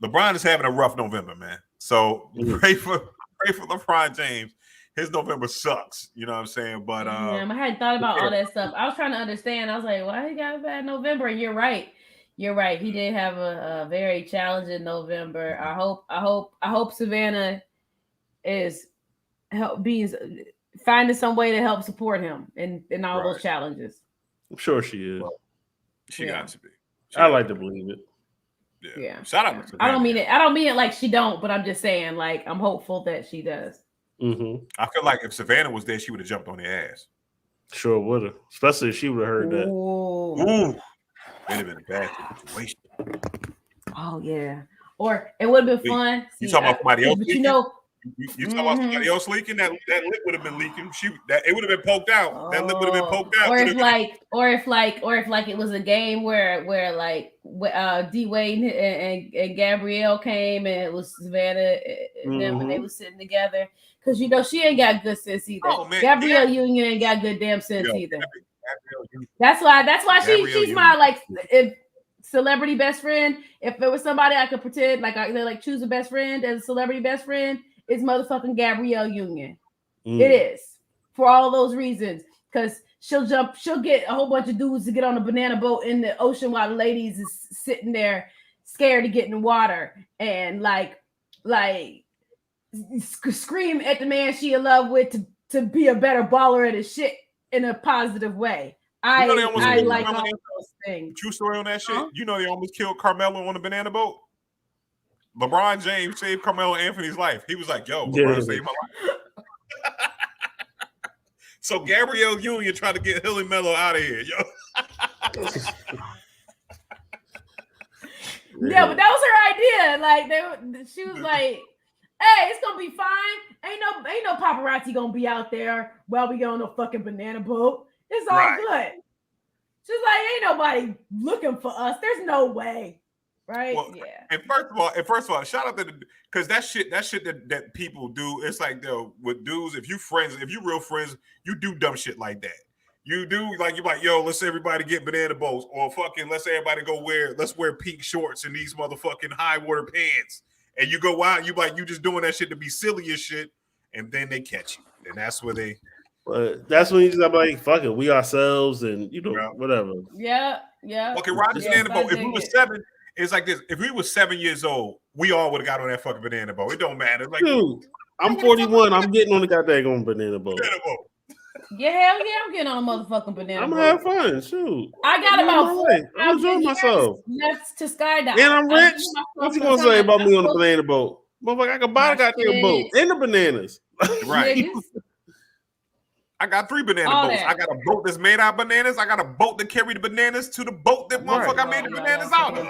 Speaker 1: LeBron is having a rough November, man. So pray for LeBron James. His November sucks. You know what I'm saying? But
Speaker 2: I hadn't thought about all that stuff. I was trying to understand. I was like, why he got a bad November? And you're right. He did have a very challenging November. I hope Savannah is finding some way to help support him in all those challenges.
Speaker 4: I'm sure she is.
Speaker 1: Well, she got to be.
Speaker 4: I like to believe it.
Speaker 1: Yeah. Shout out to Savannah.
Speaker 2: I don't mean it like she don't, but I'm just saying, like, I'm hopeful that she does.
Speaker 4: Mm-hmm.
Speaker 1: I feel like if Savannah was there, she would have jumped on their ass.
Speaker 4: Sure would have, especially if she would have heard that.
Speaker 1: Ooh. It'd have been a bad situation.
Speaker 2: Oh yeah, or it would have been fun.
Speaker 1: You talking about somebody else?
Speaker 2: But
Speaker 1: You talking about somebody else leaking? That lip would have been leaking. It would have been poked out. That lip would have been poked out.
Speaker 2: Or if it was a game where like D Wade and Gabrielle came and it was Savannah and them and they was sitting together because she ain't got good sense either. Oh, man. Gabrielle Union ain't got good damn sense either. That's why she's my like celebrity best friend. If there was somebody I could pretend they choose a best friend as a celebrity best friend, it's motherfucking Gabrielle Union. It is for all those reasons because she'll get a whole bunch of dudes to get on a banana boat in the ocean while the ladies is sitting there scared to get in the water and like scream at the man she in love with to be a better baller at his shit in a positive way. I like all those things.
Speaker 1: True story on that shit. Huh? You know they almost killed Carmelo on a banana boat. LeBron James saved Carmelo Anthony's life. He was like, "Yo, LeBron saved my life." So Gabrielle Union tried to get Hilly Mello out of here, yo.
Speaker 2: Yeah, but that was her idea. Like she was like, "Hey, it's gonna be fine. Ain't no paparazzi gonna be out there while we get on a fucking banana boat. It's all good." She's like, "Ain't nobody looking for us. There's no way." Right?
Speaker 1: Well,
Speaker 2: yeah.
Speaker 1: And first of all, shout out to because that shit that people do. It's like with dudes, if you real friends, you do dumb shit like that. You do you're like, yo, let's everybody get banana boats, or fucking let's everybody let's wear pink shorts and these motherfucking high water pants. And you go out, you just doing that shit to be silly as shit, and then they catch you. And that's where they
Speaker 4: But that's when you just like, fuck it, we ourselves and whatever.
Speaker 2: Yeah.
Speaker 1: Okay, Roger banana boat. If we were 7. It's like this. If we were 7 years old, we all would have got on that fucking banana boat. It don't matter. Like,
Speaker 4: dude, I'm 41. I'm getting on the goddamn banana boat.
Speaker 2: Yeah, hell yeah, I'm getting on a motherfucking banana boat.
Speaker 4: I'm having fun. Shoot.
Speaker 2: I got about
Speaker 4: I'm enjoying myself.
Speaker 2: Left to skydive.
Speaker 4: And I'm rich. What you gonna say about me on the banana boat? Motherfucker, I can buy the goddamn boat and the bananas.
Speaker 1: Right. I got 3 banana boats. I got a boat that's made out of bananas. I got a boat that carried the bananas to the boat that motherfucker I made the bananas out of.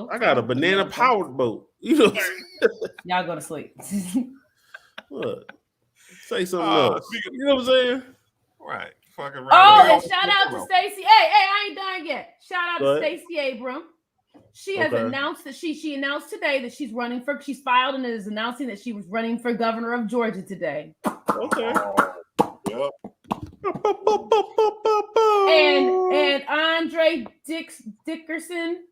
Speaker 4: I got a banana powered boat.
Speaker 2: Y'all go to sleep.
Speaker 4: What? Say something else. You know what I'm saying?
Speaker 1: Right. Fucking right.
Speaker 2: Oh, and shout out to Stacey. Hey, I ain't done yet. Shout out to Stacey Abram. She has announced that she announced today that she's filed and is announcing that she was running for governor of Georgia today.
Speaker 4: Okay.
Speaker 1: Yep.
Speaker 2: And Andre Dickerson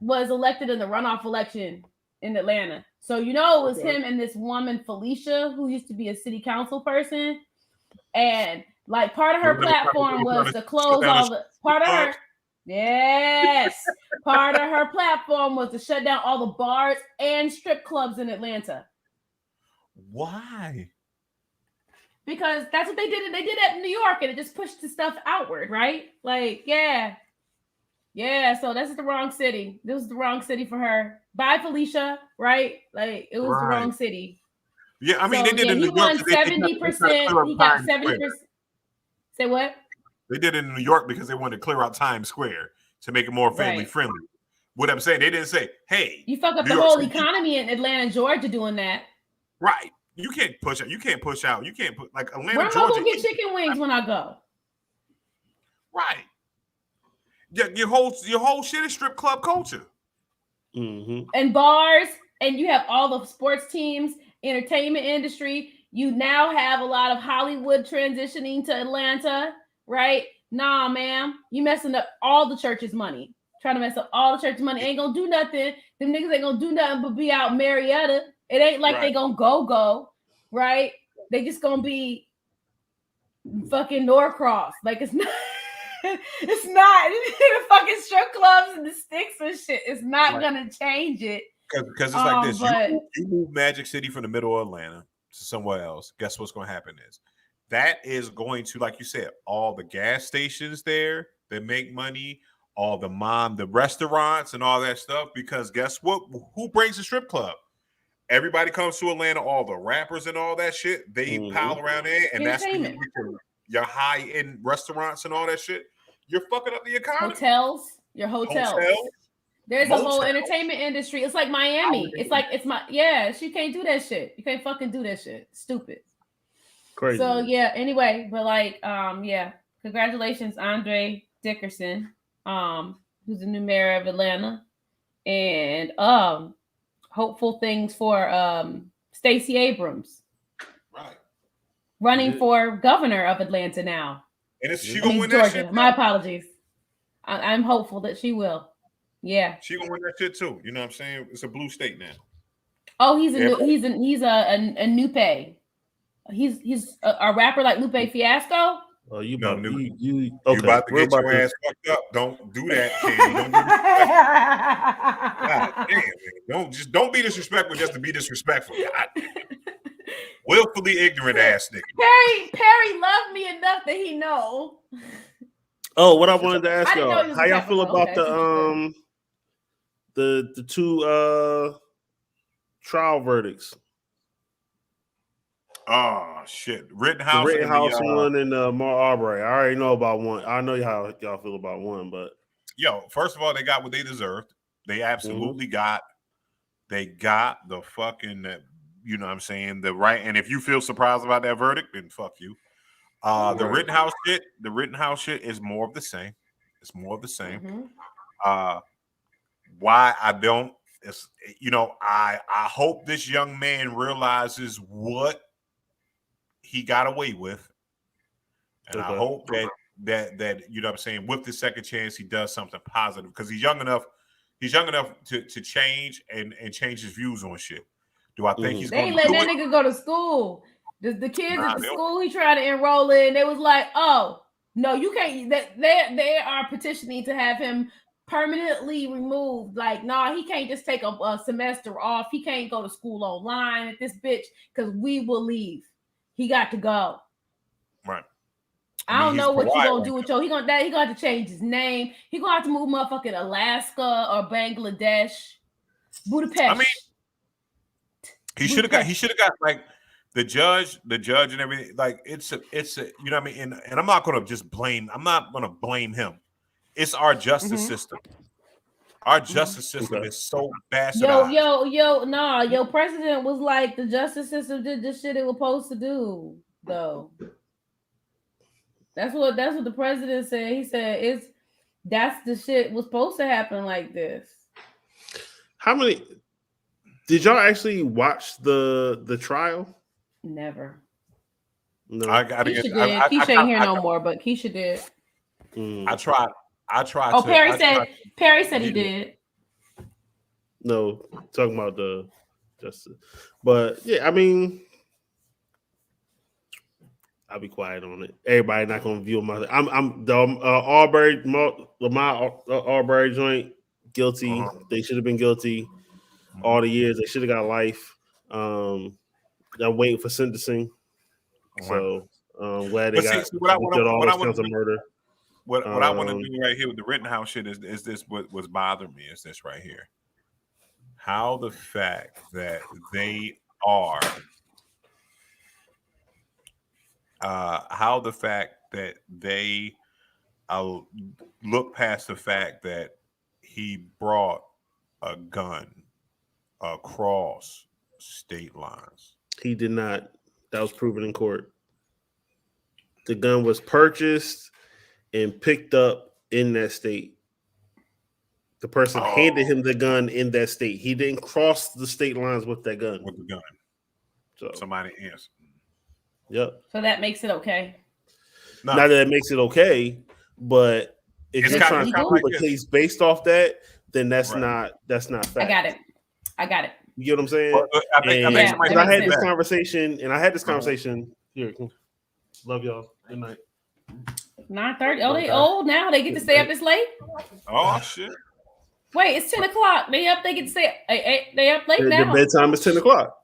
Speaker 2: was elected in the runoff election in Atlanta. So it was him and this woman Felicia, who used to be a city council person, and like part of her platform was to close all the part of her. Yes, part of her platform was to shut down all the bars and strip clubs in Atlanta.
Speaker 1: Why?
Speaker 2: Because that's what they did. They did that in New York, and it just pushed the stuff outward, right? Like, yeah. So this is the wrong city. This was the wrong city for her. Bye, Felicia. Right? Like, it was the wrong city.
Speaker 1: Yeah, I mean, they did it in New
Speaker 2: York.
Speaker 1: York.
Speaker 2: He won 70%. He got 70%. Say what?
Speaker 1: They did it in New York because they wanted to clear out Times Square to make it more family friendly. What I'm saying, they didn't say, "Hey,
Speaker 2: you fuck up the whole economy in Atlanta, Georgia, doing that."
Speaker 1: Right. You can't push out. You can't put like Atlanta,
Speaker 2: Where am
Speaker 1: Georgia.
Speaker 2: I gonna get chicken wings when I go?
Speaker 1: Right. Yeah, your whole shit is strip club culture.
Speaker 4: Mm-hmm.
Speaker 2: And bars, and you have all the sports teams, entertainment industry. You now have a lot of Hollywood transitioning to Atlanta, right? Nah, ma'am, you messing up all the church's money. Trying to mess up all the church's money. Ain't gonna do nothing. Them niggas ain't gonna do nothing but be out Marietta. It ain't like they gonna go, right? They just gonna be fucking Norcross. Like it's not. It's not the fucking strip clubs and the sticks and shit. It's not gonna change it.
Speaker 1: Because it's like this. You move Magic City from the middle of Atlanta to somewhere else. Guess what's gonna happen is that is going to, like you said, all the gas stations there that make money, all the restaurants and all that stuff. Because guess what? Who brings the strip club? Everybody comes to Atlanta, all the rappers and all that shit. They pile around there, and that's when you get your high-end restaurants and all that shit. You're fucking up the economy.
Speaker 2: Your hotels. There's a whole entertainment industry. It's like Miami. She can't do that shit. You can't fucking do that shit. Stupid.
Speaker 4: Crazy.
Speaker 2: So yeah, anyway, but like congratulations, Andre Dickerson, who's the new mayor of Atlanta. And hopeful things for Stacey Abrams.
Speaker 1: Right.
Speaker 2: Running for governor of Atlanta now.
Speaker 1: And is she gonna win that shit?
Speaker 2: My apologies. I'm hopeful that she will. Yeah,
Speaker 1: she gonna win that shit too. You know what I'm saying? It's a blue state now.
Speaker 2: Oh, he's a Nupe. He's a rapper like Lupe Fiasco.
Speaker 4: Oh, you
Speaker 1: no,
Speaker 4: about
Speaker 1: okay.
Speaker 4: you
Speaker 1: about to get your ass fucked up. Don't do that, Candy. Don't do God damn, man. Don't be disrespectful just to be disrespectful. God damn. Willfully ignorant ass nigga.
Speaker 2: Perry loved me enough that he know.
Speaker 4: Oh, what I wanted to ask y'all, how y'all feel about the two trial verdicts?
Speaker 1: Oh shit, Rittenhouse,
Speaker 4: the Rittenhouse one and Mar Arbery. I already know about one. I know how y'all feel about one, but
Speaker 1: first of all, they got what they deserved. They absolutely got. They got the fucking, you know what I'm saying, the right. And if you feel surprised about that verdict, then fuck you. The Rittenhouse shit is more of the same. It's more of the same. Why I don't, I hope this young man realizes what he got away with, and I hope that you know what I'm saying, with the second chance he does something positive, because he's young enough to change and change his views on shit. Do I think he's going to do it?
Speaker 2: They ain't letting that nigga go to school. The kids at the school he tried to enroll in, they was like, oh no, you can't. They are petitioning to have him permanently removed. Like, nah, he can't just take a semester off. He can't go to school online at this bitch because we will leave. He got to go.
Speaker 1: Right.
Speaker 2: I don't know what you gonna do with He gonna have to change his name. He gonna have to move motherfucking Alaska or Bangladesh, Budapest. I mean,
Speaker 1: he should have got like the judge and everything. Like it's a you know what I mean. And I'm not gonna blame him. It's our justice system. Our justice system is so bastardized.
Speaker 2: Your president was like, the justice system did the shit it was supposed to do, though. That's what the president said. He said that's the shit was supposed to happen like this.
Speaker 4: How many did y'all actually watch the trial?
Speaker 2: Never.
Speaker 4: No,
Speaker 2: Keisha did. Keisha ain't here no more, but Keisha did.
Speaker 1: I tried.
Speaker 2: Oh, Perry said he did.
Speaker 4: No, talking about the justice, but yeah, I mean, I'll be quiet on it. Everybody not gonna view my. I'm the Lamar Arbery joint guilty. They should have been guilty all the years. They should have got life. I'm waiting for sentencing. So glad they got all those counts of murder.
Speaker 1: What I want to do right here with the Rittenhouse shit is this what's bothering me is this right here. How the fact that they are look past the fact that he brought a gun across state lines.
Speaker 4: He did not. That was proven in court. The gun was purchased and picked up in that state. The person handed him the gun in that state. He didn't cross the state lines with that gun.
Speaker 1: With the gun. So somebody answered.
Speaker 4: Yep.
Speaker 2: So that makes it okay.
Speaker 4: No. Not that it makes it okay, but if you're trying to prove a case based off that, then that's not fact.
Speaker 2: I got it.
Speaker 4: You get what I'm saying? I had this conversation, Here, love y'all. Good night.
Speaker 2: 9:30. Oh, they old now. They get to stay up this late.
Speaker 1: Oh shit!
Speaker 2: Wait, it's 10 o'clock. They up. They get to stay. They up late now.
Speaker 4: Their bedtime is 10 o'clock.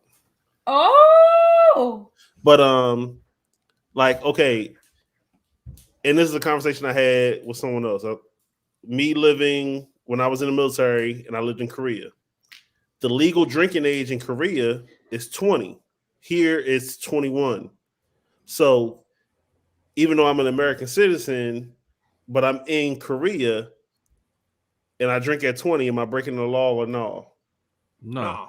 Speaker 2: Oh.
Speaker 4: But okay. And this is a conversation I had with someone else. Me living when I was in the military, and I lived in Korea. The legal drinking age in Korea is 20. Here it's 21. So even though I'm an American citizen, but I'm in Korea, and I drink at 20, am I breaking the law or no?
Speaker 3: No.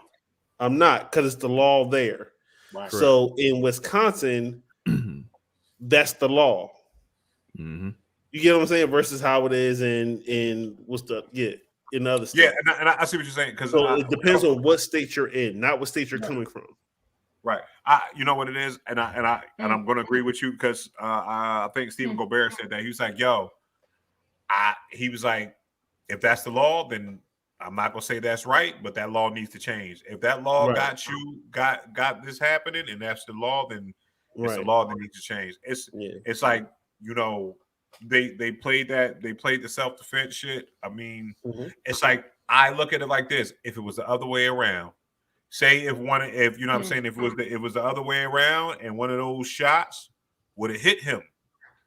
Speaker 4: I'm not, because it's the law there.
Speaker 1: Right.
Speaker 4: So in Wisconsin, that's the law.
Speaker 3: Mm-hmm.
Speaker 4: You get what I'm saying? Versus how it is in what's the in other states.
Speaker 1: Yeah, and I see what you're saying, because
Speaker 4: so it depends on what state you're in, not what state you're coming from.
Speaker 1: Right. You know what it is, and I'm going to agree with you, because I think Stephen Colbert said that. He was like, "Yo, he was like, if that's the law, then I'm not going to say that's right, but that law needs to change. If that law got this happening, and that's the law, then it's the law that needs to change. It's like, you know, they played the self-defense shit. I mean, it's like, I look at it like this: if it was the other way around. Say if you know what I'm saying, if it was the other way around, and one of those shots would have hit him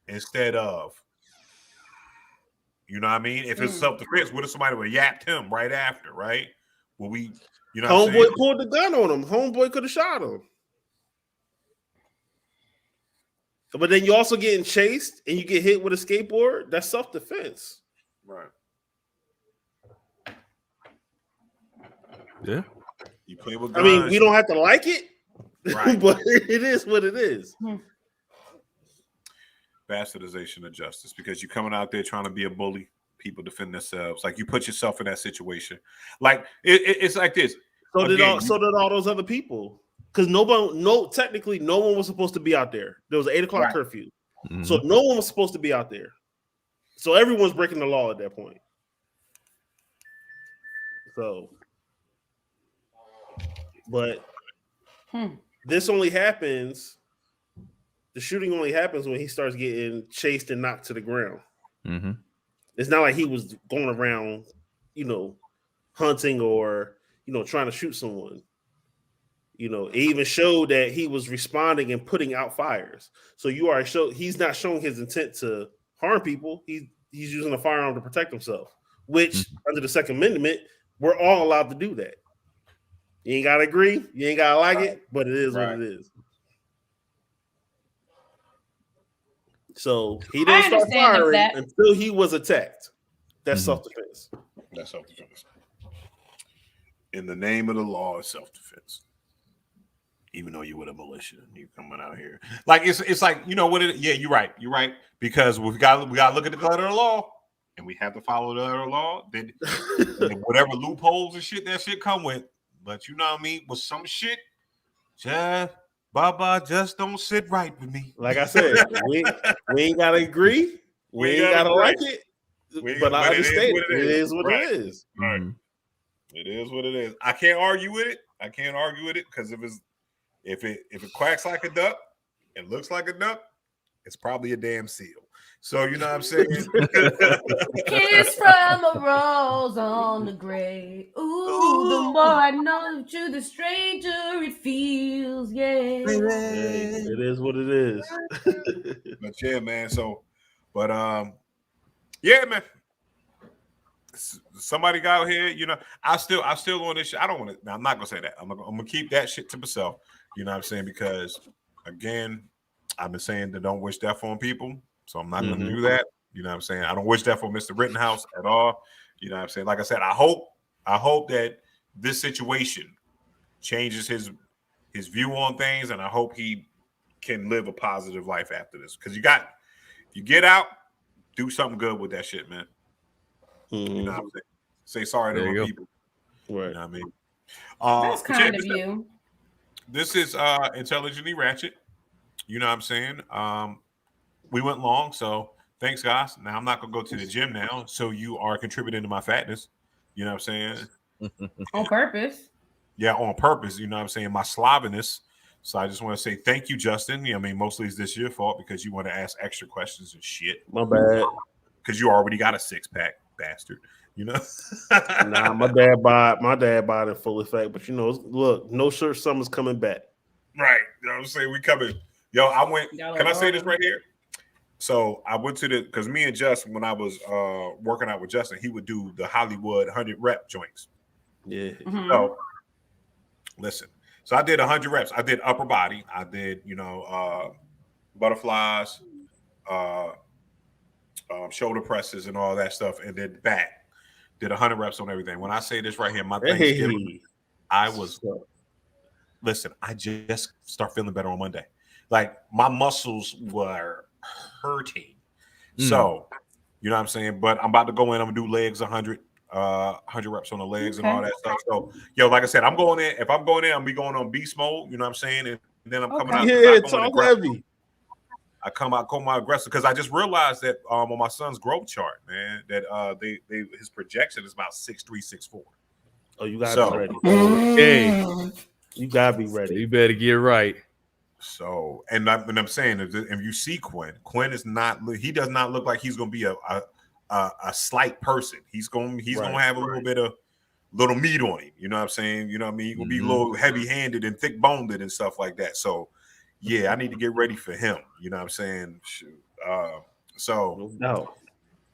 Speaker 1: instead of, you know what I mean? If it's self-defense, would have somebody would have yapped him right after, right? Well, you know what I'm saying?
Speaker 4: Homeboy pulled the gun on him. Homeboy could have shot him. But then you also getting chased and you get hit with a skateboard. That's self-defense.
Speaker 1: Right.
Speaker 3: Yeah.
Speaker 1: You play with guns.
Speaker 4: I mean, we don't have to like it,
Speaker 1: right?
Speaker 4: But it is what it is.
Speaker 1: Bastardization of justice, because you're coming out there trying to be a bully. People defend themselves. Like, you put yourself in that situation. Like, it's like this.
Speaker 4: So did all those other people. Because technically no one was supposed to be out there. There was an 8 o'clock curfew. Mm-hmm. So no one was supposed to be out there. So everyone's breaking the law at that point. So, but this only happens, the shooting only happens when he starts getting chased and knocked to the ground.
Speaker 3: Mm-hmm.
Speaker 4: It's not like he was going around, hunting or, trying to shoot someone. It even showed that he was responding and putting out fires. So he's not showing his intent to harm people. He's using a firearm to protect himself, which under the Second Amendment, we're all allowed to do that. You ain't gotta agree, you ain't gotta like it, but it is what it is. So he didn't start firing until he was attacked. That's self-defense.
Speaker 1: That's self-defense. In the name of the law, is self-defense. Even though you with a militia and you coming out here, like it's like, you know what it? Yeah, you're right. You're right, because we got to look at the letter of the law, and we have to follow the letter of the law. Then whatever loopholes and shit that shit come with, but you know what I mean, with some shit, Baba just don't sit right with me.
Speaker 4: Like I said, we ain't gotta agree, we ain't gotta like it, but I understand it is what it is.
Speaker 1: Right. It is what it is. I can't argue with it. Because if it quacks like a duck and looks like a duck, it's probably a damn seal. So you know what I'm saying?
Speaker 2: Kiss from a rose on the grave. Ooh, the more I know of you, the stranger it feels. Yeah.
Speaker 4: It is what it is.
Speaker 1: But yeah, man. So, yeah, man. Somebody got here, I still on this shit. I don't want to. I'm not gonna say that. I'm gonna keep that shit to myself. You know what I'm saying? Because again, I've been saying that don't wish death on people, so I'm not gonna do that. You know what I'm saying? I don't wish death on Mr. Rittenhouse at all. You know what I'm saying? Like I said, I hope that this situation changes his view on things, and I hope he can live a positive life after this. Because if you get out, do something good with that shit, man. You know what I'm saying? Say sorry to the people.
Speaker 4: Right.
Speaker 1: You know what I mean?
Speaker 2: That's kind of you.
Speaker 1: This is Intelligently Ratchet. You know what I'm saying? We went long, so thanks, guys. Now I'm not gonna go to the gym now, so you are contributing to my fatness. You know what I'm saying?
Speaker 2: On purpose.
Speaker 1: Yeah, on purpose. You know what I'm saying? My slobbiness. So I just want to say thank you, Justin. I mean, mostly it's this your fault because you want to ask extra questions and shit.
Speaker 4: My bad.
Speaker 1: Because you already got a 6-pack, bastard.
Speaker 4: Nah, my dad bought in full effect. But look, no shirt summer's coming back.
Speaker 1: Right. You know what I'm saying? We coming. Yo, I went. Can I say this right here? So I went to because me and Justin, when I was working out with Justin, he would do the Hollywood 100 rep joints.
Speaker 4: Yeah.
Speaker 1: So listen. So I did 100 reps. I did upper body. I did, butterflies, shoulder presses and all that stuff, and then back. Did 100 reps on everything. When I say this right here, my Thanksgiving, I just start feeling better on Monday. Like my muscles were hurting. So, you know what I'm saying? But I'm about to go in. I'm gonna do legs 100 reps on the legs and all that stuff. So, yo, like I said, I'm going in. If I'm going in, I'm be going on beast mode. You know what I'm saying? And then I'm coming out.
Speaker 4: Yeah, it's all heavy.
Speaker 1: I come out aggressive because I just realized that on my son's growth chart, man, that his projection is about 6'3", 6'4".
Speaker 4: Oh, you gotta be ready.
Speaker 3: Hey,
Speaker 4: you gotta be ready.
Speaker 3: You better get right.
Speaker 1: So, and I'm saying, if you see Quinn is not. He does not look like he's going to be a slight person. He's going to have a little bit of little meat on him. You know what I'm saying? You know what I mean? He's going to be a little heavy-handed and thick-boned and stuff like that. So, yeah, I need to get ready for him. You know what I'm saying?
Speaker 4: No.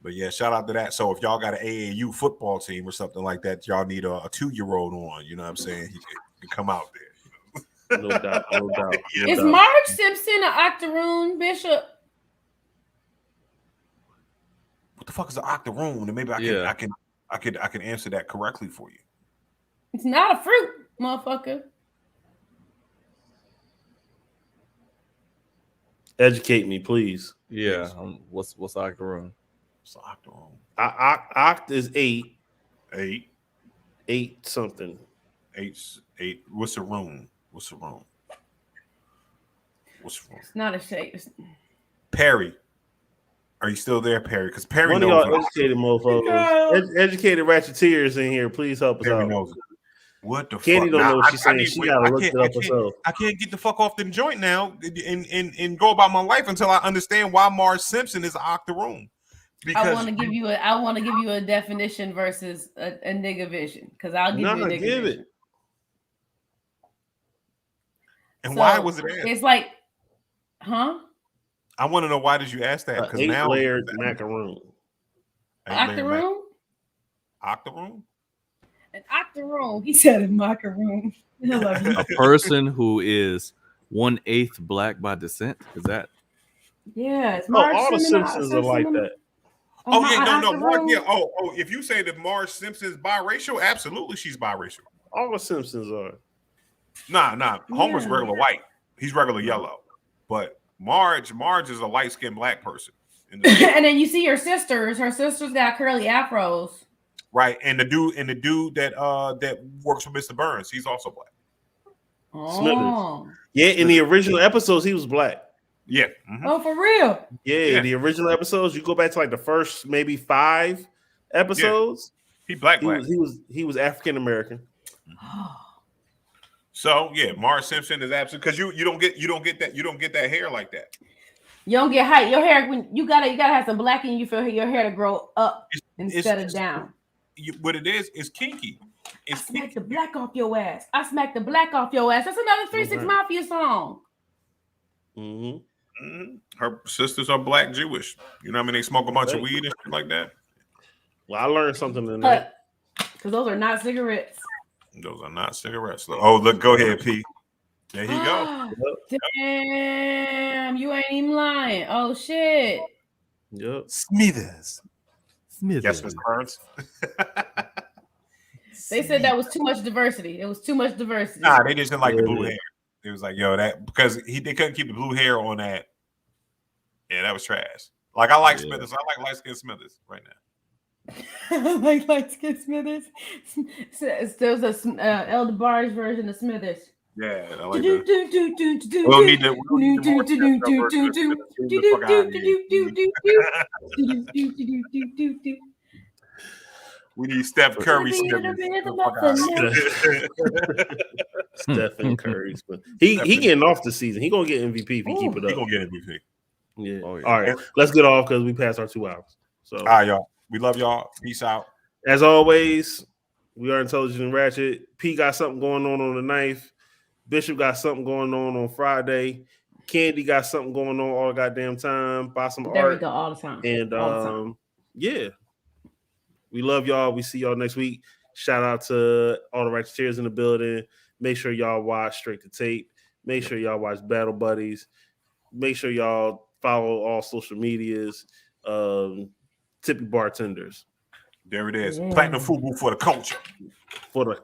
Speaker 1: But yeah, shout out to that. So if y'all got an AAU football team or something like that, y'all need a 2-year-old on. You know what I'm saying? He can come out there.
Speaker 4: No doubt.
Speaker 2: Is Marge Simpson an octoroon, Bishop?
Speaker 1: What the fuck is an octoroon? And maybe I can answer that correctly for you.
Speaker 2: It's not a fruit, motherfucker.
Speaker 4: Educate me, please.
Speaker 3: Yeah. What's octoroon?
Speaker 1: What's an octoroon?
Speaker 4: Oct is 8.
Speaker 1: 8
Speaker 4: something.
Speaker 1: 8. What's a room? What's a room?
Speaker 2: It's not a shape.
Speaker 1: Perry. Are you still there, Perry? Because Perry
Speaker 4: One
Speaker 1: knows.
Speaker 4: of y'all educated motherfuckers. Educated ratcheteers in here. Please help us out.
Speaker 1: Knows. What the
Speaker 4: Candy
Speaker 1: fuck?
Speaker 4: don't know what she's saying. She gotta look it up herself.
Speaker 1: I can't get the fuck off the joint now and go about my life until I understand why Marge Simpson is an octoroon.
Speaker 2: I want to give you a definition versus a nigga vision, because I'll give you a nigga vision.
Speaker 4: It.
Speaker 1: And so, why was it asked?
Speaker 2: It's like, huh?
Speaker 1: I want to know, why did you ask that? Because now
Speaker 4: 8-layered macaroon.
Speaker 2: Octoroon?
Speaker 1: Octoroon?
Speaker 2: An octoroon. He said a macaroon. I love you.
Speaker 3: A person who is 1/8 black by descent. Is that?
Speaker 2: Yeah.
Speaker 4: All the Simpsons are like that.
Speaker 1: Oh yeah, no. Marge, yeah. Oh, if you say that Marge Simpson is biracial, absolutely, she's biracial.
Speaker 4: All the Simpsons are.
Speaker 1: Nah. Homer's regular white. He's regular yellow. But Marge is a light-skinned black person.
Speaker 2: And then you see her sisters. Her sisters got curly afros.
Speaker 1: Right, and the dude that works for Mr. Burns, he's also black.
Speaker 2: Oh.
Speaker 4: Smithers. Yeah, in the original episodes, he was black.
Speaker 1: Yeah.
Speaker 2: Mm-hmm. Oh, for real?
Speaker 4: Yeah, the original episodes, you go back to like the first maybe 5 episodes.
Speaker 1: Yeah. He black.
Speaker 4: He was African American.
Speaker 1: So yeah, Marge Simpson is absolute, because you don't get that hair like that.
Speaker 2: You don't get height. Your hair, when you gotta have some black in you for your hair to grow up instead of down.
Speaker 1: What it is kinky.
Speaker 2: I smack the black off your ass. That's another 3 6 Mafia song.
Speaker 4: Mm-hmm.
Speaker 1: Her sisters are black Jewish. You know what I mean? They smoke a bunch of weed and shit like that.
Speaker 4: Well, I learned something in that.
Speaker 2: Because those are not cigarettes.
Speaker 1: Those are not cigarettes. Oh, look, go ahead, P. There you go.
Speaker 2: Damn, you ain't even lying. Oh shit.
Speaker 4: Yep.
Speaker 1: Smithers. Yes, Mr. Burns.
Speaker 2: They said that was too much diversity. It was too much diversity.
Speaker 1: Nah, they just didn't like the blue hair. It was like, yo, that because they couldn't keep the blue hair on that. Yeah, that was trash. Like, I like Smithers. I like light skinned Smithers right now.
Speaker 2: I like light skinned Smithers. There's a Elder Barge version of Smithers.
Speaker 1: Yeah, I like that. We don't need to. We need Steph Curry Smithers.
Speaker 4: Stephen Curry. He getting off the season. He gonna get MVP if he keep it up.
Speaker 1: He gonna get MVP.
Speaker 4: Yeah. All right. Let's get off because we passed our 2 hours. So
Speaker 1: all right, y'all. We love y'all. Peace out.
Speaker 4: As always, we are Intelligent and Ratchet. P got something going on the 9th. Bishop got something going on Friday. Candy got something going on all the goddamn time. Buy some
Speaker 2: there
Speaker 4: art.
Speaker 2: We go all the time.
Speaker 4: And yeah. We love y'all. We see y'all next week. Shout out to all the Ratcheteers in the building. Make sure y'all watch Straight to Tape. Make sure y'all watch Battle Buddies. Make sure y'all follow all social medias. Tippy Bartenders.
Speaker 1: There it is. Platinum Fubu for the culture.
Speaker 4: For the